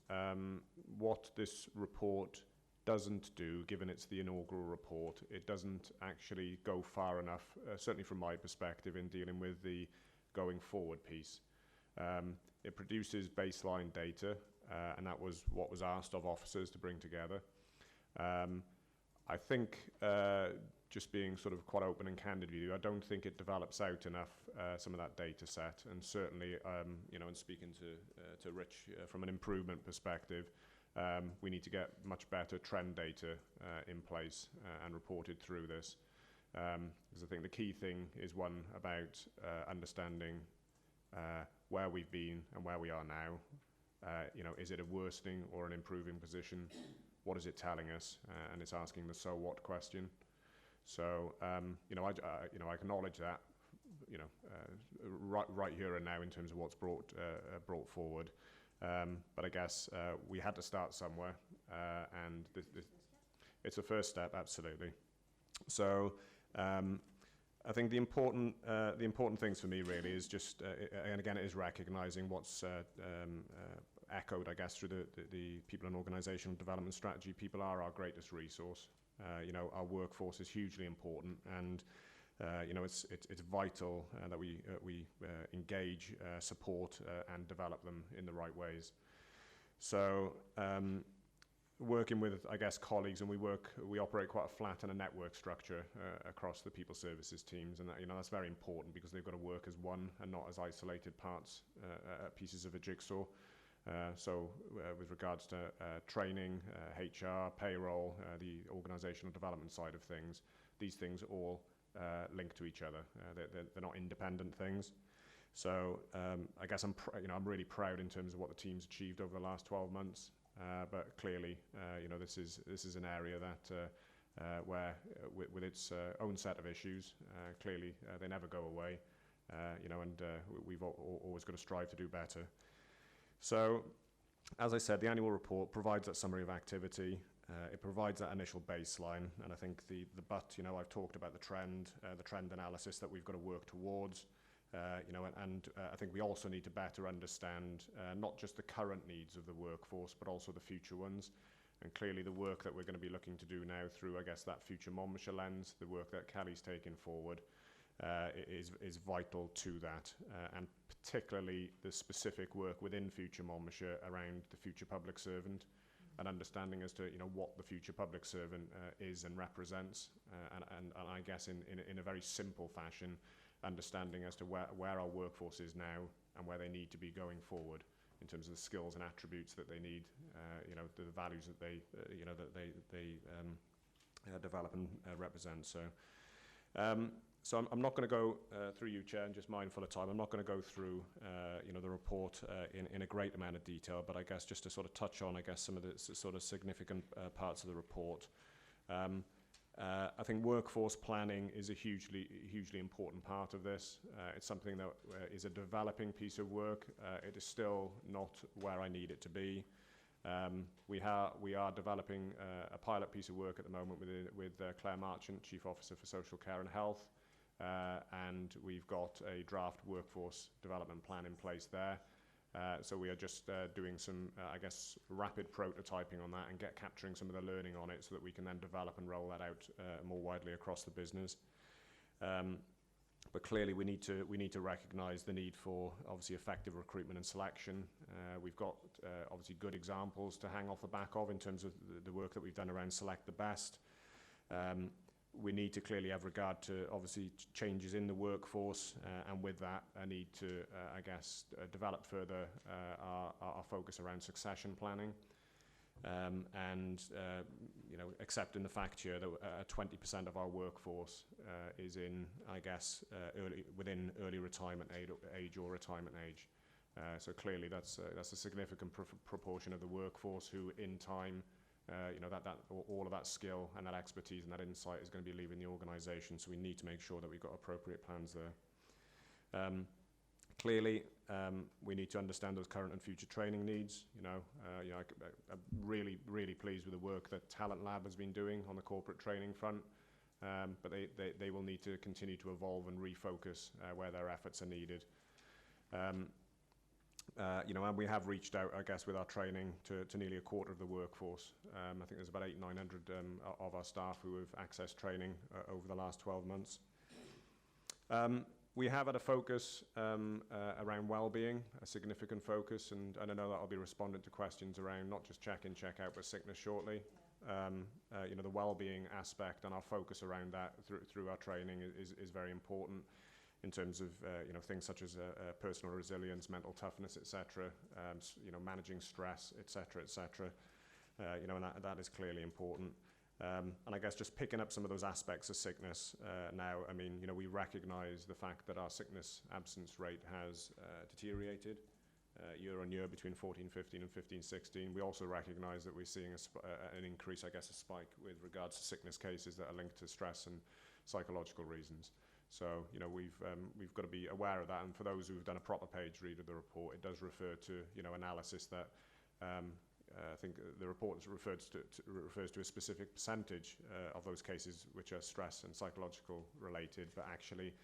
what this report doesn't do, given it's the inaugural report, it doesn't actually go far enough, certainly from my perspective, in dealing with the going forward piece. It produces baseline data, and that was what was asked of officers to bring together. I think, just being sort of quite open and candid with you, I don't think it develops out enough some of that data set, and certainly, you know, in speaking to Rich from an improvement perspective, we need to get much better trend data in place and reported through this. Because I think the key thing is one about understanding where we've been and where we are now. You know, is it a worsening or an improving position? What is it telling us? And it's asking the so what question. So, you know, I acknowledge that, you know, right here and now in terms of what's brought forward. But I guess we had to start somewhere, and it's a first step, absolutely. So I think the important things for me really is just, and again, it is recognising what's echoed, I guess, through the people and organisational development strategy. People are our greatest resource. You know, our workforce is hugely important, and you know, it's vital that we engage, support, and develop them in the right ways. So, working with, I guess, colleagues, and we operate quite a flat and a network structure across the people services teams, and that, you know, that's very important because they've got to work as one and not as isolated parts, pieces of a jigsaw. So with regards to training, HR, payroll, the organisational development side of things, these things all link to each other. They're not independent things. So I guess I'm really proud in terms of what the team's achieved over the last 12 months. But clearly, you know, this is an area that where with its own set of issues, clearly they never go away. You know, and we've always got to strive to do better. So, as I said, the annual report provides that summary of activity. It provides that initial baseline, and I think the but, you know, I've talked about the trend analysis that we've got to work towards, you know, and I think we also need to better understand not just the current needs of the workforce, but also the future ones. And clearly the work that we're going to be looking to do now through, I guess, that future Monmouthshire lens, the work that Kelly's taken forward, is vital to that, and particularly the specific work within Future Monmouthshire around the future public servant, and understanding as to, you know, what the future public servant is and represents, and I guess in a very simple fashion, understanding as to where our workforce is now and where they need to be going forward in terms of the skills and attributes that they need, you know, the values that they, you know, that they develop and represent. So. So I'm not going to go through you, Chair, and just mindful of time. I'm not going to go through, you know, the report in a great amount of detail, but I guess just to sort of touch on, I guess, some of the sort of significant parts of the report. I think workforce planning is a hugely important part of this. It's something that is a developing piece of work. It is still not where I need it to be. We are developing a pilot piece of work at the moment with Claire Marchant, Chief Officer for Social Care and Health, and we've got a draft workforce development plan in place there. So we are just doing some, I guess, rapid prototyping on that and capturing some of the learning on it so that we can then develop and roll that out more widely across the business. But clearly we need to recognise the need for obviously effective recruitment and selection. We've got obviously good examples to hang off the back of in terms of the work that we've done around Select the Best. We need to clearly have regard to obviously changes in the workforce, and with that a need to, I guess, develop further our focus around succession planning. And you know, accepting the fact here that 20% of our workforce is in, I guess, within early retirement age or retirement age. So clearly that's a significant proportion of the workforce who in time, all of that skill and that expertise and that insight is going to be leaving the organisation. So we need to make sure that we've got appropriate plans there. Clearly, we need to understand those current and future training needs. I'm really pleased with the work that Talent Lab has been doing on the corporate training front, but they will need to continue to evolve and refocus where their efforts are needed. And we have reached out, I guess, with our training to nearly a quarter of the workforce. I think there's about 900 of our staff who have accessed training over the last 12 months. We have had a focus around well-being, a significant focus, and I know that I'll be responding to questions around not just check-in, check-out, but sickness shortly. The well-being aspect and our focus around that through our training is very important in terms of things such as personal resilience, mental toughness, etc. Managing stress, etc., etc. And that is clearly important. And I guess just picking up some of those aspects of sickness now, I mean, we recognise the fact that our sickness absence rate has deteriorated year on year between 14-15 and 15-16. We also recognise that we're seeing an increase, I guess, a spike with regards to sickness cases that are linked to stress and psychological reasons. So, we've got to be aware of that. And for those who've done a proper page read of the report, it does refer to, analysis that I think the report refers to a specific percentage of those cases which are stress and psychological related, but actually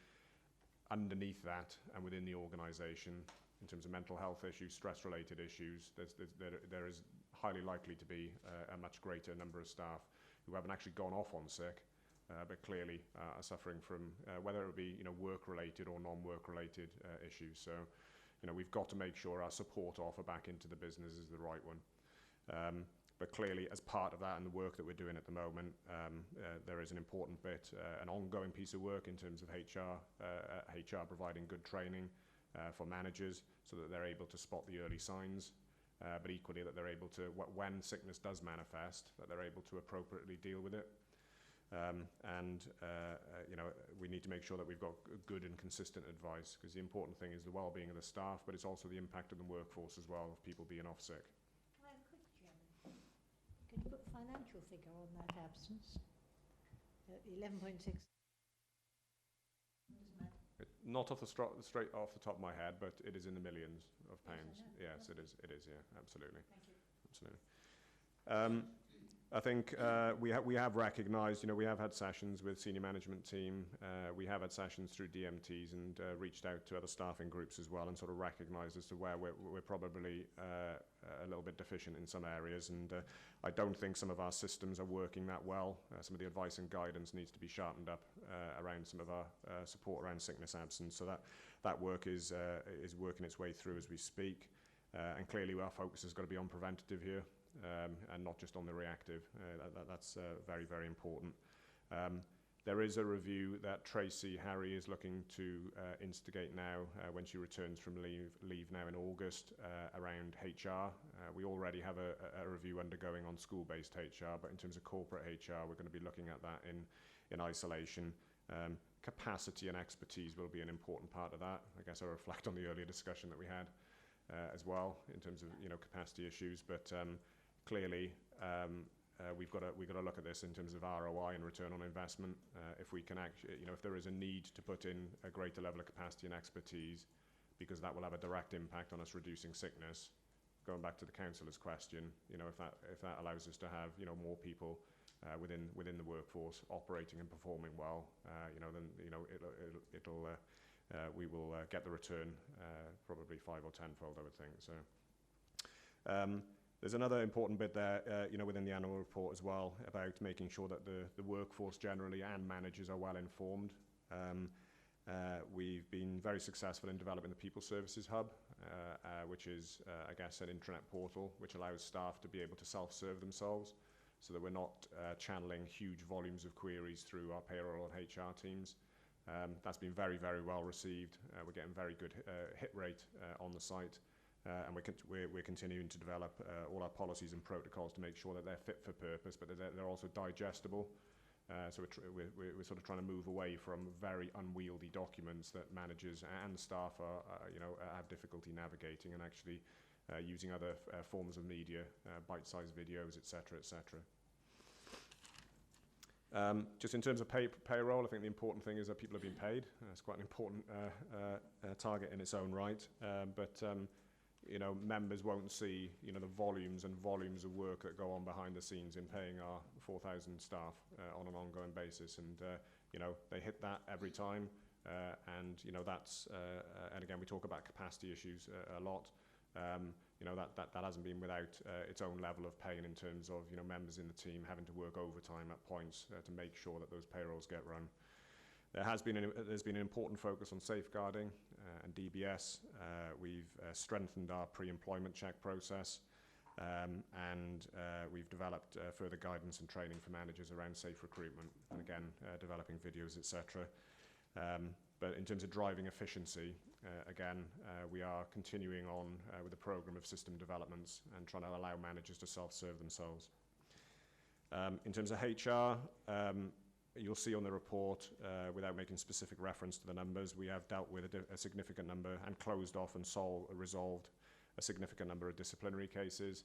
underneath that and within the organisation, in terms of mental health issues, stress-related issues, there is highly likely to be a much greater number of staff who haven't actually gone off on sick, but clearly are suffering from whether it be work-related or non-work-related issues. So, we've got to make sure our support offer back into the business is the right one. But clearly, as part of that and the work that we're doing at the moment, there is an important bit, an ongoing piece of work in terms of HR providing good training for managers so that they're able to spot the early signs, but equally that they're able to, when sickness does manifest, that they're able to appropriately deal with it. We need to make sure that we've got good and consistent advice, because the important thing is the well-being of the staff, but it's also the impact of the workforce as well of people being off sick. Can you put a financial figure on that absence? 11.6. Not straight off the top of my head, but it is in the millions of pounds. Yes, it is. It is. Yeah, absolutely. Thank you. Absolutely. I think we have recognised, we have had sessions with senior management team. We have had sessions through DMTs and reached out to other staffing groups as well and sort of recognised as to where we're probably a little bit deficient in some areas. And I don't think some of our systems are working that well. Some of the advice and guidance needs to be sharpened up around some of our support around sickness absence. So that work is working its way through as we speak. And clearly our focus has got to be on preventative here. And not just on the reactive. That's very, very important. There is a review that Tracy Harry is looking to instigate now when she returns from leave now in August around HR. We already have a review undergoing on school-based HR, but in terms of corporate HR, we're going to be looking at that in isolation. Capacity and expertise will be an important part of that. I guess I reflect on the earlier discussion that we had as well in terms of capacity issues, but clearly, we've got to look at this in terms of ROI and return on investment. If we can actually, if there is a need to put in a greater level of capacity and expertise, because that will have a direct impact on us reducing sickness. Going back to the councillor's question, if that allows us to have more people within the workforce operating and performing well, then we will get the return probably 5 or 10-fold, I would think. So. There's another important bit there, within the annual report as well, about making sure that the workforce generally and managers are well informed. We've been very successful in developing the People Services Hub, which is, I guess, an intranet portal which allows staff to be able to self-serve themselves so that we're not channeling huge volumes of queries through our payroll and HR teams. That's been very, very well received. We're getting very good hit rate on the site. And we're continuing to develop all our policies and protocols to make sure that they're fit for purpose, but they're also digestible So we're sort of trying to move away from very unwieldy documents that managers and staff have difficulty navigating, and actually using other forms of media, bite-sized videos, etc., etc. Just in terms of payroll, I think the important thing is that people are being paid. It's quite an important target in its own right. Members won't see, the volumes and volumes of work that go on behind the scenes in paying our 4,000 staff on an ongoing basis. And, they hit that every time. And again, we talk about capacity issues a lot. That hasn't been without its own level of pain in terms of, members in the team having to work overtime at points to make sure that those payrolls get run. There's been an important focus on safeguarding and DBS. We've strengthened our pre-employment check process, and we've developed further guidance and training for managers around safe recruitment, and again, developing videos, etc. But in terms of driving efficiency, we are continuing on with a program of system developments and trying to allow managers to self-serve themselves. In terms of HR, you'll see on the report, without making specific reference to the numbers, we have dealt with a significant number and closed off and resolved a significant number of disciplinary cases,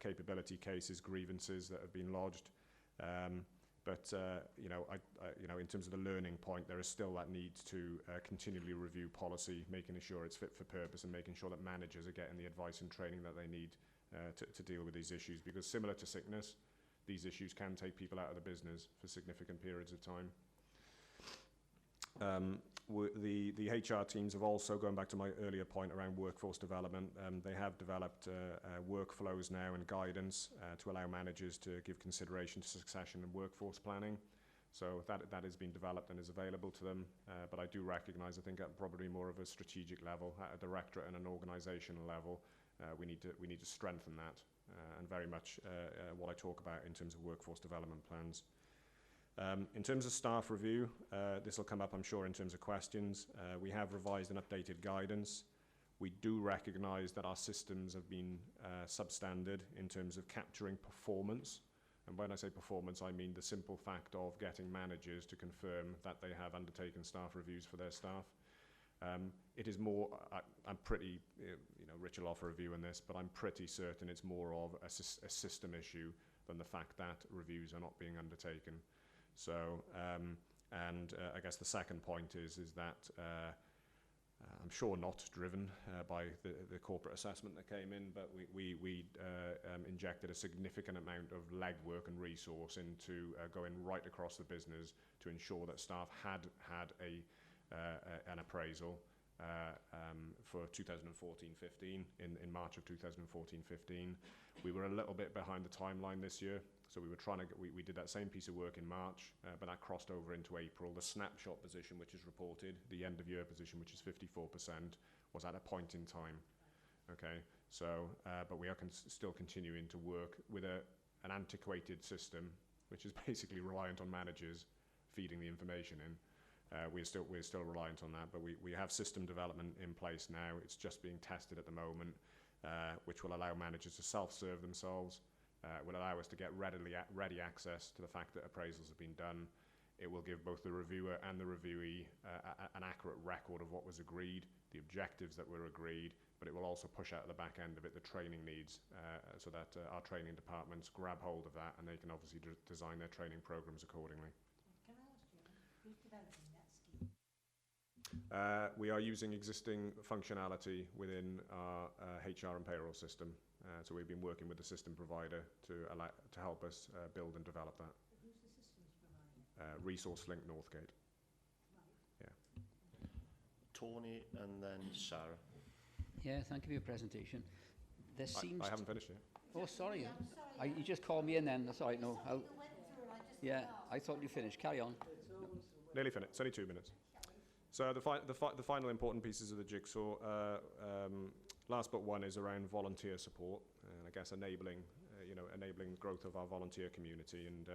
capability cases, grievances that have been lodged. In terms of the learning point, there is still that need to continually review policy, making sure it's fit for purpose and making sure that managers are getting the advice and training that they need to deal with these issues. Because similar to sickness, these issues can take people out of the business for significant periods of time. The HR teams have also, going back to my earlier point around workforce development, they have developed workflows now and guidance to allow managers to give consideration to succession and workforce planning. So that has been developed and is available to them. But I do recognise, I think at probably more of a strategic level, at a directorate and an organisational level, we need to strengthen that. And very much what I talk about in terms of workforce development plans. In terms of staff review, this will come up, I'm sure, in terms of questions. We have revised and updated guidance. We do recognise that our systems have been substandard in terms of capturing performance. And when I say performance, I mean the simple fact of getting managers to confirm that they have undertaken staff reviews for their staff. It is more, I'm pretty, Rich will offer a view on this, but I'm pretty certain it's more of a system issue than the fact that reviews are not being undertaken. So, I guess the second point is that I'm sure not driven by the corporate assessment that came in, but we injected a significant amount of legwork and resource into going right across the business to ensure that staff had an appraisal for 2014-15 in March of 2014-15. We were a little bit behind the timeline this year, so we were trying to we did that same piece of work in March, but that crossed over into April. The snapshot position, which is reported, the end of year position, which is 54%, was at a point in time. Okay, so but we are still continuing to work with an antiquated system, which is basically reliant on managers feeding the information in. We're still reliant on that, but we have system development in place now. It's just being tested at the moment, which will allow managers to self-serve themselves. Will allow us to get ready access to the fact that appraisals have been done. It will give both the reviewer and the reviewee an accurate record of what was agreed, the objectives that were agreed, but it will also push out at the back end of it the training needs, so that our training departments grab hold of that and they can obviously design their training programs accordingly. Can I ask you, who's developing that scheme? We are using existing functionality within our HR and payroll system. So we've been working with the system provider to help us build and develop that. Who's the systems provider? ResourceLink Northgate. Right. Yeah. Tony and then Sarah. Yeah, thank you for your presentation. There seems I haven't finished yet. Oh, sorry. I'm sorry. You just called me in then. That's all right. No. You went through and I just Yeah, forgot. I thought you finished. Carry on. Nearly finished. It's only 2 minutes. So the final important pieces of the jigsaw, last but one, is around volunteer support, and I guess enabling growth of our volunteer community. And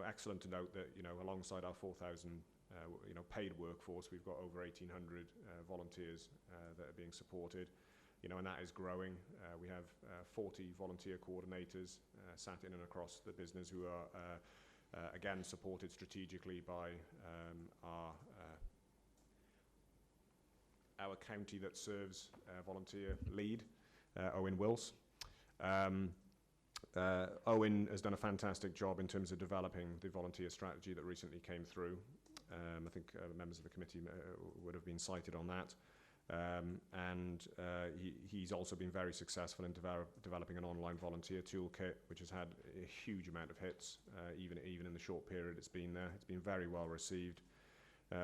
excellent to note that alongside our 4,000 paid workforce, we've got over 1,800 volunteers that are being supported. And that is growing. We have 40 volunteer coordinators sat in and across the business who are again supported strategically by our county that serves volunteer lead, Owen Wills. Owen has done a fantastic job in terms of developing the volunteer strategy that recently came through. I think members of the committee would have been cited on that. He's also been very successful in developing an online volunteer toolkit, which has had a huge amount of hits, even in the short period it's been there. It's been very well received.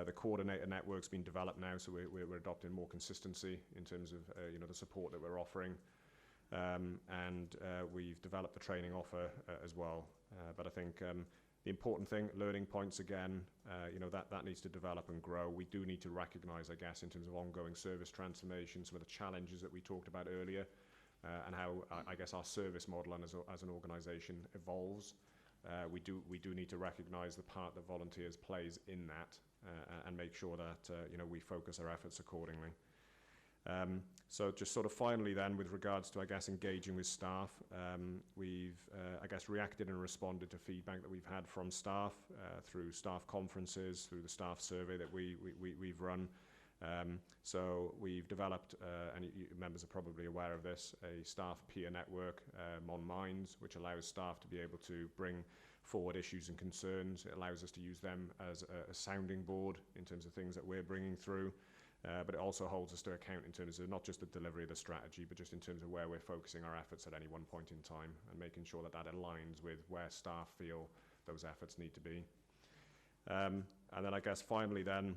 The coordinator network's been developed now, so we're adopting more consistency in terms of the support that we're offering. We've developed the training offer as well. But I think the important thing, learning points again, that needs to develop and grow. We do need to recognise, I guess, in terms of ongoing service transformation, some of the challenges that we talked about earlier, and how I guess our service model and as an organisation evolves. We do need to recognise the part that volunteers plays in that, and make sure that we focus our efforts accordingly. So just sort of finally then, with regards to, I guess, engaging with staff, we've, I guess, reacted and responded to feedback that we've had from staff through staff conferences, through the staff survey that we've run. So we've developed, and members are probably aware of this, a staff peer network, Mon Minds, which allows staff to be able to bring forward issues and concerns. It allows us to use them as a sounding board in terms of things that we're bringing through. But it also holds us to account in terms of not just the delivery of the strategy, but just in terms of where we're focusing our efforts at any one point in time, and making sure that that aligns with where staff feel those efforts need to be. And then I guess finally then,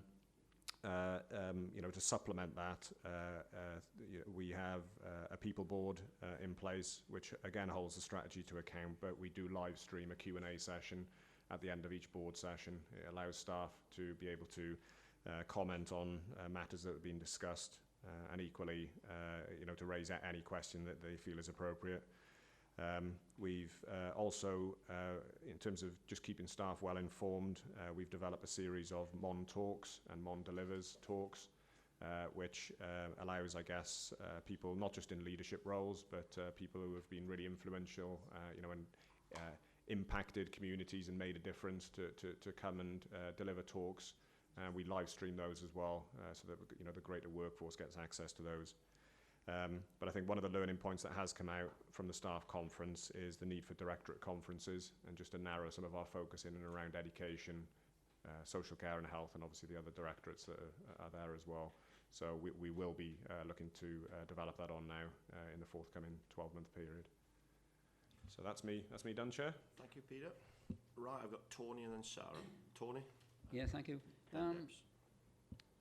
to supplement that, we have a people board in place, which again holds the strategy to account, but we do live stream a Q&A session at the end of each board session. It allows staff to be able to comment on matters that have been discussed, and equally, to raise any question that they feel is appropriate. We've also, in terms of just keeping staff well informed, we've developed a series of Mon Talks and Mon Delivers talks, which allows, I guess, people not just in leadership roles, but people who have been really influential, and impacted communities and made a difference to come and deliver talks. We live stream those as well, so that the greater workforce gets access to those. But I think one of the learning points that has come out from the staff conference is the need for directorate conferences, and just to narrow some of our focus in and around education, social care and health, and obviously the other directorates that are there as well. So we will be looking to develop that on now in the forthcoming 12-month period. So that's me done, Chair. Thank you, Peter. Right, I've got Tony and then Sarah. Tony? Yeah, thank you.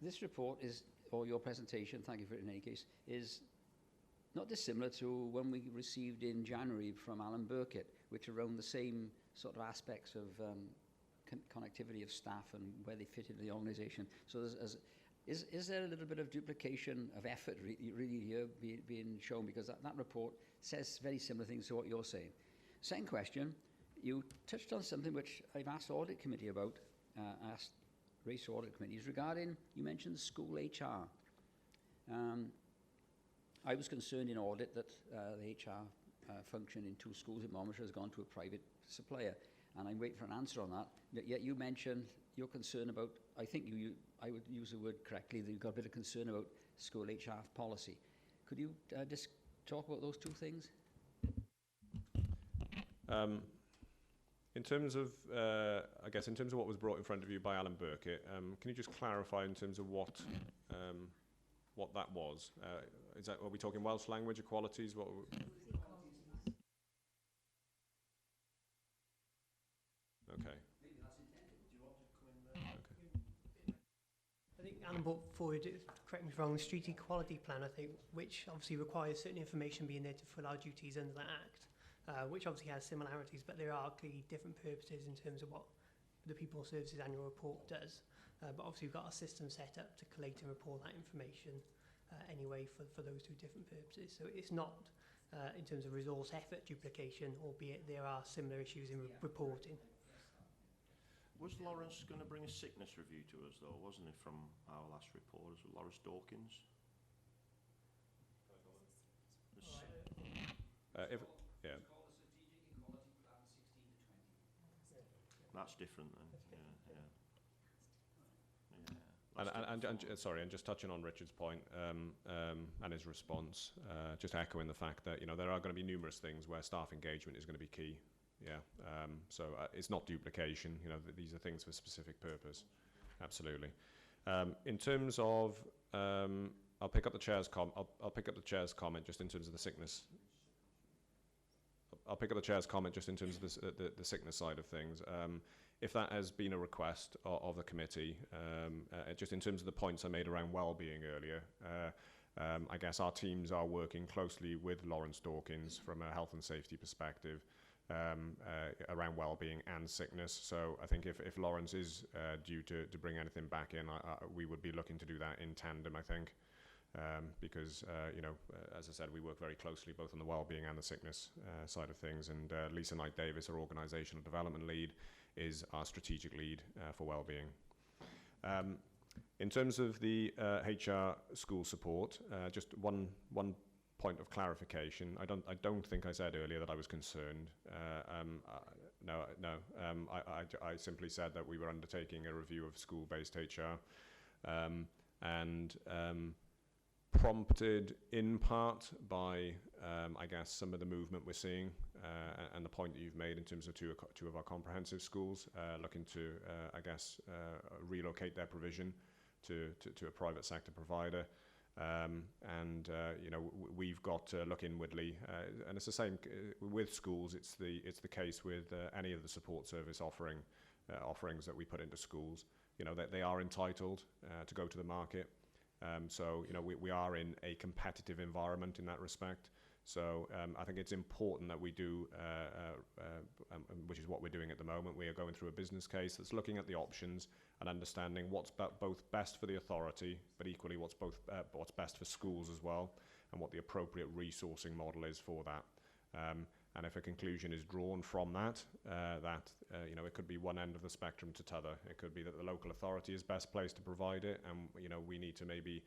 This report is, or your presentation, thank you for it in any case, is not dissimilar to one we received in January from Alan Burkett, which are around the same sort of aspects of connectivity of staff and where they fit into the organisation. So is there a little bit of duplication of effort really here being shown? Because that report says very similar things to what you're saying. Second question, you touched on something which I've asked the Audit Committee about, raised to Audit Committees regarding, you mentioned school HR. I was concerned in audit that the HR function in 2 schools in Monmouthshire has gone to a private supplier, and I'm waiting for an answer on that. Yet you mentioned your concern about, I think I would use the word correctly, that you've got a bit of concern about school HR policy. Could you just talk about those 2 things? In terms of, I guess, in terms of what was brought in front of you by Alan Burkett, can you just clarify in terms of what that was? Are we talking Welsh language equalities? Okay. Maybe that's intended. Do you want to come in there? Okay. I think Alan brought forward, correct me if I'm wrong, the Street Equality Plan, I think, which obviously requires certain information being there to fulfil our duties under that Act. Which obviously has similarities, but there are clearly different purposes in terms of what the People Services Annual Report does. But obviously we've got a system set up to collate and report that information anyway for those 2 different purposes. So it's not, in terms of resource effort duplication, albeit there are similar issues in reporting. Was Lawrence going to bring a sickness review to us, though, wasn't it, from our last report? Was it Lawrence Dawkins? that's different then. Yeah. Sorry, and just touching on Richard's point and his response, just echoing the fact that there are going to be numerous things where staff engagement is going to be key. Yeah, so it's not duplication. These are things for specific purpose. Absolutely. In terms of, I'll pick up the chair's comment just in terms of the sickness. I'll pick up the chair's comment just in terms of the sickness side of things. If that has been a request of the committee, just in terms of the points I made around well-being earlier, I guess our teams are working closely with Lawrence Dawkins from a health and safety perspective around well-being and sickness. So I think if Lawrence is due to bring anything back in, we would be looking to do that in tandem, I think. Because, as I said, we work very closely both on the well-being and the sickness side of things. And Lisa Knight-Davis, our organisational development lead, is our strategic lead for well-being. In terms of the HR school support, just one point of clarification. I don't think I said earlier that I was concerned. No. I simply said that we were undertaking a review of school-based HR, and prompted in part by, I guess, some of the movement we're seeing and the point that you've made in terms of two of our comprehensive schools looking to, I guess, relocate their provision to a private sector provider. We've got to look inwardly, and it's the same with schools. It's the case with any of the support service offerings that we put into schools. That they are entitled to go to the market. So we are in a competitive environment in that respect. So I think it's important that we do, which is what we're doing at the moment. We are going through a business case that's looking at the options and understanding what's both best for the authority, but equally what's best for schools as well, and what the appropriate resourcing model is for that. And if a conclusion is drawn from that, it could be one end of the spectrum to t'other. It could be that the local authority is best placed to provide it, and we need to maybe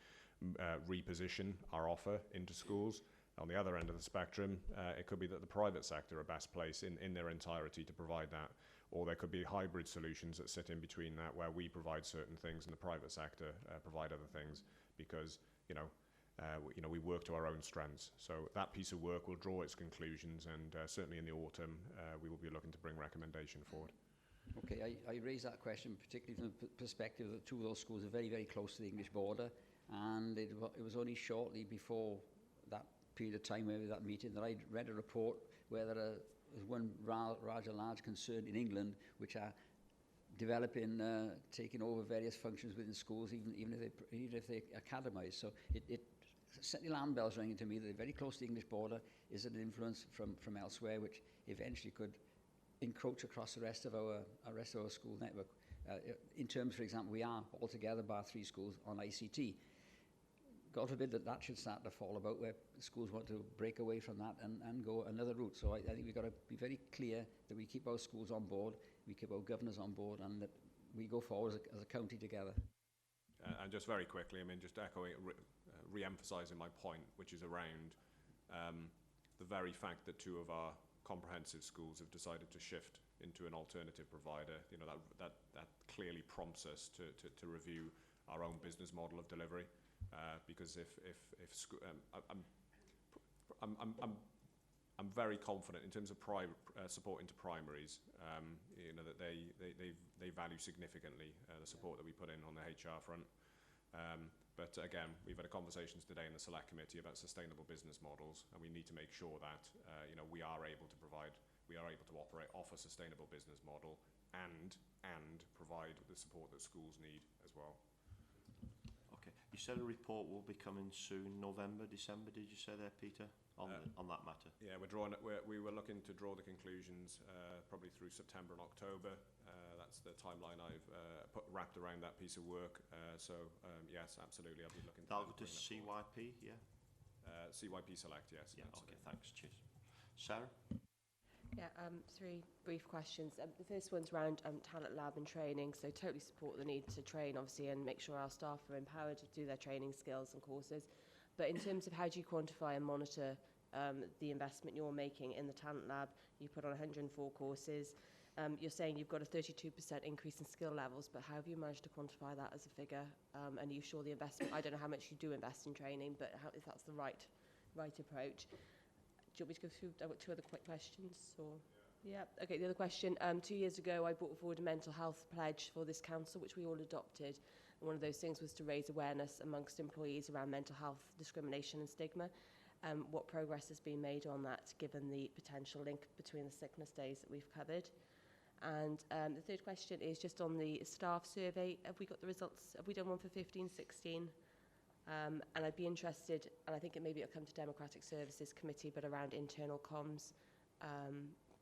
reposition our offer into schools. On the other end of the spectrum, it could be that the private sector are best placed in their entirety to provide that. Or there could be hybrid solutions that sit in between that, where we provide certain things and the private sector provide other things, because we work to our own strengths. So that piece of work will draw its conclusions, and certainly in the autumn we will be looking to bring recommendation forward. Okay, I raise that question particularly from the perspective that two of those schools are very, very close to the English border, and it was only shortly before that period of time, where that meeting, that I read a report where there is one rather large concern in England which are developing, taking over various functions within schools, even if they academize. So it set the alarm bells ringing to me that they're very close to the English border. Is it an influence from elsewhere, which eventually could encroach across the rest of our school network? In terms, for example, we are altogether bar 3 schools on ICT. God forbid that should start to fall about, where schools want to break away from that and go another route. So I think we've got to be very clear that we keep our schools on board, we keep our governors on board, and that we go forward as a county together. And just very quickly, just echoing, re-emphasising my point, which is around the very fact that two of our comprehensive schools have decided to shift into an alternative provider. That clearly prompts us to review our own business model of delivery. Because I'm very confident in terms of support into primaries, that they value significantly the support that we put in on the HR front. But again, we've had conversations today in the Select Committee about sustainable business models, and we need to make sure that we are able to offer sustainable business model and provide the support that schools need as well. You said a report will be coming soon, November, December, did you say there, Peter, on that matter? Yeah, we were looking to draw the conclusions probably through September and October. That's the timeline I've wrapped around that piece of work. Yes, absolutely, I'll be looking to... That'll go to CYP, yeah? CYP Select, yes. Yeah, okay, thanks, cheers. Sarah? Yeah, 3 brief questions. The first one's around talent lab and training. So totally support the need to train, obviously, and make sure our staff are empowered to do their training skills and courses. But in terms of how do you quantify and monitor the investment you're making in the talent lab? You put on 104 courses. You're saying you've got a 32% increase in skill levels, but how have you managed to quantify that as a figure? And are you sure the investment, I don't know how much you do invest in training, but if that's the right approach. Do you want me to go through, I've got two other quick questions, or? Yeah. Okay, the other question, 2 years ago I brought forward a mental health pledge for this council, which we all adopted. And one of those things was to raise awareness amongst employees around mental health discrimination and stigma. What progress has been made on that, given the potential link between the sickness days that we've covered? And the third question is just on the staff survey. Have we got the results? Have we done one for 15-16? And I'd be interested, and I think maybe it'll come to Democratic Services Committee, but around internal comms,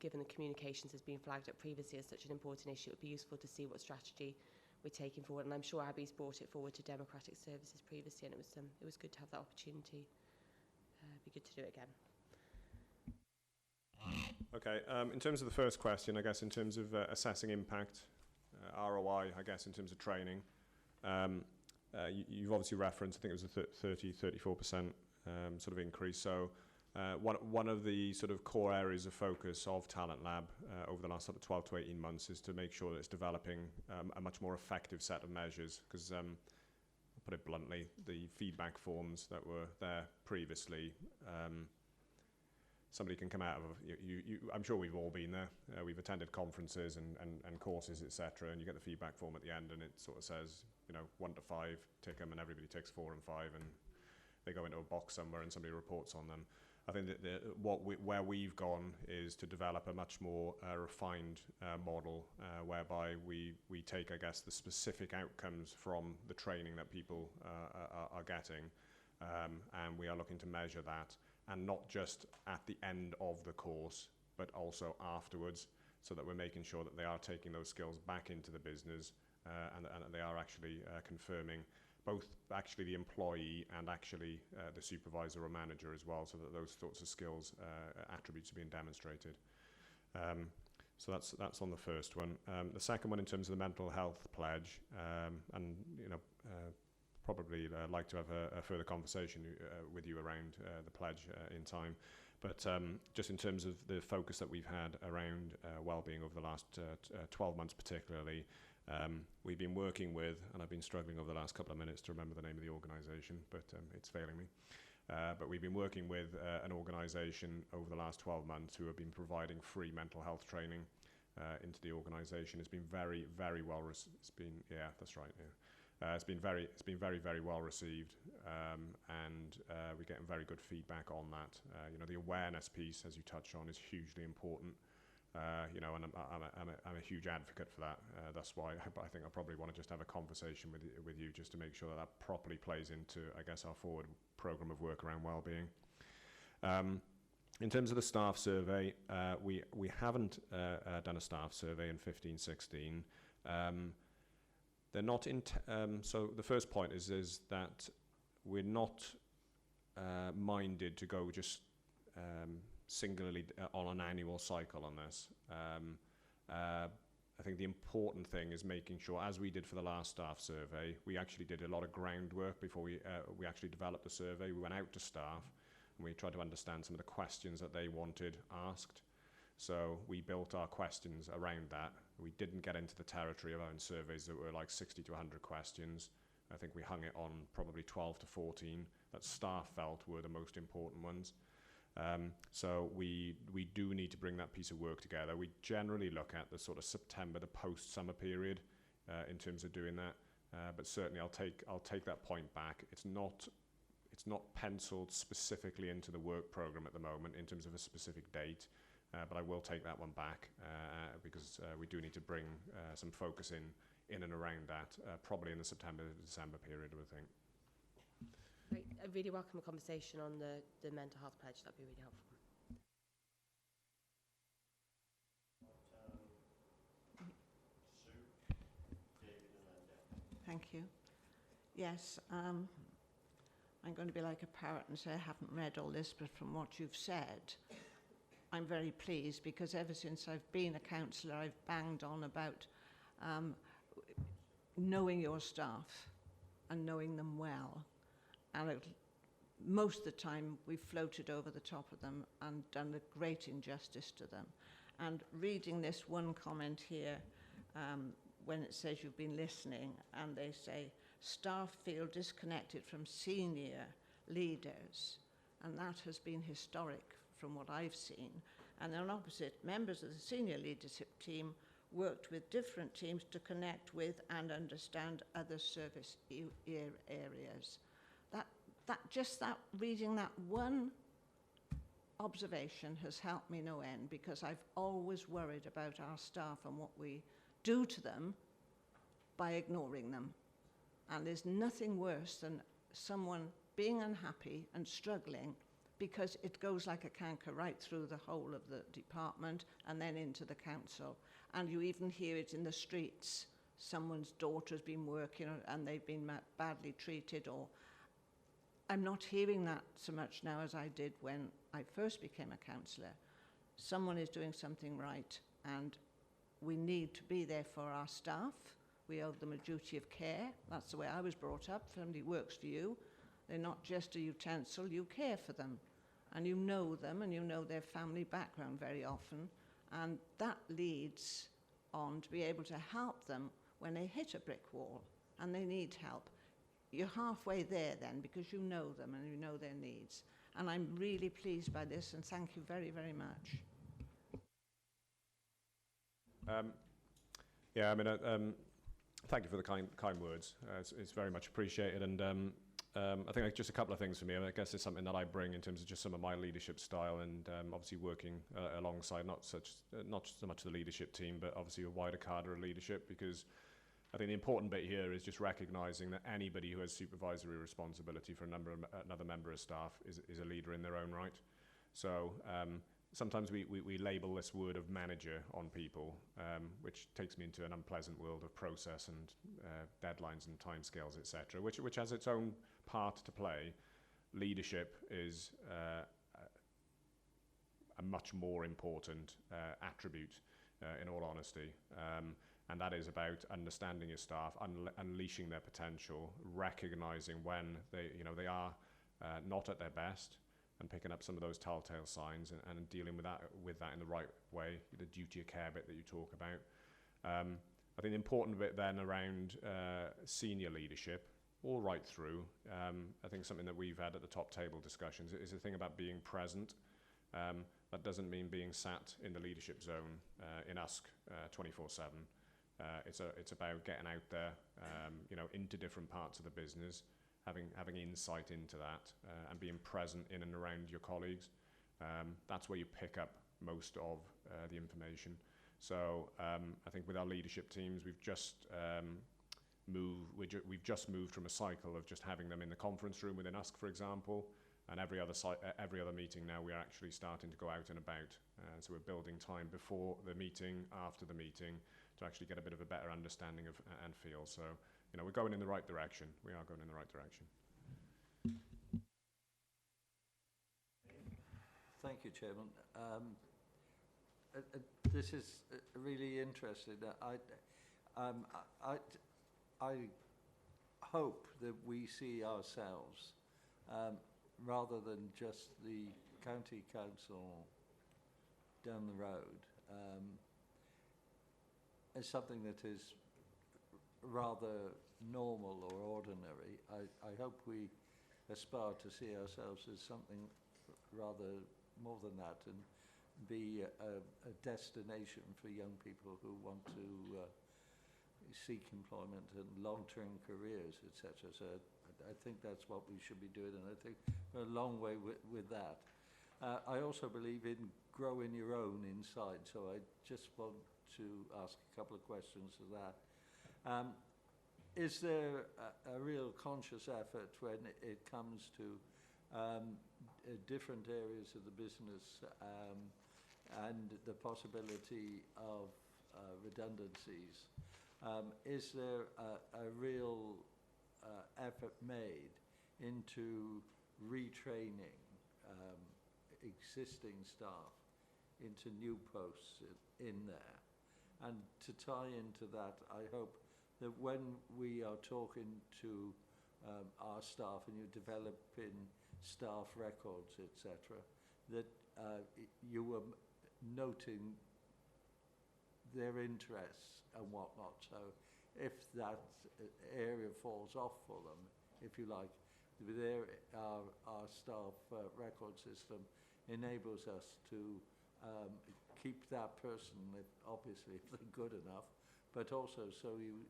given the communications has been flagged up previously as such an important issue, it would be useful to see what strategy we're taking forward. And I'm sure Abby's brought it forward to Democratic Services previously, and it was good to have that opportunity. It'd be good to do it again. Okay, in terms of the first question, I guess in terms of assessing impact, ROI, I guess in terms of training, you've obviously referenced, I think it was a 34% sort of increase. So one of the sort of core areas of focus of Talent Lab over the last sort of 12 to 18 months is to make sure that it's developing a much more effective set of measures, because I'll put it bluntly, the feedback forms that were there previously, somebody can come out of, I'm sure we've all been there, we've attended conferences and courses, etc., and you get the feedback form at the end and it sort of says, 1 to 5, tick them, and everybody ticks 4 and 5, and they go into a box somewhere and somebody reports on them. I think that where we've gone is to develop a much more refined model whereby we take, I guess, the specific outcomes from the training that people are getting, and we are looking to measure that, and not just at the end of the course, but also afterwards, so that we're making sure that they are taking those skills back into the business and they are actually confirming both actually the employee and actually the supervisor or manager as well, so that those sorts of skills attributes are being demonstrated. So that's on the first one. The second one, in terms of the mental health pledge, and probably like to have a further conversation with you around the pledge in time. But just in terms of the focus that we've had around well-being over the last 12 months particularly, we've been working with, and I've been struggling over the last couple of minutes to remember the name of the organisation, but it's failing me. But we've been working with an organisation over the last 12 months who have been providing free mental health training into the organisation. It's been very, very well received. It's been, yeah, that's right. Yeah. It's been very, very well received, and we're getting very good feedback on that. The awareness piece, as you touch on, is hugely important. And I'm a huge advocate for that. That's why I think I probably want to just have a conversation with you just to make sure that properly plays into, I guess, our forward programme of work around wellbeing. In terms of the staff survey, we haven't done a staff survey in 15-16. They're not in. So the first point is that we're not minded to go just singularly on an annual cycle on this. I think the important thing is making sure, as we did for the last staff survey, we actually did a lot of groundwork before we actually developed the survey. We went out to staff and we tried to understand some of the questions that they wanted asked. So we built our questions around that. We didn't get into the territory of our own surveys that were like 60 to 100 questions. I think we hung it on probably 12 to 14 that staff felt were the most important ones. So we do need to bring that piece of work together. We generally look at the sort of September, the post-summer period in terms of doing that. But certainly I'll take that point back. It's not penciled specifically into the work programme at the moment in terms of a specific date. But I will take that one back because we do need to bring some focus in and around that, probably in the September to December period, I would think. Great. I really welcome a conversation on the mental health pledge. That'd be really helpful. Thank you. Yes, I'm going to be like a parrot and say I haven't read all this, but from what you've said, I'm very pleased, because ever since I've been a councillor, I've banged on about knowing your staff and knowing them well. And most of the time we've floated over the top of them and done a great injustice to them. And reading this one comment here, when it says you've been listening, and they say, staff feel disconnected from senior leaders, and that has been historic from what I've seen. And then opposite, members of the senior leadership team worked with different teams to connect with and understand other service areas. Reading that one observation has helped me no end, because I've always worried about our staff and what we do to them by ignoring them. And there's nothing worse than someone being unhappy and struggling, because it goes like a canker right through the whole of the department and then into the council. And you even hear it in the streets. Someone's daughter's been working and they've been badly treated, or I'm not hearing that so much now as I did when I first became a councillor. Someone is doing something right, and we need to be there for our staff. We owe them a duty of care. That's the way I was brought up. If somebody works for you, they're not just a utensil, you care for them. And you know them, and you know their family background very often. And that leads on to be able to help them when they hit a brick wall and they need help. You're halfway there then, because you know them and you know their needs. And I'm really pleased by this, and thank you very, very much. Thank you for the kind words. It's very much appreciated. And I think just a couple of things for me. I guess it's something that I bring in terms of just some of my leadership style, and obviously working alongside not so much the leadership team, but obviously a wider cadre of leadership, because I think the important bit here is just recognising that anybody who has supervisory responsibility for another member of staff is a leader in their own right. So sometimes we label this word of manager on people, which takes me into an unpleasant world of process and deadlines and timescales, etc., which has its own part to play. Leadership is a much more important attribute, in all honesty. And that is about understanding your staff, unleashing their potential, recognising when they are not at their best, and picking up some of those telltale signs and dealing with that in the right way, the duty of care bit that you talk about. I think the important bit then around senior leadership, all right through, I think something that we've had at the top table discussions is the thing about being present. That doesn't mean being sat in the leadership zone in USC 24/7. It's about getting out there, into different parts of the business, having insight into that, and being present in and around your colleagues. That's where you pick up most of the information. So I think with our leadership teams, we've just moved from a cycle of just having them in the conference room within USC, for example, and every other meeting now we're actually starting to go out and about. So we're building time before the meeting, after the meeting, to actually get a bit of a better understanding of and feel. So, we're going in the right direction. We are going in the right direction. Thank you, Chairman. This is really interesting. I hope that we see ourselves, rather than just the county council down the road, as something that is rather normal or ordinary. I hope we aspire to see ourselves as something rather more than that, and be a destination for young people who want to seek employment and long-term careers, etc. So I think that's what we should be doing, and I think we're a long way with that. I also believe in growing your own inside, so I just want to ask a couple of questions to that. Is there a real conscious effort when it comes to different areas of the business and the possibility of redundancies? Is there a real effort made into retraining existing staff into new posts in there? And to tie into that, I hope that when we are talking to our staff and you're developing staff records, etc., that you were noting their interests and whatnot. So if that area falls off for them, if you like, our staff record system enables us to keep that person, obviously, if they're good enough, but also so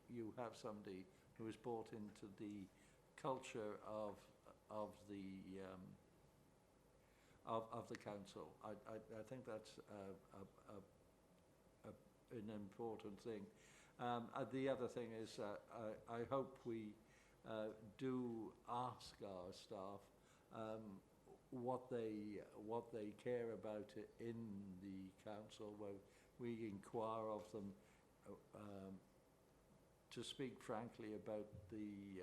you have somebody who is bought into the culture of the council. I think that's an important thing. The other thing is I hope we do ask our staff what they care about in the council. Where we inquire of them to speak frankly about the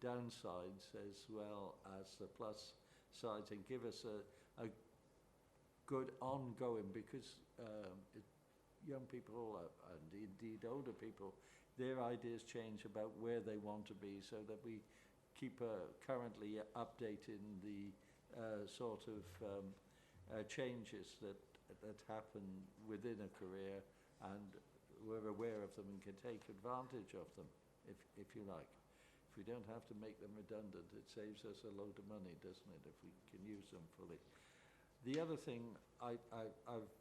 downsides as well as the plus sides, and give us a good ongoing, because young people and indeed older people, their ideas change about where they want to be, so that we keep currently updating the sort of changes that happen within a career, and we're aware of them and can take advantage of them, if you like. If we don't have to make them redundant, it saves us a load of money, doesn't it, if we can use them fully. The other thing I've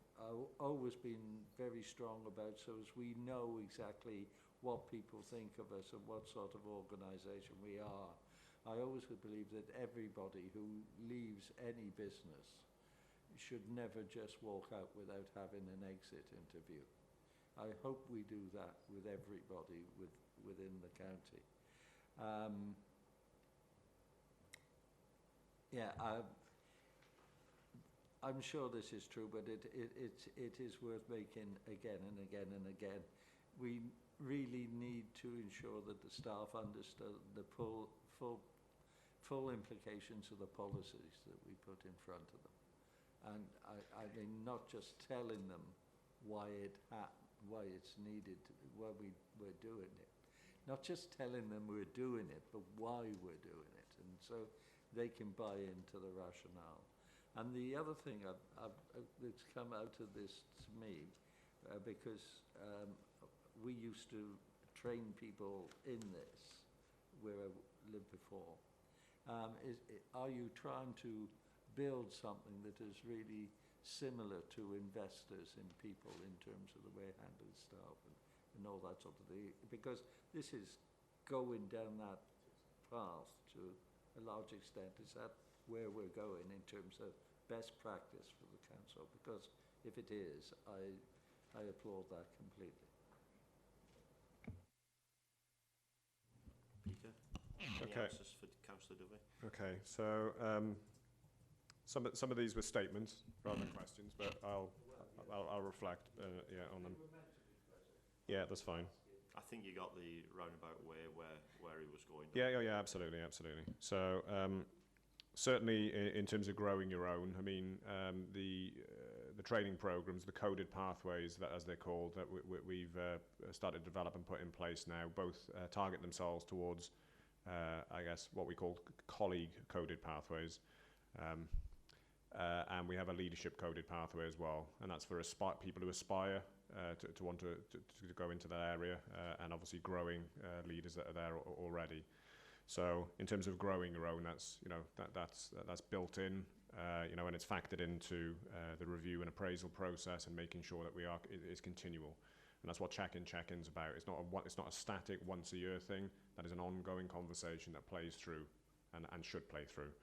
always been very strong about, so as we know exactly what people think of us and what sort of organisation we are. I always would believe that everybody who leaves any business should never just walk out without having an exit interview. I hope we do that with everybody within the county. I'm sure this is true, but it is worth making again and again and again. We really need to ensure that the staff understand the full implications of the policies that we put in front of them. And I mean, not just telling them why it's needed, why we're doing it. Not just telling them we're doing it, but why we're doing it. And so they can buy into the rationale. And the other thing that's come out of this to me, because we used to train people in this, where I lived before, are you trying to build something that is really similar to investors in people in terms of the way it handles staff and all that sort of thing? Because this is going down that path to a large extent. Is that where we're going in terms of best practice for the council? Because if it is, I applaud that completely. Peter, any answers for Councillor Dovey? Okay, so some of these were statements rather than questions, but I'll reflect on them. Yeah, that's fine. I think you got the roundabout way where he was going. Yeah, absolutely. So certainly in terms of growing your own, I mean, the training programs, the coded pathways, that as they're called, that we've started to develop and put in place now, both target themselves towards, I guess, what we call colleague coded pathways. And we have a leadership coded pathway as well, and that's for people who aspire to want to go into that area, and obviously growing leaders that are there already. So in terms of growing your own, that's that's built in, and it's factored into the review and appraisal process, and making sure that it's continual. And that's what check-in's about. It's not a static once a year thing. That is an ongoing conversation that plays through and should play through.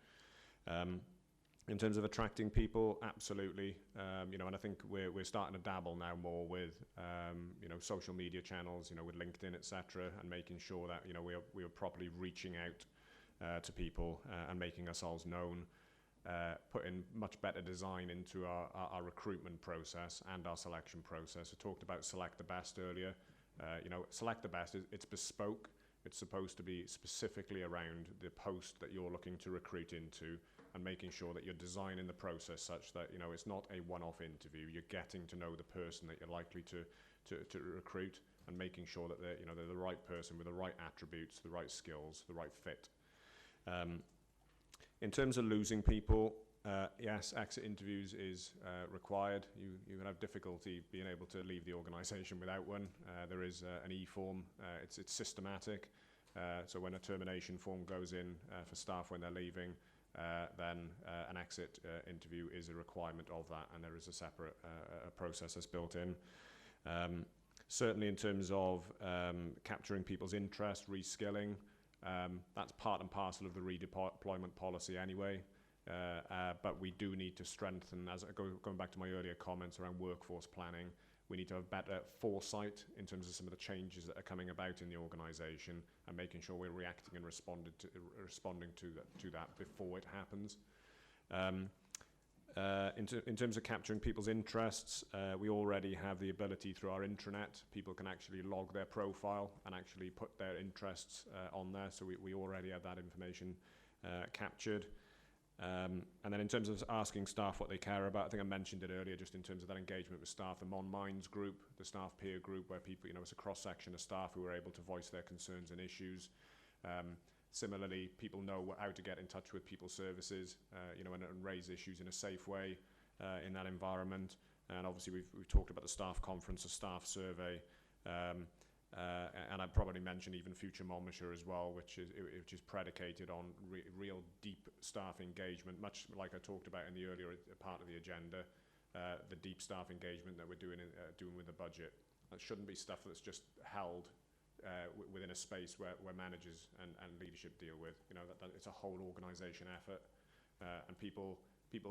In terms of attracting people, absolutely, and I think we're starting to dabble now more with, social media channels, with LinkedIn, etc., and making sure that, we are properly reaching out to people and making ourselves known, putting much better design into our recruitment process and our selection process. I talked about Select the Best earlier. Select the Best, it's bespoke. It's supposed to be specifically around the post that you're looking to recruit into, and making sure that you're designing the process such that, it's not a one-off interview. You're getting to know the person that you're likely to recruit, and making sure that they're the right person with the right attributes, the right skills, the right fit. In terms of losing people, Yes, exit interviews is required. You can have difficulty being able to leave the organisation without one. There is an e-form. It's systematic. So when a termination form goes in for staff when they're leaving, then an exit interview is a requirement of that, and there is a separate process that's built in. Certainly in terms of capturing people's interest, reskilling, that's part and parcel of the redeployment policy anyway. But we do need to strengthen, going back to my earlier comments around workforce planning, we need to have better foresight in terms of some of the changes that are coming about in the organisation and making sure we're reacting and responding to that before it happens. In terms of capturing people's interests, we already have the ability through our intranet. People can actually log their profile and actually put their interests on there, so we already have that information captured. And then in terms of asking staff what they care about, I think I mentioned it earlier, just in terms of that engagement with staff, the Mon Minds group, the staff peer group, where people, it's a cross-section of staff who are able to voice their concerns and issues. Similarly, people know how to get in touch with people services, and raise issues in a safe way in that environment. And obviously, we've talked about the staff conference, a staff survey, and I'd probably mention even future Monmouthshire as well, which is predicated on real deep staff engagement, much like I talked about in the earlier part of the agenda, the deep staff engagement that we're doing with the budget. That shouldn't be stuff that's just held within a space where managers and leadership deal with. That it's a whole organisation effort, and people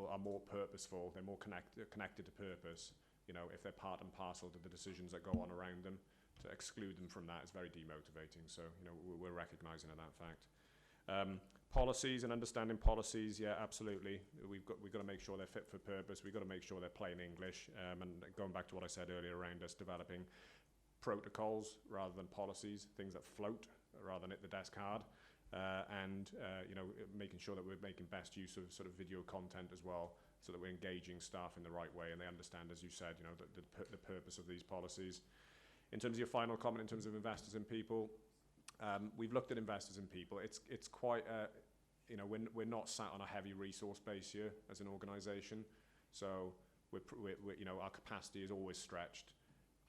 are more purposeful. They're more connected to purpose. If they're part and parcel to the decisions that go on around them. To exclude them from that is very demotivating. So, we're recognising of that fact. Policies and understanding policies, yeah, absolutely. We've got to make sure they're fit for purpose. We've got to make sure they're plain English. And going back to what I said earlier around us developing protocols rather than policies, things that float rather than hit the desk hard. And making sure that we're making best use of sort of video content as well, so that we're engaging staff in the right way and they understand, as you said, the purpose of these policies. In terms of your final comment, in terms of investors in people, we've looked at investors in people. It's quite, we're not sat on a heavy resource base here as an organisation, so our capacity is always stretched.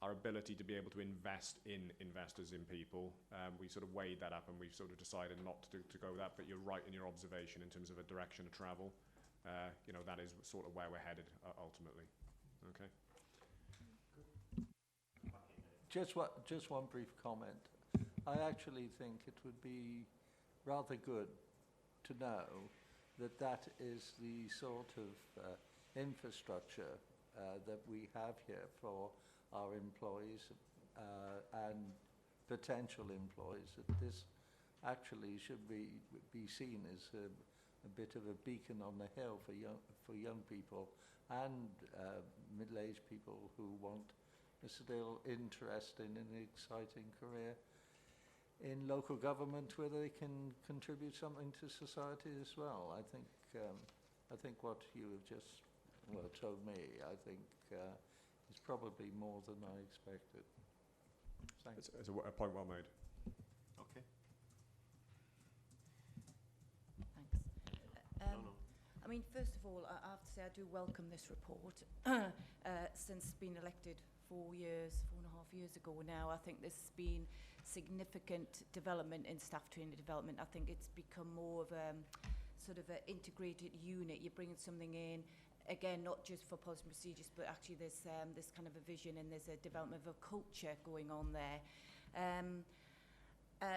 Our ability to be able to invest in investors in people, we sort of weighed that up and we've sort of decided not to go with that. But you're right in your observation in terms of a direction of travel. That is sort of where we're headed ultimately. Okay. Just one brief comment. I actually think it would be rather good to know that is the sort of infrastructure that we have here for our employees and potential employees. That this actually should be seen as a bit of a beacon on the hill for young people and middle-aged people who want still interested in an exciting career in local government where they can contribute something to society as well. I think what you have just told me, I think is probably more than I expected. Thanks. It's a point well made. Okay. Thanks. I mean, first of all, I have to say I do welcome this report. Since being elected 4.5 years ago now, I think there's been significant development in staff training development. I think it's become more of a sort of an integrated unit. You're bringing something in, again, not just for policy and procedures, but actually there's this kind of a vision and there's a development of a culture going on there.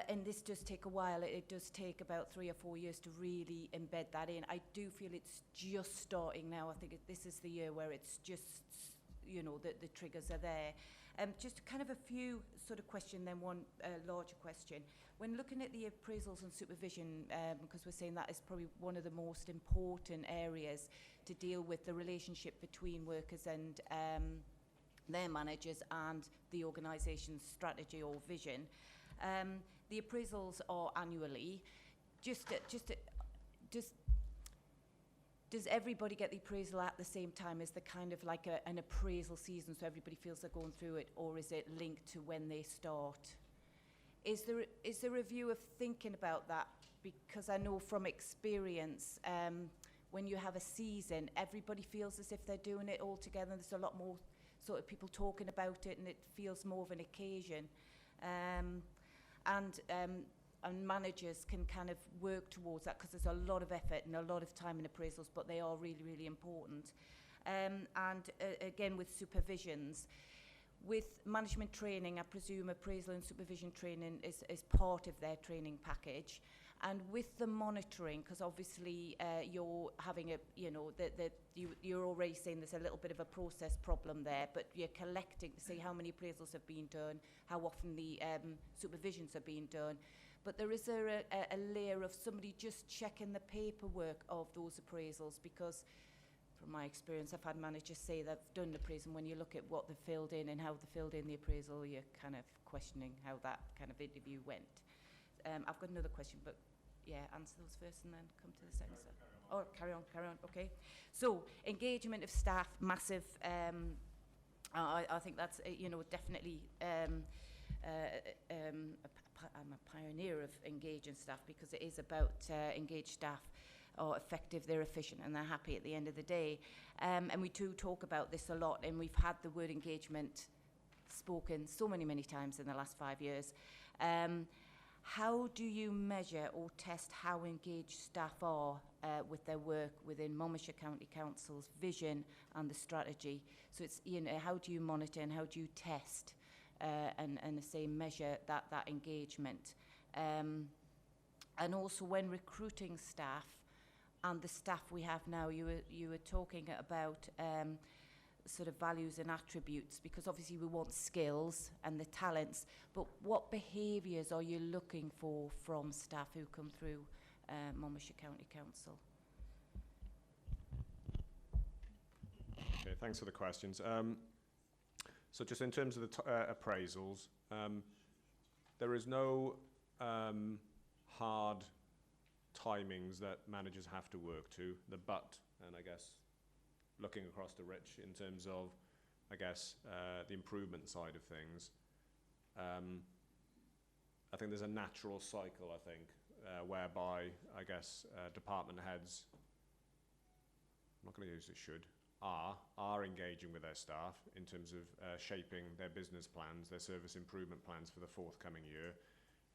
And this does take a while. It does take about 3 or 4 years to really embed that in. I do feel it's just starting now. I think this is the year where it's just, the triggers are there. Just kind of a few sort of question, then one larger question. When looking at the appraisals and supervision, because we're saying that is probably one of the most important areas to deal with the relationship between workers and their managers and the organisation's strategy or vision. The appraisals are annually. Does everybody get the appraisal at the same time? Is there kind of like an appraisal season so everybody feels they're going through it, or is it linked to when they start? Is there a view of thinking about that? Because I know from experience, when you have a season, everybody feels as if they're doing it all together. There's a lot more sort of people talking about it, and it feels more of an occasion. And managers can kind of work towards that, because there's a lot of effort and a lot of time in appraisals, but they are really, really important. Again, with supervisions, with management training, I presume appraisal and supervision training is part of their training package. And with the monitoring, because obviously you're having you're already saying there's a little bit of a process problem there, but you're collecting to see how many appraisals have been done, how often the supervisions are being done. But there is a layer of somebody just checking the paperwork of those appraisals, because from my experience, I've had managers say they've done the appraisal, and when you look at what they've filled in and how they filled in the appraisal, you're kind of questioning how that kind of interview went. I've got another question, but yeah, answer those first and then come to the second. Oh, carry on, okay. So, engagement of staff, massive. I think that's, definitely I'm a pioneer of engaging staff, because it is about engaged staff are effective, they're efficient, and they're happy at the end of the day. And we do talk about this a lot, and we've had the word engagement spoken so many, many times in the last 5 years. How do you measure or test how engaged staff are with their work within Monmouthshire County Council's vision and the strategy? So it's, how do you monitor and how do you test and say measure that engagement? And also when recruiting staff, and the staff we have now, you were talking about sort of values and attributes, because obviously we want skills and the talents, but what behaviours are you looking for from staff who come through Monmouthshire County Council? Okay, thanks for the questions. So just in terms of the appraisals, there is no hard timings that managers have to work to. And I guess looking across to Rich in terms of, I guess, the improvement side of things, I think there's a natural cycle, I think, whereby, I guess, department heads, I'm not going to use it should, are engaging with their staff in terms of shaping their business plans, their service improvement plans for the forthcoming year.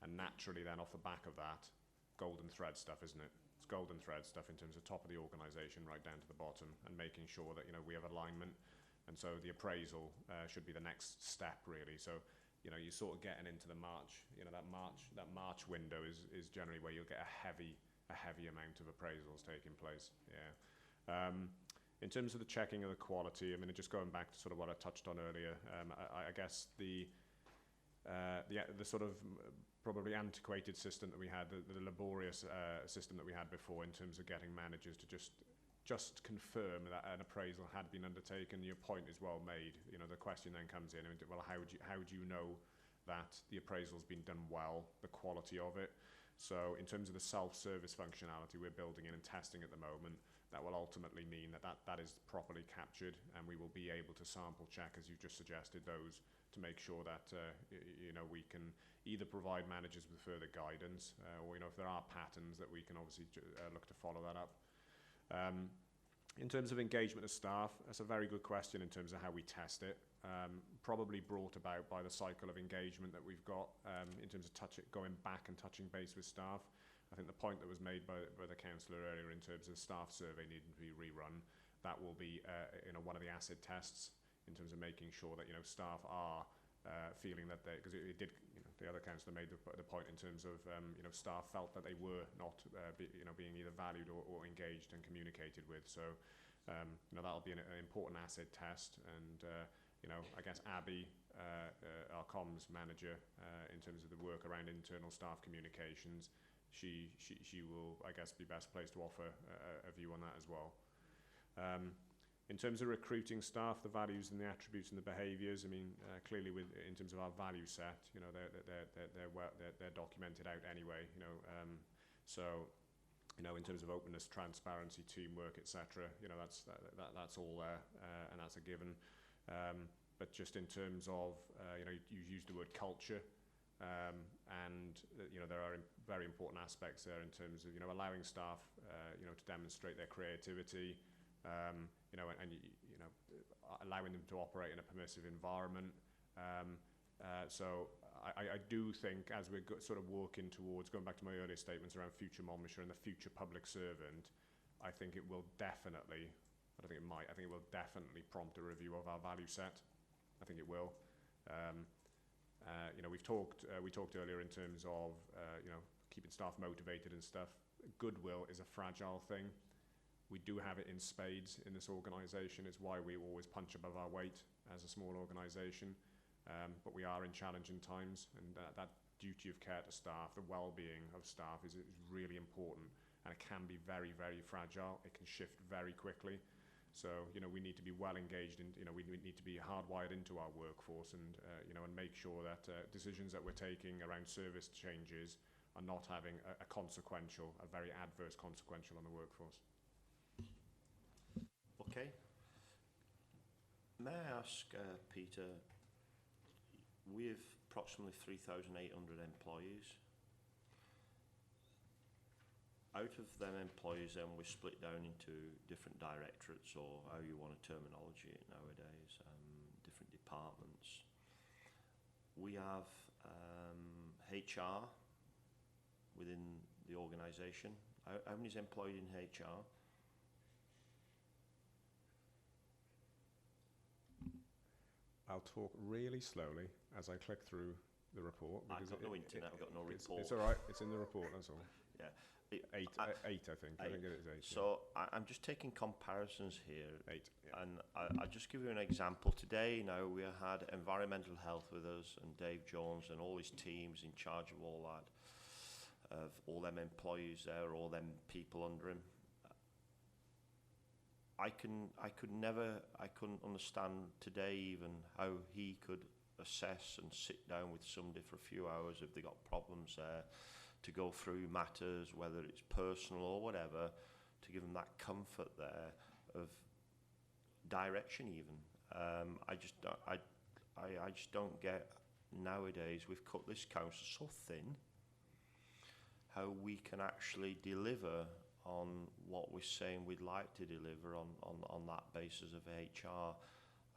And naturally then off the back of that, golden thread stuff, isn't it? It's golden thread stuff in terms of top of the organisation right down to the bottom, and making sure that we have alignment. And so the appraisal should be the next step, really. So you're sort of getting into the March. That March window is generally where you'll get a heavy amount of appraisals taking place. Yeah. In terms of the checking of the quality, I mean, just going back to sort of what I touched on earlier, I guess the sort of probably antiquated system that we had, the laborious system that we had before in terms of getting managers to just confirm that an appraisal had been undertaken. Your point is well made. The question then comes in, well, how do you know that the appraisal's been done well, the quality of it? So in terms of the self-service functionality we're building in and testing at the moment, that will ultimately mean that is properly captured, and we will be able to sample check, as you've just suggested, those to make sure that we can either provide managers with further guidance, or if there are patterns that we can obviously look to follow that up. In terms of engagement of staff, that's a very good question in terms of how we test it. Probably brought about by the cycle of engagement that we've got in terms of going back and touching base with staff. I think the point that was made by the councillor earlier in terms of staff survey needing to be rerun, that will be one of the acid tests in terms of making sure that staff are feeling that they, because it did, the other councillor made the point in terms of staff felt that they were not being either valued or engaged and communicated with. So that'll be an important acid test, and I guess Abby, our comms manager, in terms of the work around internal staff communications, she will, I guess, be best placed to offer a view on that as well. In terms of recruiting staff, the values and the attributes and the behaviours, I mean, clearly in terms of our value set, they're documented out anyway. So in terms of openness, transparency, teamwork, etc., that's all there, and that's a given. But just in terms of, you used the word culture. And there are very important aspects there in terms of allowing staff to demonstrate their creativity, and allowing them to operate in a permissive environment. So I do think, as we're sort of working towards, going back to my earlier statements around future Monmouthshire and the future public servant, I think it will definitely, I think it will definitely prompt a review of our value set. I think it will. We talked earlier in terms of keeping staff motivated and stuff. Goodwill is a fragile thing. We do have it in spades in this organisation. It's why we always punch above our weight as a small organisation. But we are in challenging times, and that duty of care to staff, the well-being of staff is really important, and it can be very, very fragile. It can shift very quickly. So, we need to be well engaged in, we need to be hardwired into our workforce and, and make sure that decisions that we're taking around service changes are not having a very adverse consequential on the workforce. Okay. May I ask, Peter, we have approximately 3,800 employees. Out of them employees, then we're split down into different directorates, or how you want to terminology it nowadays, different departments. We have HR within the organisation. How many is employed in HR? I'll talk really slowly as I click through the report. I've got no internet, I've got no report. It's all right, it's in the report, that's all. Yeah. Eight, I think. I think it is 8. So I'm just taking comparisons here. 8, yeah. And I'll just give you an example. Today, now, we had environmental health with us, and Dave Jones and all his teams in charge of all that, of all them employees there, all them people under him. I couldn't understand today even how he could assess and sit down with somebody for a few hours if they got problems there, to go through matters, whether it's personal or whatever, to give them that comfort there of direction even. I just don't get nowadays, we've cut this council so thin, how we can actually deliver on what we're saying we'd like to deliver on that basis of HR.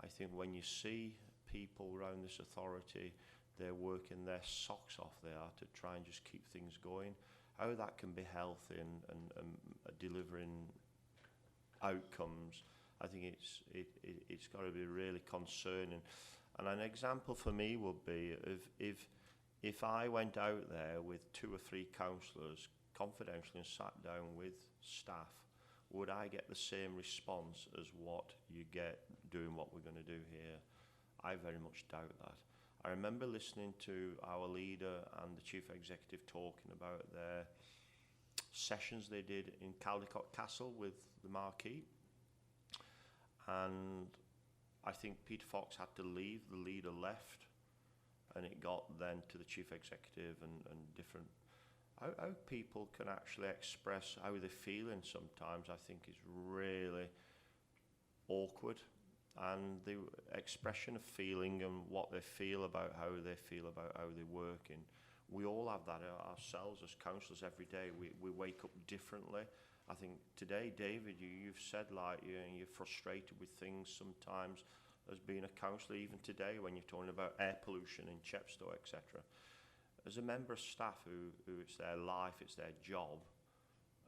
I think when you see people around this authority, they're working their socks off there to try and just keep things going. How that can be healthy and delivering outcomes, I think it's got to be really concerning. And an example for me would be if I went out there with 2 or 3 councillors confidentially and sat down with staff, would I get the same response as what you get doing what we're going to do here? I very much doubt that. I remember listening to our leader and the chief executive talking about their sessions they did in Caldecott Castle with the Marquee, and I think Peter Fox had to leave, the leader left, and it got then to the chief executive and different. How people can actually express how they're feeling sometimes, I think, is really awkward. And the expression of feeling and what they feel about how they're working, we all have that ourselves as councillors every day. We wake up differently. I think today, David, you've said like you're frustrated with things sometimes as being a councillor, even today when you're talking about air pollution in Chepstow, etc. As a member of staff who it's their life, it's their job,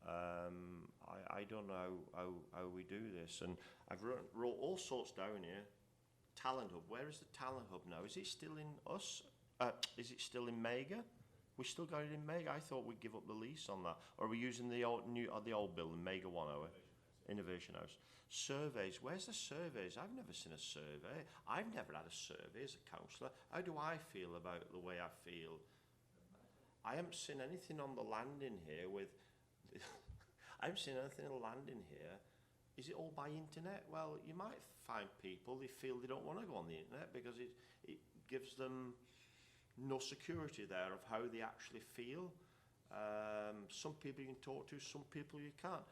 I don't know how we do this. And I've wrote all sorts down here. Talent Hub, where is the Talent Hub now? Is it still in us? Is it still in Mega? We still got it in Mega? I thought we'd give up the lease on that. Or are we using the old building, Mega 1 hour? Innovation House. Surveys, where's the surveys? I've never seen a survey. I've never had a survey as a councillor. How do I feel about the way I feel? I haven't seen anything on the landing here with... I haven't seen anything on the landing here. Is it all by internet? Well, you might find people, they feel they don't want to go on the internet because it gives them no security there of how they actually feel. Some people you can talk to, some people you can't.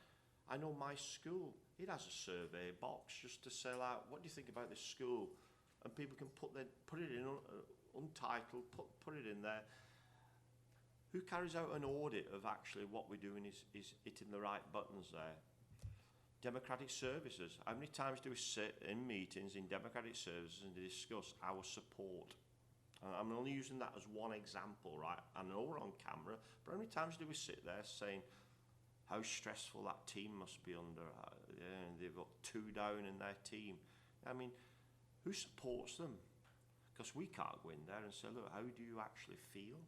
I know my school, it has a survey box just to say, like, what do you think about this school? And people can put it in untitled, put it in there. Who carries out an audit of actually what we're doing is hitting the right buttons there? Democratic services. How many times do we sit in meetings in democratic services and discuss our support? I'm only using that as one example, right? I know we're on camera, but how many times do we sit there saying how stressful that team must be under? They've got 2 down in their team. I mean, who supports them? Because we can't go in there and say, look, how do you actually feel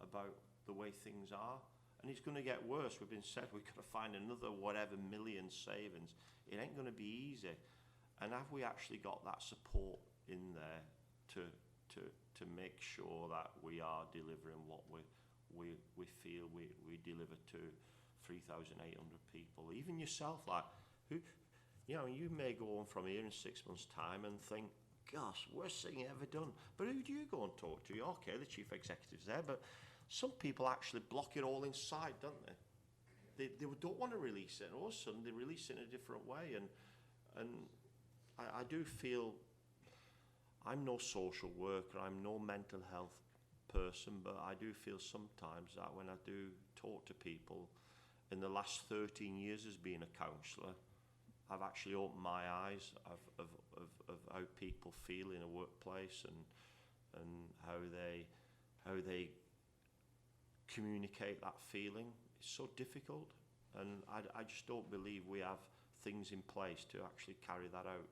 about the way things are? And it's going to get worse. We've been said we've got to find another whatever million savings. It ain't going to be easy. And have we actually got that support in there to make sure that we are delivering what we feel we deliver to 3,800 people? Even yourself, like, who, you know, you may go on from here in 6 months' time and think, gosh, worst thing ever done. But who do you go and talk to? Okay, the chief executive's there, but some people actually block it all inside, don't they? They don't want to release it, and all of a sudden they release it in a different way. And I do feel, I'm no social worker, I'm no mental health person, but I do feel sometimes that when I do talk to people, in the last 13 years as being a counsellor, I've actually opened my eyes of how people feel in a workplace and how they communicate that feeling. It's so difficult, and I just don't believe we have things in place to actually carry that out,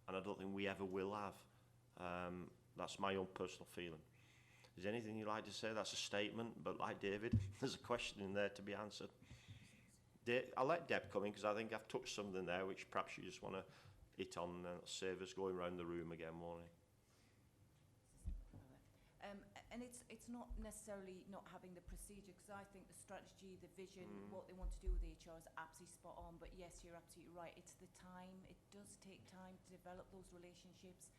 and I don't think we ever will have. That's my own personal feeling. Is there anything you'd like to say? That's a statement, but like David, there's a question in there to be answered. I'll let Deb come in because I think I've touched something there which perhaps you just want to hit on, save us going around the room again, won't it? And it's not necessarily not having the procedure, because I think the strategy, the vision, what they want to do with HR is absolutely spot on. But yes, you're absolutely right. It's the time. It does take time to develop those relationships.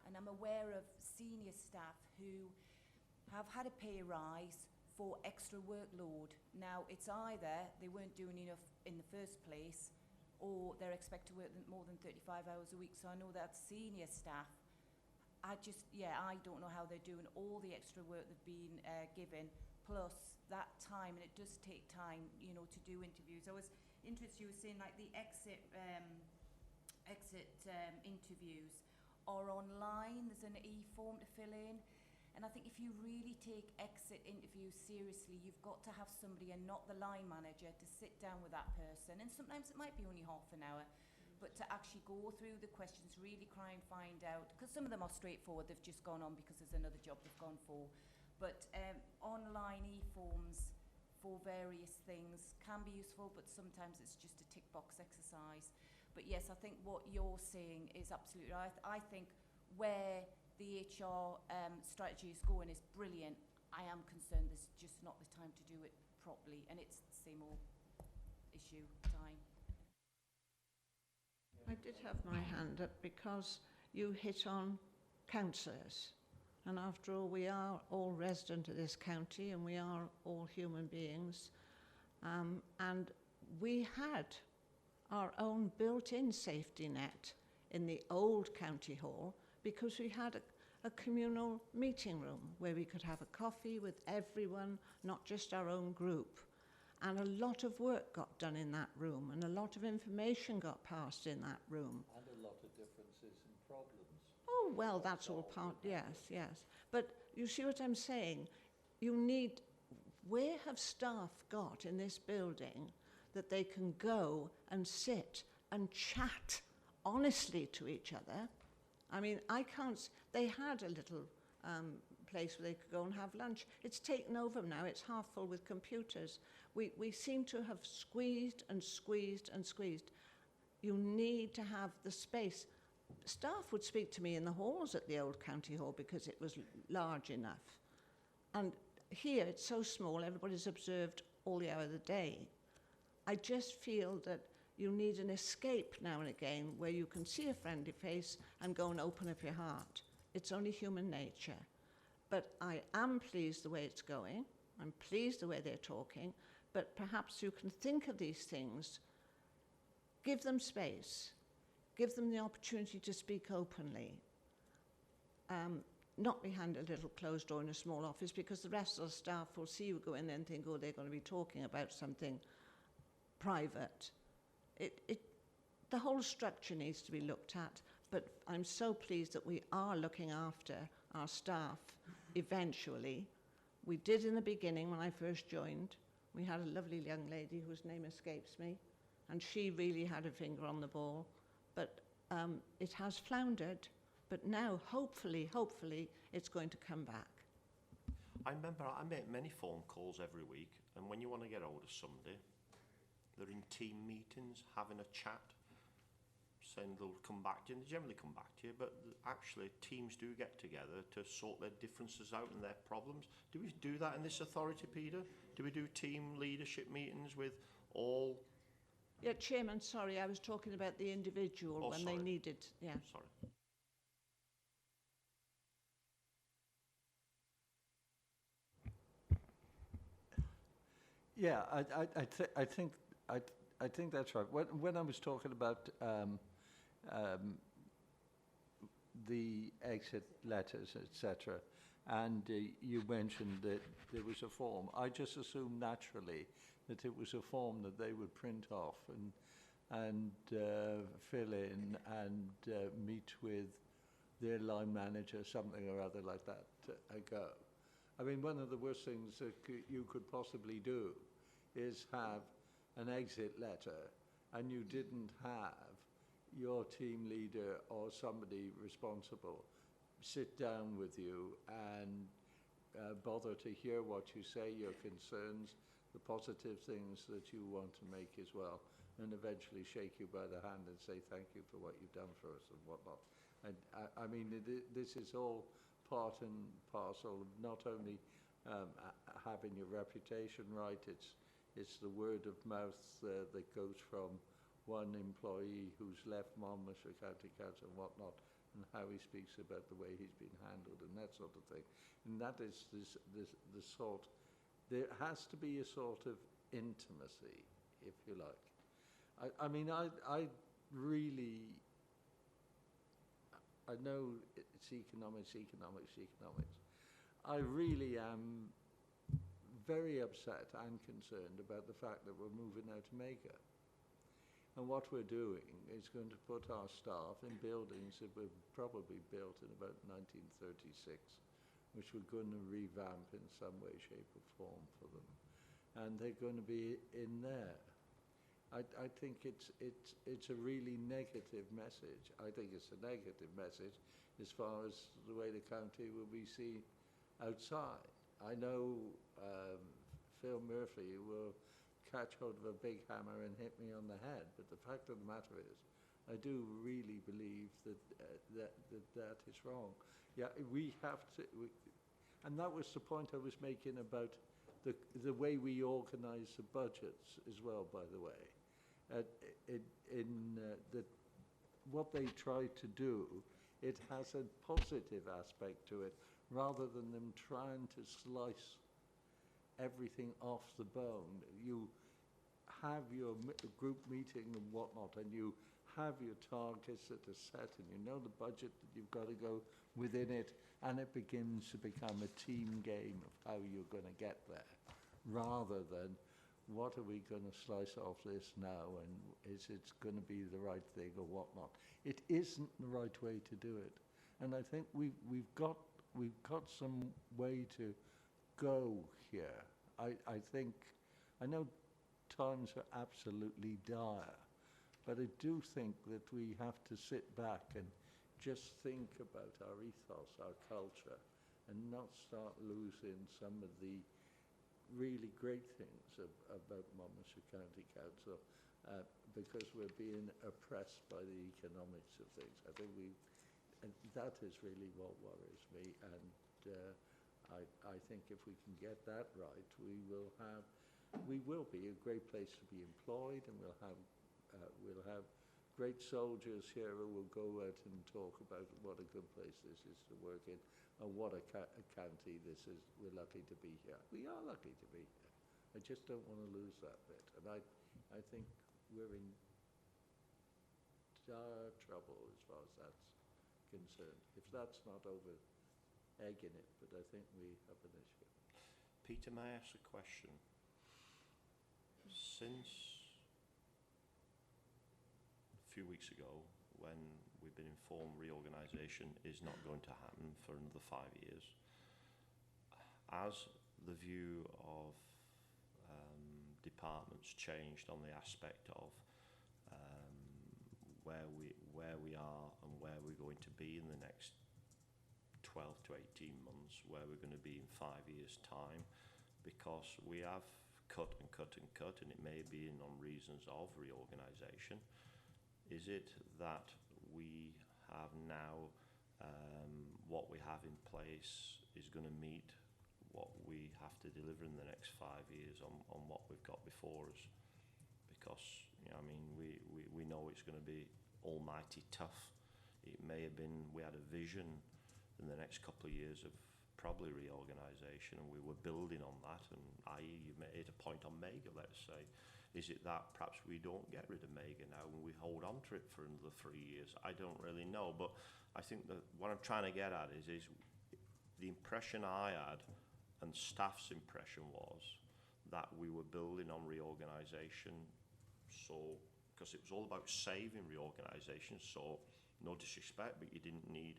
And I'm aware of senior staff who have had a pay rise for extra workload. Now, it's either they weren't doing enough in the first place, or they're expected to work more than 35 hours a week. So I know that senior staff, I don't know how they're doing all the extra work they've been given, plus that time, and it does take time, you know, to do interviews. I was interested, you were saying like the exit interviews are online. There's an e-form to fill in. And I think if you really take exit interviews seriously, you've got to have somebody, and not the line manager, to sit down with that person. And sometimes it might be only half an hour, but to actually go through the questions, really try and find out, because some of them are straightforward, they've just gone on because there's another job they've gone for. But online e-forms for various things can be useful, but sometimes it's just a tick box exercise. But yes, I think what you're saying is absolutely right. I think where the HR strategy is going is brilliant. I am concerned there's just not the time to do it properly, and it's the same old issue, time. I did have my hand up because you hit on councillors. And after all, we are all resident of this county and we are all human beings. And we had our own built-in safety net in the old county hall because we had a communal meeting room where we could have a coffee with everyone, not just our own group. And a lot of work got done in that room, and a lot of information got passed in that room. And a lot of differences and problems. Oh, well, that's all part, yes, yes. But you see what I'm saying? You need, where have staff got in this building that they can go and sit and chat honestly to each other? I mean, I can't, they had a little place where they could go and have lunch. It's taken over now, it's half full with computers. We seem to have squeezed and squeezed and squeezed. You need to have the space. Staff would speak to me in the halls at the old county hall because it was large enough. And here it's so small, everybody's observed all the hour of the day. I just feel that you need an escape now and again where you can see a friendly face and go and open up your heart. It's only human nature. But I am pleased the way it's going. I'm pleased the way they're talking. But perhaps you can think of these things, give them space, give them the opportunity to speak openly. not behind a little closed door in a small office, because the rest of the staff will see you go in there and think, oh, they're going to be talking about something private. The whole structure needs to be looked at, but I'm so pleased that we are looking after our staff eventually. We did in the beginning when I first joined. We had a lovely young lady whose name escapes me, and she really had her finger on the ball, but it has floundered. But now, hopefully, it's going to come back. I remember I make many phone calls every week, and when you want to get hold of somebody, they're in team meetings, having a chat, saying they'll come back to you, and they generally come back to you, but actually teams do get together to sort their differences out and their problems. Do we do that in this authority, Peter? Do we do team leadership meetings with all? Yeah, Chairman, sorry, I was talking about the individual when they needed, yeah. Sorry. Yeah, I think that's right. When I was talking about the exit letters, etc., and you mentioned that there was a form, I just assumed naturally that it was a form that they would print off and fill in and meet with their line manager, something or other like that, ago. I mean, one of the worst things that you could possibly do is have an exit letter and you didn't have your team leader or somebody responsible sit down with you and bother to hear what you say, your concerns, the positive things that you want to make as well, and eventually shake you by the hand and say thank you for what you've done for us and whatnot. And I mean, this is all part and parcel of not only having your reputation right, it's the word of mouth that goes from one employee who's left Monmouthshire County Council and whatnot, and how he speaks about the way he's been handled and that sort of thing. And that is the sort, there has to be a sort of intimacy, if you like. I mean, I really, I know it's economics. I really am very upset and concerned about the fact that we're moving now to Mega. And what we're doing is going to put our staff in buildings that were probably built in about 1936, which we're going to revamp in some way, shape or form for them. And they're going to be in there. I think it's a really negative message. I think it's a negative message as far as the way the county will be seen outside. I know Phil Murphy will catch hold of a big hammer and hit me on the head, but the fact of the matter is, I do really believe that that is wrong. Yeah, we have to, and that was the point I was making about the way we organise the budgets as well, by the way. What they try to do, it has a positive aspect to it, rather than them trying to slice everything off the bone. You have your group meeting and whatnot, and you have your targets that are set, and you know the budget that you've got to go within it, and it begins to become a team game of how you're going to get there, rather than what are we going to slice off this now, and is it going to be the right thing or whatnot. It isn't the right way to do it, and I think we've got some way to go here. I think, I know times are absolutely dire, but I do think that we have to sit back and just think about our ethos, our culture, and not start losing some of the really great things about Monmouthshire County Council because we're being oppressed by the economics of things. I think and that is really what worries me, and I think if we can get that right, we will be a great place to be employed, and we'll have great soldiers here who will go out and talk about what a good place this is to work in, and what a county this is. We're lucky to be here. We are lucky to be here. I just don't want to lose that bit, and I think we're in dire trouble as far as that's concerned. If that's not over egging it, but I think we have an issue. Peter, may I ask a question? Since a few weeks ago, when we've been informed reorganisation is not going to happen for another 5 years, has the view of departments changed on the aspect of where we are and where we're going to be in the next 12 to 18 months, where we're going to be in 5 years' time? Because we have cut and cut and cut, and it may be on reasons of reorganisation. Is it that we have now what we have in place is going to meet what we have to deliver in the next 5 years on what we've got before us? Because, you know, I mean, we know it's going to be almighty tough. It may have been, we had a vision in the next couple of years of probably reorganisation, and we were building on that, and i.e. you made a point on Mega, let's say. Is it that perhaps we don't get rid of Mega now and we hold on to it for another 3 years? I don't really know, but I think that what I'm trying to get at is the impression I had and staff's impression was that we were building on reorganisation, so because it was all about saving reorganisation, so no disrespect, but you didn't need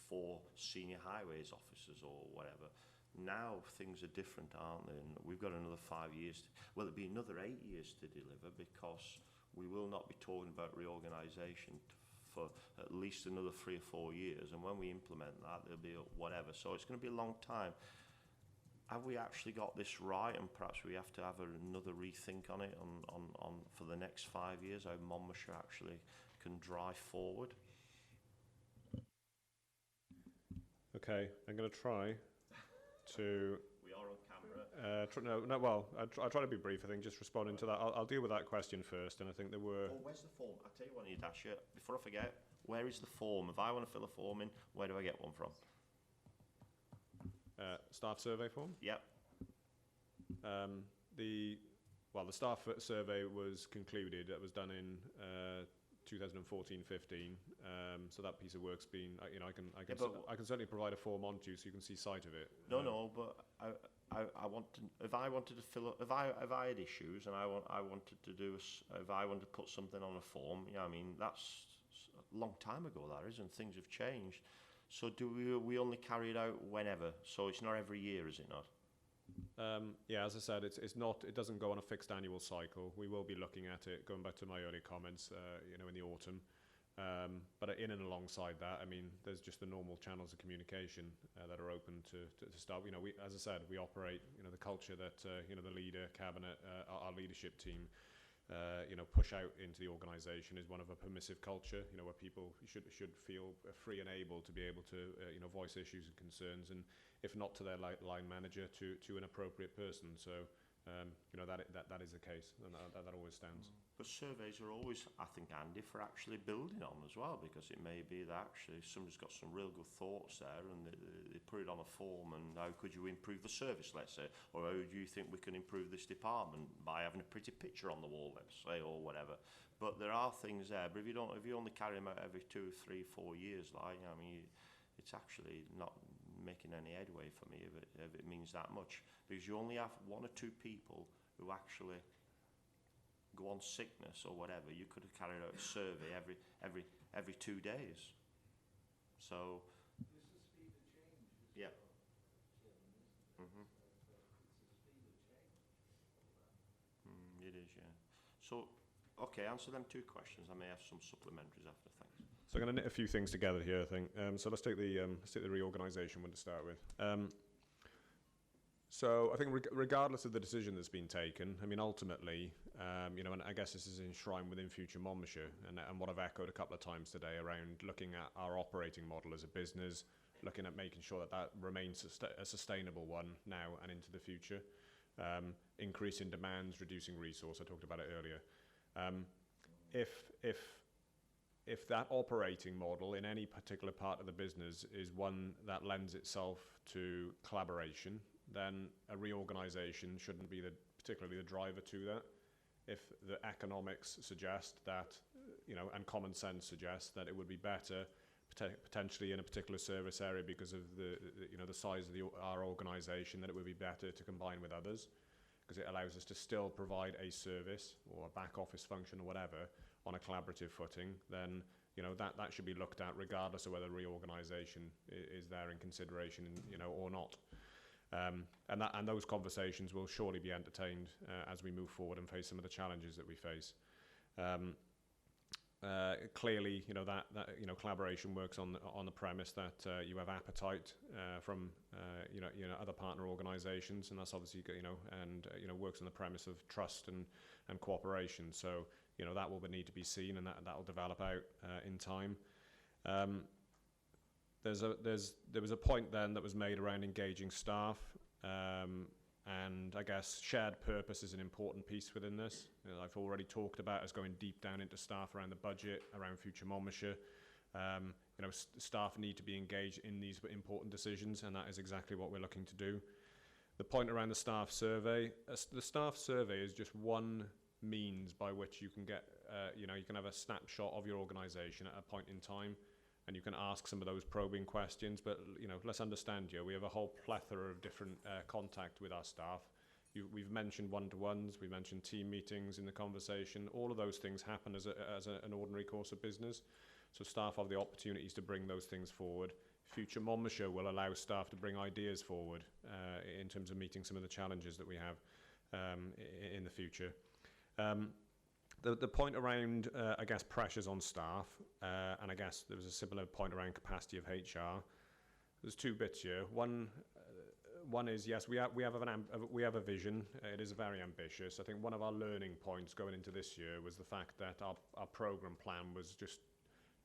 4 senior highways officers or whatever. Now things are different, aren't they? And we've got another 5 years. Well, it'll be another 8 years to deliver, because we will not be talking about reorganisation for at least another 3 or 4 years. And when we implement that, there'll be whatever. So it's going to be a long time. Have we actually got this right? And perhaps we have to have another rethink on it on for the next 5 years, how Monmouthshire actually can drive forward. Okay, I'm going to try to... We are on camera. I'll try to be brief, I think, just responding to that. I'll deal with that question first, and I think there were... Oh, where's the form? I'll tell you what I need to ask you. Before I forget, where is the form? If I want to fill a form in, where do I get one from? Staff survey form? Yep. The staff survey was concluded. It was done in 2014-15. So that piece of work's been, I can certainly provide a form on to you so you can see sight of it. No, but I want to. If I wanted to fill up, if I had issues and I wanted to do, if I wanted to put something on a form, I mean that's a long time ago, that is, and things have changed. So do we only carry it out whenever? So it's not every year, is it not? Yeah, as I said, it's not. It doesn't go on a fixed annual cycle. We will be looking at it, going back to my earlier comments, in the autumn. But in and alongside that, I mean, there's just the normal channels of communication that are open to start. We, as I said, we operate. The culture that the leader, cabinet, our leadership team, push out into the organisation is one of a permissive culture. Where people should feel free and able to be able to voice issues and concerns, and if not to their line manager, to an appropriate person. So that is the case, and that always stands. But surveys are always, I think, handy for actually building on as well, because it may be that actually somebody's got some real good thoughts there, and they put it on a form, and how could you improve the service, let's say, or how do you think we can improve this department by having a pretty picture on the wall, let's say, or whatever. But there are things there. But if you only carry them out every 2, 3, 4 years, it's actually not making any headway for me if it means that much, because you only have 1 or 2 people who actually go on sickness or whatever. You could have carried out a survey every 2 days. So It's the speed of change. Yeah. It is, yeah. So okay, answer them 2 questions. I may have some supplementaries after. Thanks. So I'm going to knit a few things together here, I think. So let's take the reorganisation one to start with. So I think regardless of the decision that's been taken, I mean, ultimately, and I guess this is enshrined within future Monmouthshire, and what I've echoed a couple of times today around looking at our operating model as a business, looking at making sure that remains a sustainable one now and into the future. Increasing demands, reducing resource, I talked about it earlier. If that operating model in any particular part of the business is one that lends itself to collaboration, then a reorganisation shouldn't be particularly the driver to that. If the economics suggest that, and common sense suggests that it would be better potentially in a particular service area because of the size of our organisation, that it would be better to combine with others, because it allows us to still provide a service or a back office function or whatever on a collaborative footing. Then that should be looked at regardless of whether reorganisation is there in consideration, or not. And those conversations will surely be entertained as we move forward and face some of the challenges that we face. Clearly, that collaboration works on the premise that you have appetite from other partner organisations, and that's obviously works on the premise of trust and cooperation. So that will need to be seen, and that will develop out in time. There was a point then that was made around engaging staff, and I guess shared purpose is an important piece within this. I've already talked about us going deep down into staff around the budget, around future Monmouthshire. Staff need to be engaged in these important decisions, and that is exactly what we're looking to do. The point around the staff survey is just one means by which you can get, you can have a snapshot of your organisation at a point in time, and you can ask some of those probing questions. But let's understand here, we have a whole plethora of different contact with our staff. We've mentioned one-to-ones, we mentioned team meetings in the conversation. All of those things happen as an ordinary course of business. So staff have the opportunities to bring those things forward. Future Monmouthshire will allow staff to bring ideas forward in terms of meeting some of the challenges that we have in the future. The point around, I guess, pressures on staff, and I guess there was a similar point around capacity of HR. There's two bits here. One is, yes, we have a vision. It is very ambitious. I think one of our learning points going into this year was the fact that our programme plan was just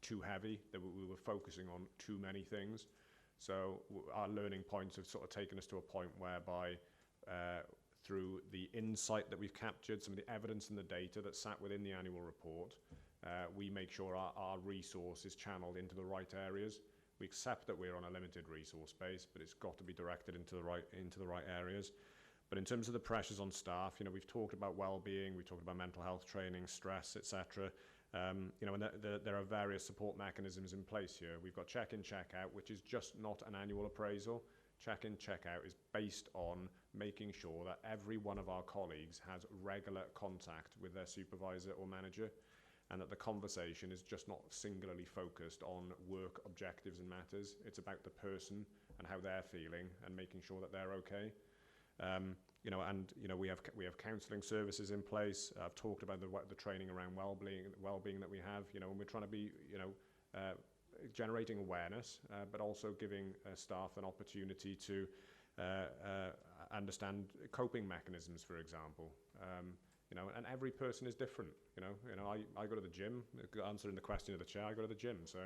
too heavy, that we were focusing on too many things. So our learning points have sort of taken us to a point whereby through the insight that we've captured, some of the evidence and the data that sat within the annual report, we make sure our resource is channeled into the right areas. We accept that we're on a limited resource base, but it's got to be directed into the right areas. But in terms of the pressures on staff, we've talked about well-being, we've talked about mental health training, stress, etc. And there are various support mechanisms in place here. We've got check-in, check-out, which is just not an annual appraisal. Check-in, check-out is based on making sure that every one of our colleagues has regular contact with their supervisor or manager, and that the conversation is just not singularly focused on work objectives and matters. It's about the person and how they're feeling and making sure that they're okay. We have counselling services in place. I've talked about the training around well-being that we have. And we're trying to be, generating awareness, but also giving staff an opportunity to understand coping mechanisms, for example. And every person is different. I go to the gym, answering the question of the chair, I go to the gym. So,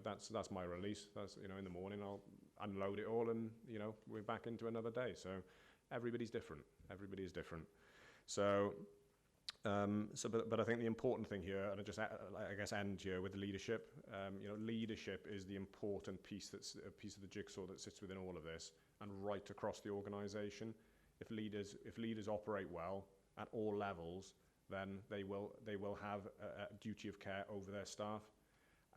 that's my release. That's, in the morning I'll unload it all and, we're back into another day. So everybody's different. Everybody is different. So, but I think the important thing here, and I guess end here with the leadership. Leadership is the important piece a piece of the jigsaw that sits within all of this and right across the organisation. If leaders operate well at all levels, then they will have a duty of care over their staff.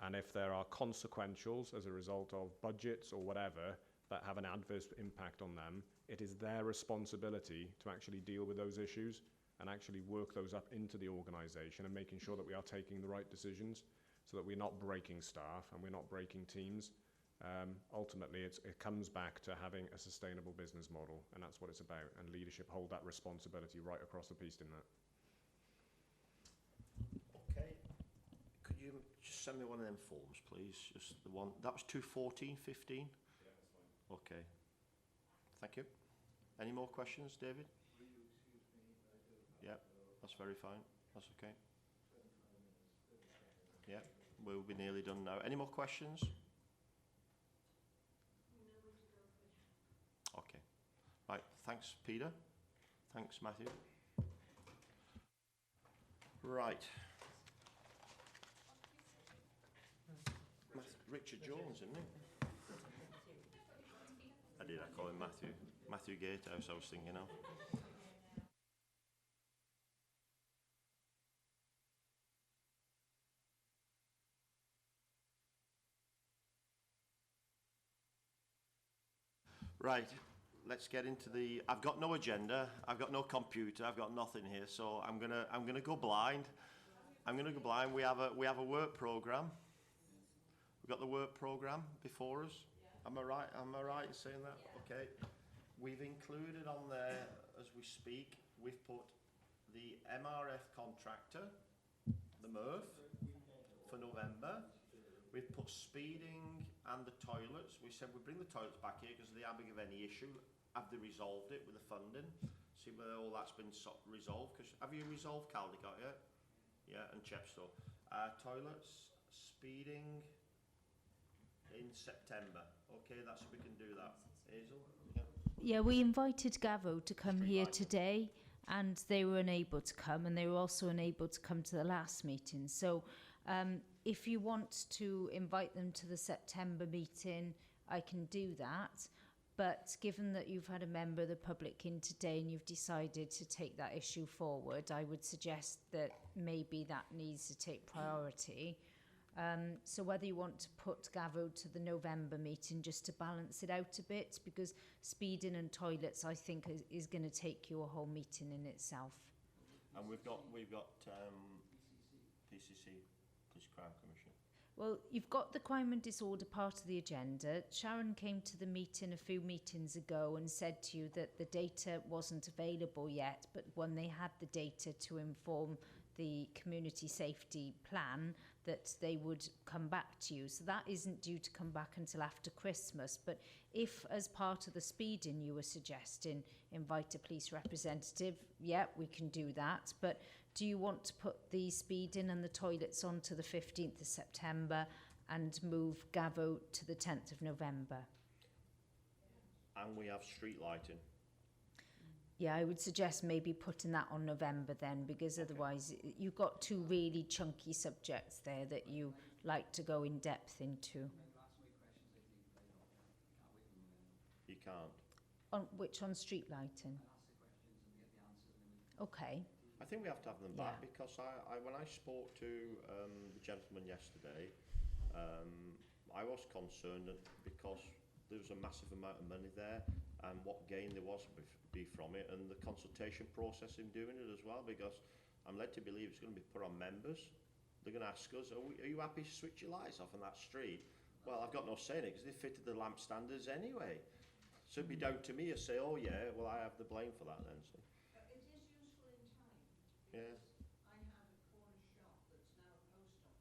And if there are consequentials as a result of budgets or whatever that have an adverse impact on them, it is their responsibility to actually deal with those issues and actually work those up into the organisation and making sure that we are taking the right decisions so that we're not breaking staff and we're not breaking teams. Ultimately, it comes back to having a sustainable business model, and that's what it's about. And leadership hold that responsibility right across the piece in that. Okay. Could you just send me one of them forms, please? Just the one. That was 214, 15? Yeah, that's fine. Okay. Thank you. Any more questions, David? Yeah, that's very fine. That's okay. Yeah, we'll be nearly done now. Any more questions? Okay. Right, thanks, Peter. Thanks, Matthew. Right. Richard Jones, isn't it? I did, I call him Matthew. Matthew Gatehouse, I was thinking of. Right, let's get into the. I've got no agenda. I've got no computer. I've got nothing here. So I'm gonna go blind. I'm gonna go blind. We have a work program. We've got the work program before us. Am I right? Am I right in saying that? Okay. We've included on there as we speak. We've put the MRF contractor, the MRF, for November. We've put speeding and the toilets. We said we'd bring the toilets back here because they are big of any issue. Have they resolved it with the funding? See whether all that's been resolved. Cause have you resolved Caldecott yet? Yeah, and Chepstow. Toilets, speeding in September. Okay, that's we can do that. Hazel? Yeah. Yeah, we invited Gavo to come Street here lighting. today, and they were unable to come, and they were also unable to come to the last meeting. So if you want to invite them to the September meeting, I can do that. But given that you've had a member of the public in today and you've decided to take that issue forward, I would suggest that maybe that needs to take priority. So whether you want to put Gavo to the November meeting just to balance it out a bit, because speeding and toilets, I think, is going to take you a whole meeting in itself. And we've got PCC, Police Crime Commission. Well, you've got the crime and disorder part of the agenda. Sharon came to the meeting a few meetings ago and said to you that the data wasn't available yet, but when they had the data to inform the community safety plan, that they would come back to you. So that isn't due to come back until after Christmas. But if, as part of the speeding, you were suggesting invite a police representative, yeah, we can do that. But do you want to put the speeding and the toilets on to the 15th of September and move Gavo to the 10th of November? And we have street lighting. Yeah, I would suggest maybe putting that on November then, because otherwise you've got two really chunky subjects there that you like to go in depth into. You can't. On which, on street lighting? Okay. I think we have to have them back because when I spoke to the gentleman yesterday, I was concerned that because there was a massive amount of money there and what gain there was be from it, and the consultation process in doing it as well, because I'm led to believe it's going to be put on members. They're going to ask us, are you happy to switch your lights off on that street? Well, I've got no say in it because they fitted the lamp standards anyway. So it'd be down to me to say, oh yeah, well I have the blame for that then. So. It is useful in time. Yeah. I have a corner shop that's now a post office.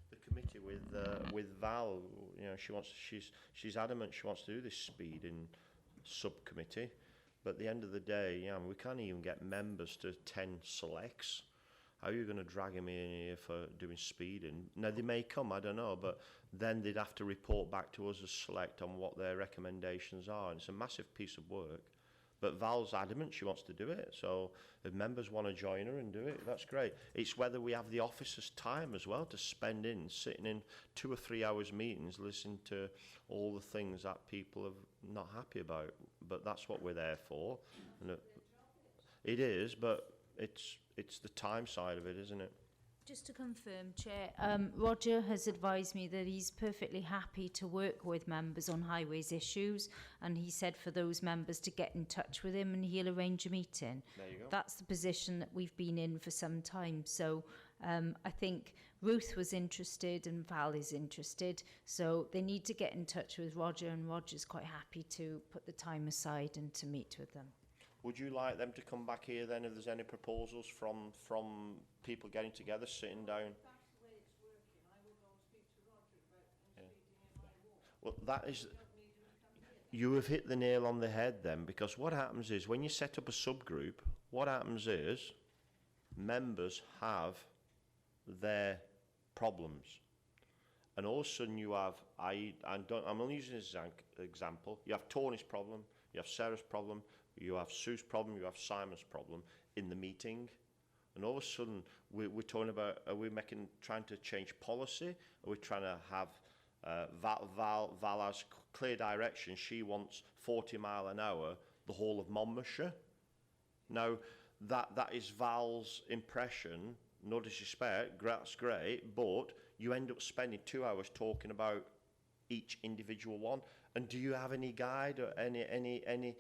The committee with Val, you know, she's adamant she wants to do this speeding subcommittee, but at the end of the day, yeah, we can't even get members to 10 selects. How are you going to drag them in here for doing speeding? Now they may come, I don't know, but then they'd have to report back to us as select on what their recommendations are, and it's a massive piece of work. But Val's adamant she wants to do it, so if members want to join her and do it, that's great. It's whether we have the officers' time as well to spend in sitting in 2 or 3 hours meetings listening to all the things that people are not happy about. But that's what we're there for. And it is, but it's the time side of it, isn't it? Just to confirm, Chair, Roger has advised me that he's perfectly happy to work with members on highways issues, and he said for those members to get in touch with him and he'll arrange a meeting. There you go. That's the position that we've been in for some time. So I think Ruth was interested and Val is interested, so they need to get in touch with Roger, and Roger's quite happy to put the time aside and to meet with them. Would you like them to come back here then if there's any proposals from people getting together, sitting down? Well, that is... You have hit the nail on the head then, because what happens is when you set up a subgroup, what happens is members have their problems. And all of a sudden you have, I'm only using this as an example, you have Tony's problem, you have Sarah's problem, you have Sue's problem, you have Simon's problem in the meeting. And all of a sudden we're talking about, are we trying to change policy? Are we trying to have Val has clear direction, she wants 40 mile an hour the whole of Monmouthshire. Now that is Val's impression, no disrespect, that's great, but you end up spending 2 hours talking about each individual one. And do you have any guide or any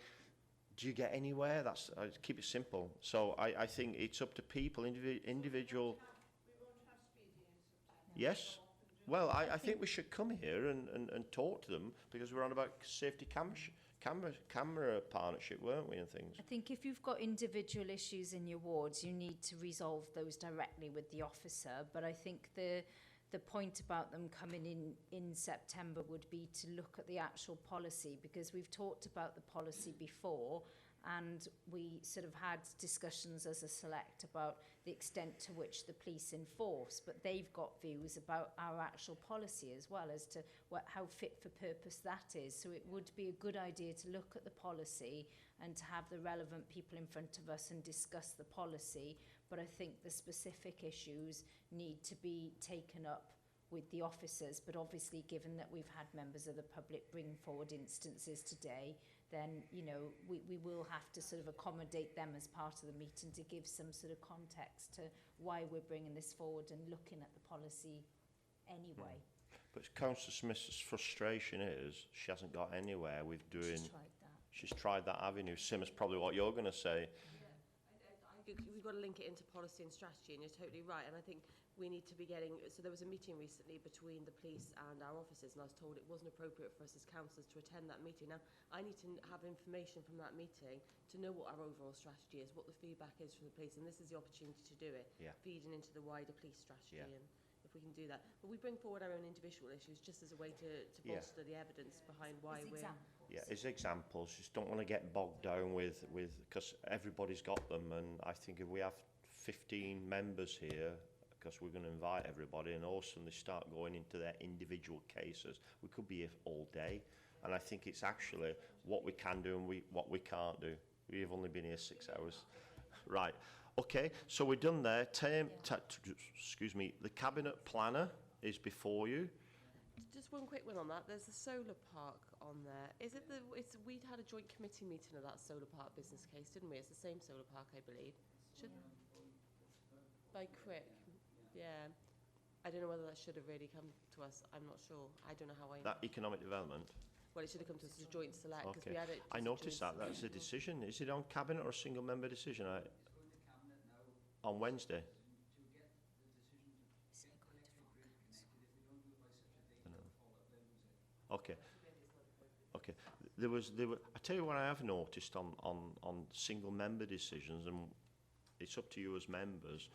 do you get anywhere? That's keep it simple. So I think it's up to people, individual. Yes. Well, I think we should come here and talk to them, because we're on about safety camera partnership, weren't we, and things. I think if you've got individual issues in your wards, you need to resolve those directly with the officer. But I think the point about them coming in September would be to look at the actual policy, because we've talked about the policy before, and we sort of had discussions as a select about the extent to which the police enforce, but they've got views about our actual policy as well as to how fit for purpose that is. So it would be a good idea to look at the policy and to have the relevant people in front of us and discuss the policy. But I think the specific issues need to be taken up with the officers. But obviously, given that we've had members of the public bring forward instances today, then, you know, we will have to sort of accommodate them as part of the meeting to give some sort of context to why we're bringing this forward and looking at the policy anyway. But Councillor Smith's frustration is she hasn't got anywhere with doing... She's tried that avenue. Sim is probably what you're going to say. We've got to link it into policy and strategy, and you're totally right. And I think we need to be getting... So there was a meeting recently between the police and our officers, and I was told it wasn't appropriate for us as councillors to attend that meeting. Now, I need to have information from that meeting to know what our overall strategy is, what the feedback is from the police, and this is the opportunity to do it, feeding into the wider police strategy. And if we can do that. But we bring forward our own individual issues just as a way to bolster the evidence behind why we're... Yeah, as examples, just don't want to get bogged down with because everybody's got them, and I think if we have 15 members here, because we're going to invite everybody, and all of a sudden they start going into their individual cases, we could be here all day. And I think it's actually what we can do and what we can't do. We've only been here 6 hours. Right. Okay, so we're done there. Excuse me, the cabinet planner is before you. Just one quick one on that. There's a solar park on there. Is it we'd had a joint committee meeting of that solar park business case, didn't we? It's the same solar park, I believe. By Crick. Yeah. I don't know whether that should have really come to us. I'm not sure. I don't know how I... That economic development? Well, it should have come to us as a joint select. Okay. We had it I noticed that. That's a decision. Is it on cabinet or a single member decision? On Wednesday? Okay. Okay. I tell you what I have noticed on single member decisions, and it's up to you as members.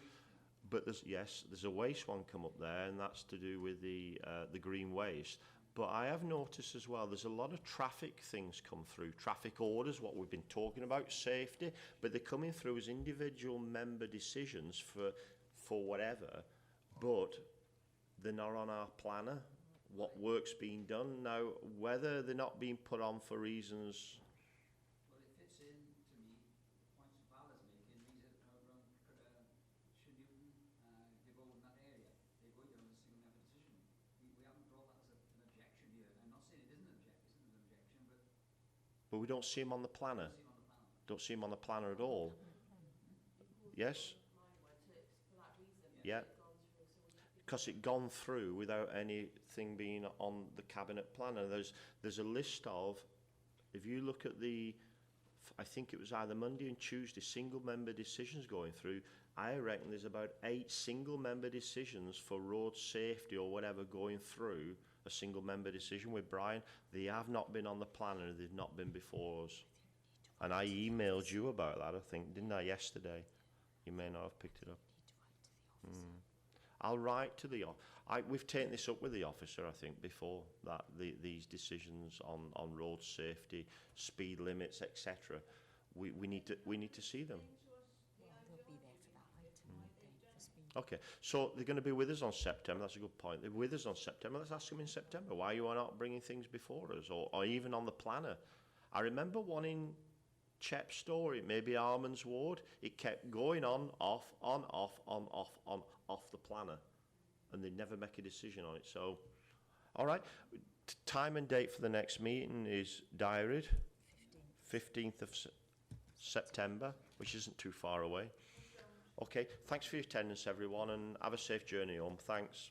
But there's a waste one come up there, and that's to do with the green waste. But I have noticed as well, there's a lot of traffic things come through, traffic orders, what we've been talking about, safety, but they're coming through as individual member decisions for whatever, but they're not on our planner, what work's being done. Now, whether they're not being put on for reasons... Well, it fits in, to me, the points Val is making. These are around Shanewton, Devon, that area. They go here on a single member decision. We haven't brought that as an objection here. I'm not saying it isn't an objection, but we don't see them on the planner. Don't see them on the planner at all. Yes? Yeah. Because it gone through without anything being on the cabinet planner. There's a list of, if you look at I think it was either Monday and Tuesday, single member decisions going through, I reckon there's about 8 single-member decisions for road safety or whatever going through a single-member decision with Brian. They have not been on the planner, they've not been before us. And I emailed you about that, I think, didn't I, yesterday? You may not have picked it up. I'll write to the... we've taken this up with the officer, I think, before, that these decisions on road safety, speed limits, etc. We need to see them. They'll be there for that item, won't they, for speed? Okay, so they're going to be with us on September. That's a good point. They're with us on September. Let's ask them in September why you are not bringing things before us, or even on the planner. I remember one in Chepstow, it may be Armand's ward. It kept going on, off, on, off, on, off, on, off the planner, and they never make a decision on it. So, all right. Time and date for the next meeting is diaried, 15th of September, which isn't too far away. Okay, thanks for your attendance, everyone, and have a safe journey home. Thanks.